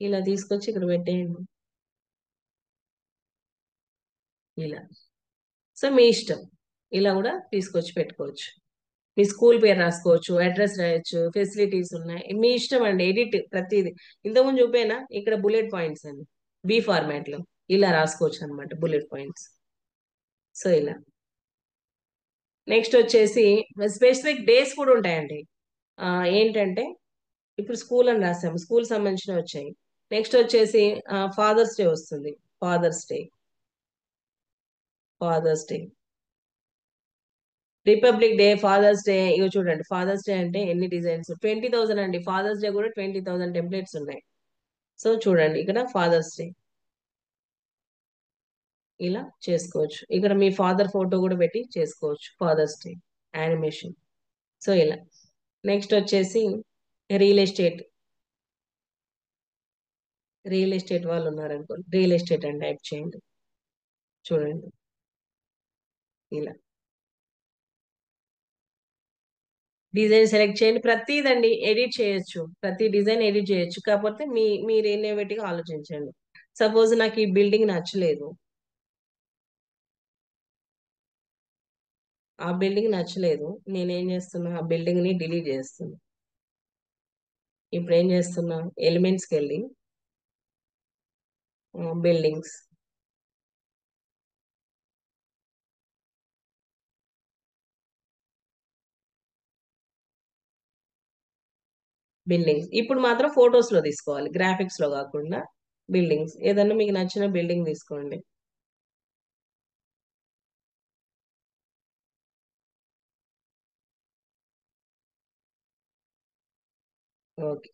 ఇలా తీసుకొచ్చి ఇక్కడ పెట్టేయండి ఇలా. సో మీ ఇష్టం, ఇలా కూడా తీసుకొచ్చి పెట్టుకోవచ్చు. మీ స్కూల్ పేరు రాసుకోవచ్చు, అడ్రస్ రాయొచ్చు, ఫెసిలిటీస్ ఉన్నాయి, మీ ఇష్టం అండి. ఎడిట్ ప్రతిదీ ఇంతకుముందు చూపేనా ఇక్కడ బుల్లెట్ పాయింట్స్ అని బి ఫార్మాట్ లో ఇలా రాసుకోవచ్చు అనమాట, బుల్లెట్ పాయింట్స్. సో ఇలా. నెక్స్ట్ వచ్చేసి స్పెసిఫిక్ డేస్ కూడా ఉంటాయండి. ఆ, ఏంటంటే ఇప్పుడు స్కూల్ అని రాసాము, స్కూల్ సంబంధించినవి వచ్చాయి. నెక్స్ట్ వచ్చేసి ఫాదర్స్ డే వస్తుంది. Father's day, father's day, republic day, father's day. ఇగో చూడండి, ఫాదర్స్ డే అంటే ఎన్ని డిజైన్స్, 20,000 అండి. ఫాదర్స్ డే కూడా 20,000 టెంప్లెట్స్ ఉన్నాయి. సో చూడండి ఇక్కడ ఫాదర్స్ డే ఇలా చేసుకోవచ్చు. ఇక్కడ మీ ఫాదర్ ఫోటో కూడా పెట్టి చేసుకోవచ్చు ఫాదర్స్ డే యానిమేషన్. సో ఇలా. నెక్స్ట్ వచ్చేసి రియల్ ఎస్టేట్. రియల్ ఎస్టేట్ వాళ్ళు ఉన్నారనుకోండి, రియల్ ఎస్టేట్ అని టైప్ చేయండి. చూడండి ఇలా. డిజైన్ సెలెక్ట్ చేయండి, ప్రతిదండి ఎడిట్ చేయొచ్చు, ప్రతి డిజైన్ ఎడిట్ చేయొచ్చు. కాకపోతే మీరు ఇన్నోవేటివ్గా ఆలోచించండి. సపోజ్ నాకు ఈ బిల్డింగ్ నచ్చలేదు, ఆ బిల్డింగ్ నచ్చలేదు, నేనేం చేస్తున్నా, ఆ బిల్డింగ్ ని డిలీట్ చేస్తున్నా. ఇప్పుడు ఏం చేస్తున్నా, ఎలిమెంట్స్కి వెళ్ళి బిల్డింగ్స్, బిల్డింగ్స్ ఇప్పుడు మాత్రం ఫొటోస్ లో తీసుకోవాలి, గ్రాఫిక్స్ లో కాకుండా. బిల్డింగ్స్ ఏదన్నా మీకు నచ్చిన బిల్డింగ్ తీసుకోండి. ఓకే.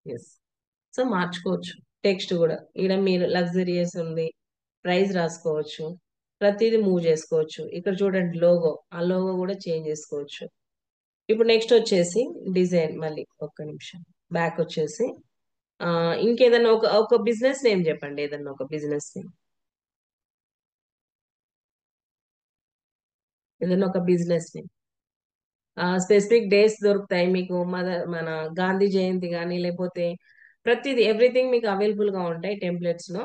ఎస్. సో మార్చుకోవచ్చు. టెక్స్ట్ కూడా ఈడ మీరు లగ్జరియస్ ఉంది, ప్రైస్ రాసుకోవచ్చు, ప్రతిదీ మూవ్ చేసుకోవచ్చు. ఇక్కడ చూడండి లోగో, ఆ లోగో కూడా చేంజ్ చేసుకోవచ్చు. ఇప్పుడు నెక్స్ట్ వచ్చేసి డిజైన్, మళ్ళీ ఒక్క నిమిషం బ్యాక్ వచ్చేసి ఆ ఇంకేదన్నా ఒక ఒక బిజినెస్ నేమ్ చెప్పండి, ఏదన్నా ఒక బిజినెస్ నేమ్, ఏదన్నా ఒక బిజినెస్ నేమ్. స్పెసిఫిక్ డేస్ దొరుకుతాయి మీకు, మన గాంధీ జయంతి కానీ లేకపోతే ప్రతిదీ ఎవ్రీథింగ్ మీకు అవైలబుల్ గా ఉంటాయి టెంప్లెట్స్ లో,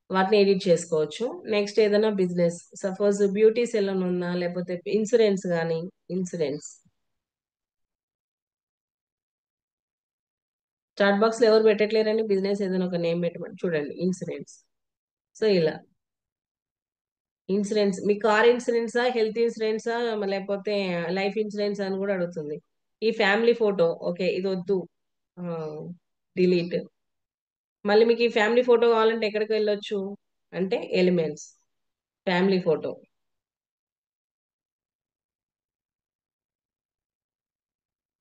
వాటిని ఎడిట్ చేసుకోవచ్చు. నెక్స్ట్ ఏదైనా బిజినెస్, సపోజ్ బ్యూటీ సెలూన్ ఉందా, లేకపోతే ఇన్సూరెన్స్ కానీ, ఇన్సూరెన్స్. చాట్ బాక్స్ లో ఎవరు పెట్టట్లేరండి, బిజినెస్ ఏదైనా ఒక నేమ్ పెట్టమని చూడండి, ఇన్సూరెన్స్. సో ఇలా ఇన్సూరెన్స్, మీ కార్ ఇన్సూరెన్సా, హెల్త్ ఇన్సూరెన్సా, లేకపోతే లైఫ్ ఇన్సూరెన్స్ అని కూడా అడుగుతుంది. ఈ ఫ్యామిలీ ఫోటో, ఓకే ఇది వద్దు, డిలీట్. మళ్ళీ మీకు ఈ ఫ్యామిలీ ఫోటో కావాలంటే ఎక్కడికి వెళ్ళొచ్చు అంటే elements, family photo,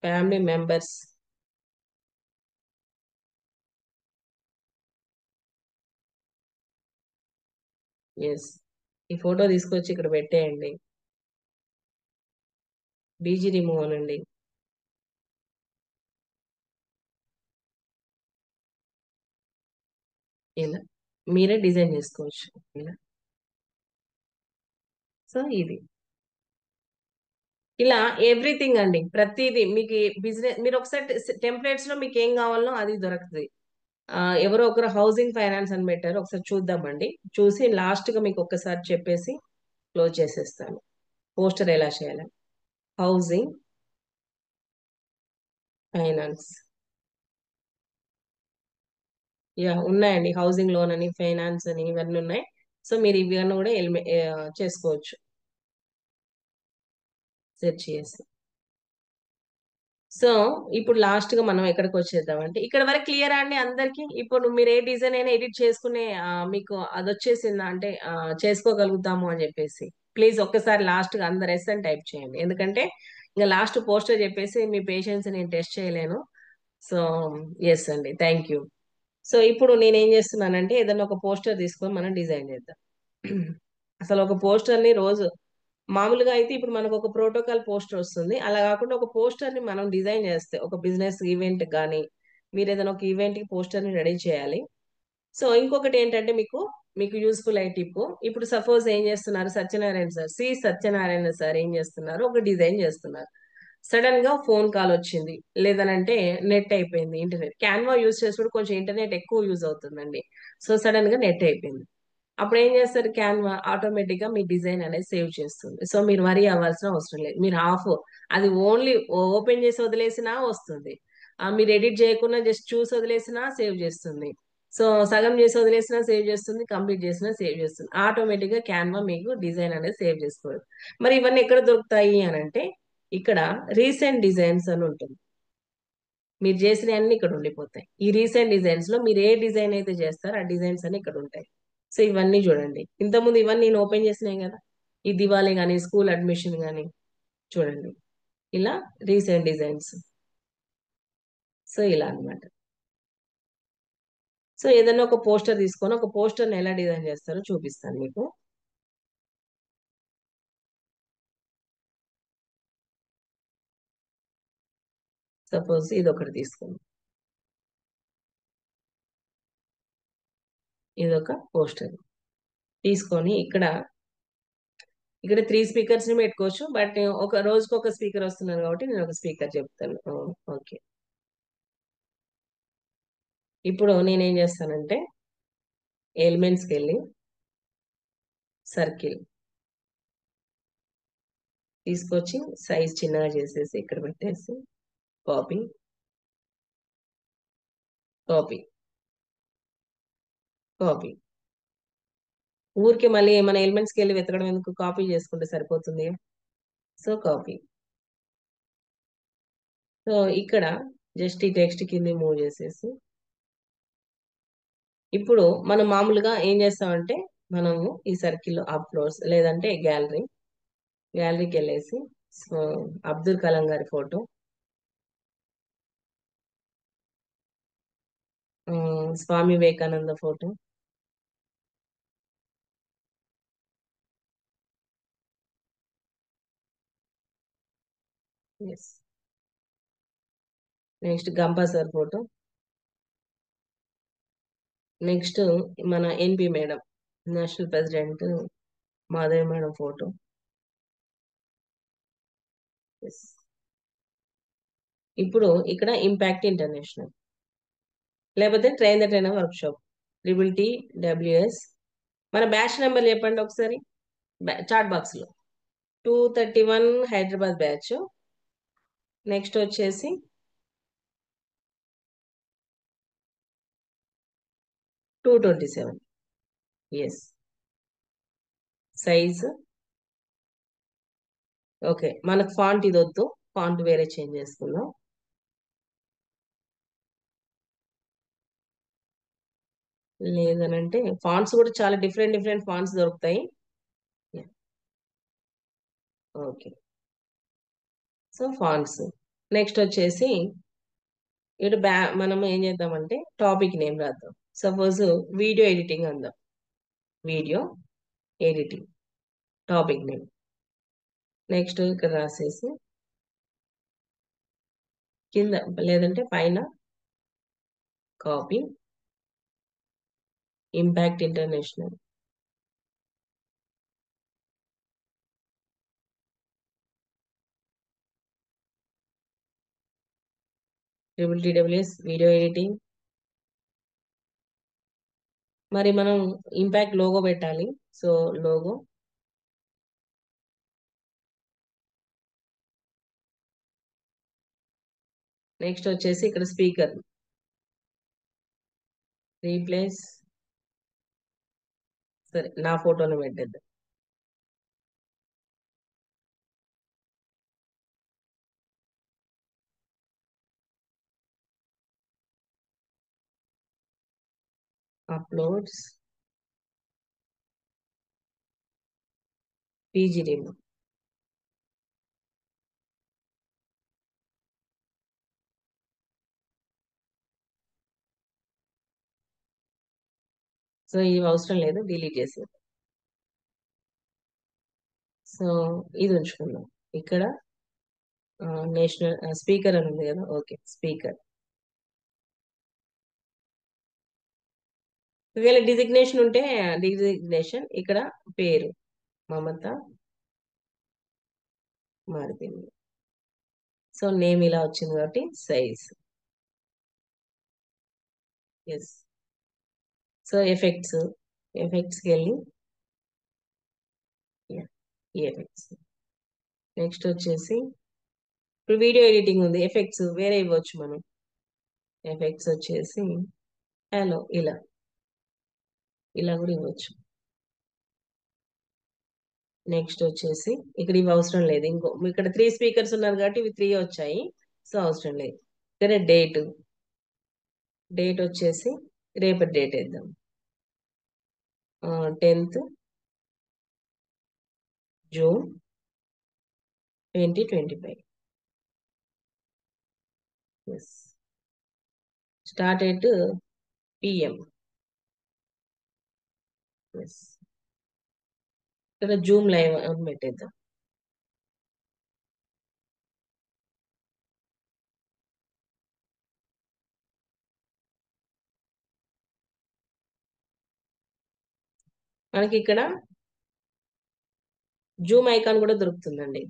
family members. Yes. ఈ ఫోటో తీసుకొచ్చి ఇక్కడ పెట్టేయండి, బీజీ రిమూవ్ అనండి. ఇలా మీరే డిజైన్ చేసుకోవచ్చు ఇలా. సో ఇది ఇలా ఎవ్రీథింగ్ అండి, ప్రతిదీ మీకు బిజినెస్, మీరు ఒకసారి టెంప్లెట్స్ లో మీకు ఏం కావాలో అది దొరుకుతుంది. ఎవరో ఒకరు హౌసింగ్ ఫైనాన్స్ అని పెట్టారు, ఒకసారి చూద్దామండి. చూసి లాస్ట్ గా మీకు ఒక్కసారి చెప్పేసి క్లోజ్ చేసేస్తాను. పోస్టర్ ఎలా చేయాలి, హౌసింగ్ ఫైనాన్స్. యా ఉన్నాయండి, హౌసింగ్ లోన్ అని, ఫైనాన్స్ అని, ఇవన్నీ ఉన్నాయి. సో మీరు ఇవన్నీ కూడా చేసుకోవచ్చు సెర్చ్ చేసి. సో ఇప్పుడు లాస్ట్ గా మనం ఎక్కడికి వచ్చేద్దాం అంటే, ఇక్కడ వరకు క్లియర్ అండి అందరికి. ఇప్పుడు మీరు ఏ డిజైన్ అయినా ఎడిట్ చేసుకునే మీకు అది వచ్చేసిందా అంటే చేసుకోగలుగుతాము అని చెప్పేసి. ప్లీజ్ ఒక్కసారి లాస్ట్ గా అందరు ఎస్ అని టైప్ చేయండి, ఎందుకంటే ఇంకా లాస్ట్ పోస్టర్ చెప్పేసి మీ పేషెన్స్ నేను టెస్ట్ చేయలేను. సో ఎస్ అండి, థ్యాంక్ యూ. సో ఇప్పుడు నేను ఏం చేస్తున్నానంటే, ఏదైనా ఒక పోస్టర్ తీసుకొని మనం డిజైన్ చేద్దాం. అసలు ఒక పోస్టర్ ని రోజు, మామూలుగా అయితే ఇప్పుడు మనకు ఒక ప్రోటోకాల్ పోస్టర్ వస్తుంది, అలా కాకుండా ఒక పోస్టర్ ని మనం డిజైన్ చేస్తే, ఒక బిజినెస్ ఈవెంట్ కానీ, మీరు ఏదైనా ఒక ఈవెంట్ కి పోస్టర్ ని రెడీ చేయాలి. సో ఇంకొకటి ఏంటంటే, మీకు యూస్ఫుల్ అయ్యే టిప్, ఇప్పుడు సపోజ్ ఏం చేస్తున్నారు, సత్యనారాయణ సార్, సత్యనారాయణ సార్ ఏం చేస్తున్నారు, ఒక డిజైన్ చేస్తున్నారు. సడన్ గా ఫోన్ కాల్ వచ్చింది, లేదనంటే నెట్ అయిపోయింది, ఇంటర్నెట్, క్యాన్వా యూజ్ చేసినప్పుడు కొంచెం ఇంటర్నెట్ ఎక్కువ యూజ్ అవుతుందండి. సో సడన్ గా నెట్ అయిపోయింది. అప్పుడు ఏం చేస్తారు, క్యాన్వా ఆటోమేటిక్ గా మీ డిజైన్ అనేది సేవ్ చేస్తుంది. సో మీరు వరీ అవ్వాల్సిన అవసరం లేదు, మీరు ఆఫ్, అది ఓన్లీ ఓపెన్ చేసి వదిలేసినా వస్తుంది. మీరు ఎడిట్ చేయకుండా జస్ట్ చూసి వదిలేసినా సేవ్ చేస్తుంది. సో సగం చేసి వదిలేసినా సేవ్ చేస్తుంది, కంప్లీట్ చేసినా సేవ్ చేస్తుంది. ఆటోమేటిక్ గా క్యాన్వా మీకు డిజైన్ అనేది సేవ్ చేసుకోవాలి. మరి ఇవన్నీ ఎక్కడ దొరుకుతాయి అని అంటే, ఇక్కడ రీసెంట్ డిజైన్స్ అని ఉంటుంది. మీరు చేసిన అన్ని ఇక్కడ ఉండిపోతాయి. ఈ రీసెంట్ డిజైన్స్ లో మీరు ఏ డిజైన్ అయితే చేస్తారో ఆ డిజైన్స్ అన్ని ఇక్కడ ఉంటాయి. సో ఇవన్నీ చూడండి, ఇంతకుముందు ఇవన్నీ నేను ఓపెన్ చేసినాయి కదా, ఈ దివాళీ కానీ, స్కూల్ అడ్మిషన్ కానీ, చూడండి ఇలా రీసెంట్ డిజైన్స్. సో ఇలా అన్నమాట. సో ఏదైనా ఒక పోస్టర్ తీసుకొని, ఒక పోస్టర్ని ఎలా డిజైన్ చేస్తారో చూపిస్తాను మీకు. సపోజ్ ఇది ఒకటి తీసుకోండి, ఇది ఒక పోస్టర్ తీసుకొని ఇక్కడ 3 స్పీకర్స్ ని పెట్టుకోవచ్చు, బట్ ఒక రోజుకి ఒక స్పీకర్ వస్తున్నారు కాబట్టి నేను ఒక స్పీకర్ చెప్తాను. ఓకే. ఇప్పుడు నేనేం చేస్తానంటే, ఎలిమెంట్స్కి వెళ్ళి సర్కిల్ తీసుకొచ్చి సైజ్ చిన్నగా చేసేసి ఇక్కడ పెట్టేసి కాపీ, కాపీ, కాపీ. ఊరికే మళ్ళీ మన ఎలిమెంట్స్కి వెళ్ళి వెతకడం ఎందుకు, కాపీ చేసుకుంటే సరిపోతుంది. So copy. సో ఇక్కడ జస్ట్ ఈ టెక్స్ట్ కింద మూవ్ చేసేసి, ఇప్పుడు మనం మామూలుగా ఏం చేస్తామంటే, మనము ఈ సర్కిల్ అప్లోడ్స్ లేదంటే గ్యాలరీ, గ్యాలరీకి వెళ్ళేసి సో అబ్దుల్ కలాం గారి photo, Swami Vivekananda photo. Yes. Next Gampa sir photo. Next మన NP madam, national president Madhavi madam photo. Yes. ఇప్పుడు ఇక్కడ ఇంపాక్ట్ ఇంటర్నేషనల్, లేకపోతే train the trainer workshop, triple WS. మన బ్యాచ్ నెంబర్ చెప్పండి ఒకసారి చాట్ బాక్స్ లో. 231 హైదరాబాద్ బ్యాచ్. నెక్స్ట్ వచ్చేసి 227. ఎస్. సైజ్. ఓకే, మనకు ఫాంట్ ఇది వద్దు, ఫాంట్ వేరే చేంజ్ చేసుకుందాం. లేదనంటే ఫాంట్స్ కూడా చాలా డిఫరెంట్ డిఫరెంట్ ఫాంట్స్ దొరుకుతాయి. ఓకే. So fonts. నెక్స్ట్ వచ్చేసి ఇటు మనం ఏం చేద్దామంటే టాపిక్ నేమ్ రాద్దాం. సపోజ్ వీడియో ఎడిటింగ్ అందాం. Video editing topic name. Next ఇక్కడ రాసేసి కింద లేదంటే పైన copy, impact international. TWS video editing. మరి మనం ఇంపాక్ట్ లోగో పెట్టాలి, సో లోగో. నెక్స్ట్ వచ్చేసి ఇక్కడ స్పీకర్ రీప్లేస్. సరే, నా ఫోటోని పెట్టేద్దాం. Uploads, PG remove. సో ఇవి అవసరం లేదు, డిలీట్ చేసేది. సో ఇది ఉంచుకుందాం. ఇక్కడ నేషనల్ స్పీకర్ అని ఉంది కదా, ఓకే స్పీకర్. ఒకవేళ డిజిగ్నేషన్ ఉంటే డిజిగ్నేషన్, ఇక్కడ పేరు మమత మారిపోయింది. సో నేమ్ ఇలా వచ్చింది కాబట్టి సైజ్. ఎస్. సో ఎఫెక్ట్స్, ఎఫెక్ట్స్కి వెళ్ళి ఎఫెక్ట్స్. నెక్స్ట్ వచ్చేసి ఇప్పుడు వీడియో ఎడిటింగ్ ఉంది, ఎఫెక్ట్స్ వేరే ఇవ్వచ్చు మనం. ఎఫెక్ట్స్ వచ్చేసి హలో ఇలా, ఇలా కూడా ఇవ్వచ్చు. నెక్స్ట్ వచ్చేసి ఇక్కడ ఇవి అవసరం లేదు, ఇంకో ఇక్కడ 3 స్పీకర్స్ ఉన్నారు కాబట్టి ఇవి 3 వచ్చాయి, సో అవసరం లేదు. ఇక్కడ డేట్, డేట్ వచ్చేసి రేపటి డేట్ వేద్దాం. 10th June 2025. Yes. Start at PM. Yes. ఇక్కడ జూమ్ లైవ్ అని పెట్టేద్దాం. మనకి ఇక్కడ జూమ్ ఐకాన్ కూడా దొరుకుతుందండి.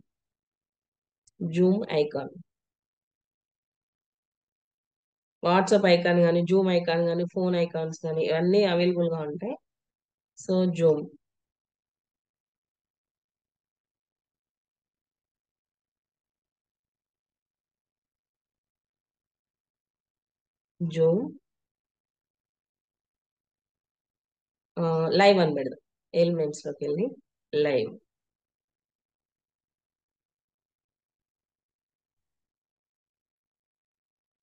జూమ్ ఐకాన్, వాట్సాప్ ఐకాన్ కానీ, జూమ్ ఐకాన్ కానీ, ఫోన్ ఐకాన్స్ కానీ ఇవన్నీ అవైలబుల్ గా ఉంటాయి. సో జూమ్, జూమ్ లైవ్ అని పెడదాం. ఎలిమెంట్స్ లోకి వెళ్ళి లైవ్.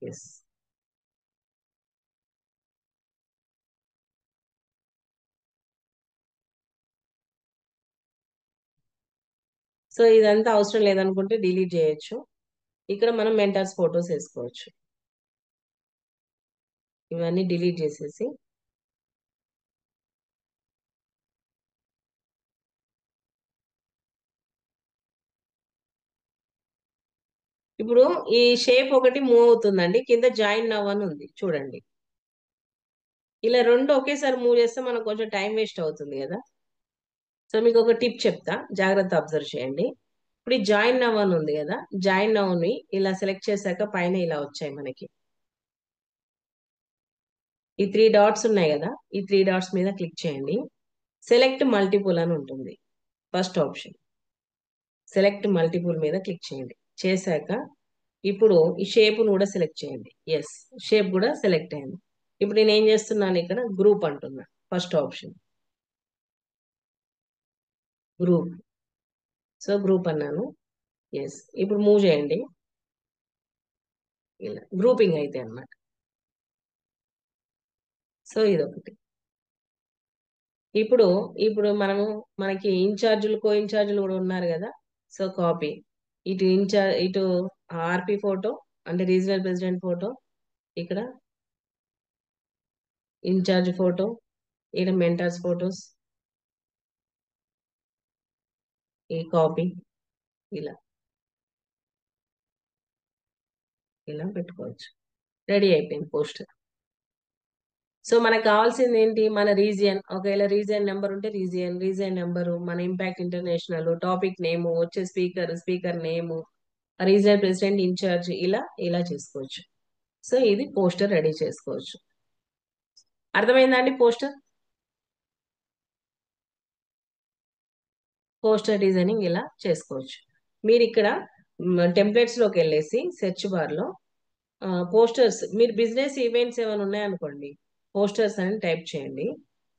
ఎస్. సో ఇదంతా అవసరం లేదనుకుంటే డిలీట్ చేయొచ్చు. ఇక్కడ మనం మెంటర్స్ ఫొటోస్ వేసుకోవచ్చు. ఇవన్నీ డిలీట్ చేసేసి ఇప్పుడు ఈ షేప్ ఒకటి మూవ్ అవుతుందండి, కింద జాయిన్ నవ్ అని ఉంది చూడండి. ఇలా రెండు ఒకేసారి మూవ్ చేస్తే మనకు కొంచెం టైం వేస్ట్ అవుతుంది కదా. సో మీకు ఒక టిప్ చెప్తా, జాగ్రత్త అబ్జర్వ్ చేయండి. ఇప్పుడు ఈ జాయిన్ నవ్ అని ఉంది కదా, జాయిన్ నవ్ ని ఇలా సెలెక్ట్ చేశాక పైన ఇలా వచ్చాయి మనకి ఈ త్రీ డాట్స్ ఉన్నాయి కదా, ఈ త్రీ డాట్స్ మీద క్లిక్ చేయండి. సెలెక్ట్ మల్టిపుల్ అని ఉంటుంది, ఫస్ట్ ఆప్షన్. సెలెక్ట్ మల్టిపుల్ మీద క్లిక్ చేయండి. చేశాక ఇప్పుడు ఈ షేప్ ను కూడా సెలెక్ట్ చేయండి. ఎస్, షేప్ కూడా సెలెక్ట్ అయింది. ఇప్పుడు నేను ఏం చేస్తున్నాను, ఇక్కడ గ్రూప్ అంటున్నా, first option group. So group అన్నాను. ఎస్, ఇప్పుడు మూవ్ చేయండి. ఇలా గ్రూపింగ్ అయితే అన్నమాట. సో ఇదొకటి. ఇప్పుడు ఇప్పుడు మనకి ఇన్ఛార్జీలు కో ఇన్ఛార్జీలు కూడా ఉన్నారు కదా. సో కాపీ, ఇటు ఆర్పి ఫోటో అంటే రీజనల్ ప్రెసిడెంట్ ఫోటో, ఇక్కడ ఇన్ఛార్జ్ ఫోటో, ఇక్కడ మెంటర్స్ ఫోటోస్, ఈ కాపీ, ఇలా ఇలా పెట్టుకోవచ్చు. రెడీ అయిపోయింది పోస్టర్. సో మనకు కావాల్సింది ఏంటి, మన రీజియన్, ఒకవేళ రీజియన్ నెంబర్ ఉంటే రీజియన్ నెంబరు, మన ఇంపాక్ట్ ఇంటర్నేషనల్, టాపిక్ నేము, వచ్చే స్పీకర్ నేము, రీజియనల్ ప్రెసిడెంట్, ఇన్ఛార్జ్, ఇలా ఇలా చేసుకోవచ్చు. సో ఇది పోస్టర్ రెడీ చేసుకోవచ్చు. అర్థమైందా అండి పోస్టర్? పోస్టర్ డిజైనింగ్ ఇలా చేసుకోవచ్చు. మీరు ఇక్కడ టెంప్లెట్స్ లోకి వెళ్ళేసి సెర్చ్ బార్ లో పోస్టర్స్, మీరు బిజినెస్ ఈవెంట్స్ ఏమైనా ఉన్నాయనుకోండి, పోస్టర్స్ అని టైప్ చేయండి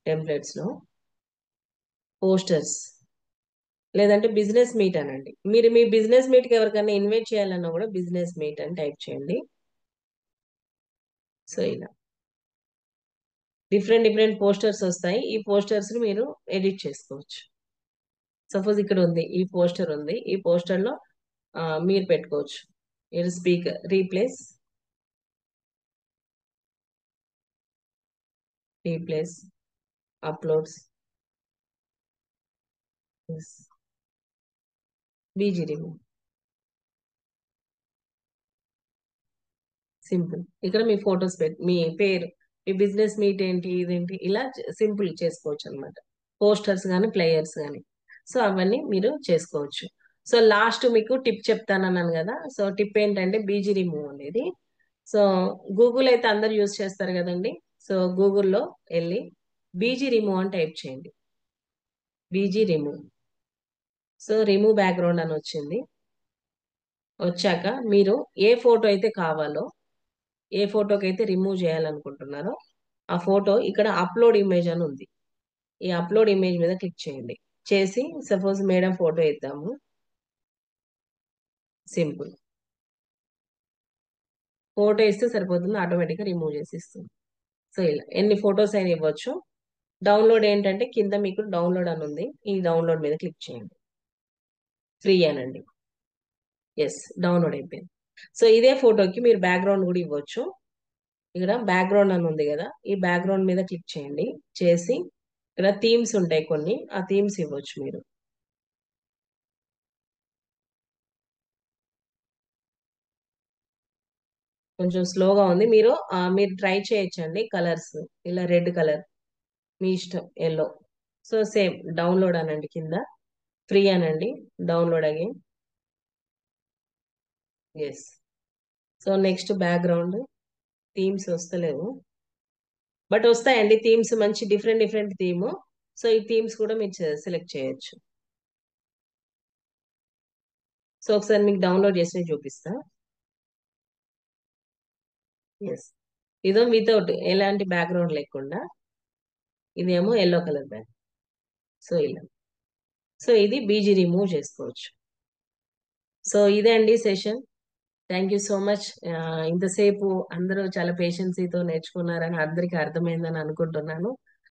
టెంప్లెట్స్ లో. పోస్టర్స్, లేదంటే బిజినెస్ మీట్ అనండి. మీరు మీ బిజినెస్ మీట్ కి ఎవరికైనా ఇన్వైట్ చేయాలన్నా కూడా బిజినెస్ మీట్ అని టైప్ చేయండి. సో ఇలా డిఫరెంట్ డిఫరెంట్ పోస్టర్స్ వస్తాయి. ఈ పోస్టర్స్ ని మీరు ఎడిట్ చేసుకోవచ్చు. సపోజ్ ఇక్కడ ఉంది, ఈ పోస్టర్ ఉంది, ఈ పోస్టర్ లో మీరు పెట్టుకోవచ్చు. మీరు speaker replace uploads BG remove, simple. ఇక్కడ మీ ఫొటోస్ మీ పేరు, మీ బిజినెస్ మీట్ ఏంటి, ఇదేంటి, ఇలా సింపుల్ చేసుకోవచ్చు అనమాట. పోస్టర్స్ కానీ ప్లేయర్స్ కానీ, సో అవన్నీ మీరు చేసుకోవచ్చు. సో లాస్ట్ మీకు టిప్ చెప్తానన్నాను కదా. సో టిప్ ఏంటంటే బీజీ రిమూవ్ అనేది. సో గూగుల్ అయితే అందరు యూజ్ చేస్తారు కదండి. సో గూగుల్లో వెళ్ళి బీజీ రిమూవ్ అని టైప్ చేయండి. BG remove. So remove background అని వచ్చింది. వచ్చాక మీరు ఏ ఫోటో అయితే కావాలో, ఏ ఫోటోకి అయితే రిమూవ్ చేయాలనుకుంటున్నారో ఆ ఫోటో ఇక్కడ అప్లోడ్ ఇమేజ్ అని ఉంది. ఈ అప్లోడ్ ఇమేజ్ మీద క్లిక్ చేయండి. చేసి సపోజ్ మేడం ఫోటో ఇద్దాము, సింపుల్. ఫోటో ఇస్తే సరిపోతుంది, ఆటోమేటిక్గా రిమూవ్ చేసి ఇస్తుంది. సో ఇలా ఎన్ని ఫొటోస్ అయినా ఇవ్వచ్చు. డౌన్లోడ్ ఏంటంటే కింద మీకు డౌన్లోడ్ అని ఉంది, ఈ డౌన్లోడ్ మీద క్లిక్ చేయండి. ఫ్రీ అనండి. ఎస్, డౌన్లోడ్ అయిపోయింది. సో ఇదే ఫోటోకి మీరు బ్యాక్గ్రౌండ్ కూడా ఇవ్వచ్చు. ఇక్కడ బ్యాక్గ్రౌండ్ అని ఉంది కదా, ఈ బ్యాక్గ్రౌండ్ మీద క్లిక్ చేయండి. చేసి ఇక్కడ థీమ్స్ ఉంటాయి కొన్ని, ఆ థీమ్స్ ఇవ్వచ్చు మీరు. కొంచెం స్లోగా ఉంది, మీరు ట్రై చేయొచ్చండి. కలర్స్ ఇలా రెడ్ కలర్ మీ ఇష్టం, ఎల్లో. సో సేమ్ డౌన్లోడ్ అనండి, కింద ఫ్రీ అనండి, download again. Yes. So next background themes వస్తలేవు, బట్ వస్తాయండి థీమ్స్, మంచి డిఫరెంట్ డిఫరెంట్ థీమ్. సో ఈ థీమ్స్ కూడా మీరు సెలెక్ట్ చేయొచ్చు. సో ఒకసారి మీకు డౌన్లోడ్ చేసి చూపిస్తా. ఎస్, ఇదో వితౌట్ ఎలాంటి బ్యాక్గ్రౌండ్ లేకుండా, ఇదేమో ఎల్లో కలర్ బ్యాక్. సో ఇలా, సో ఇది బీజీ రిమూవ్ చేసుకోవచ్చు. సో ఇదే అండి session. Thank you so much. ఇంతసేపు అందరూ చాలా పేషెన్సీతో నేర్చుకున్నారని అందరికీ అర్థమైందని అనుకుంటున్నాను.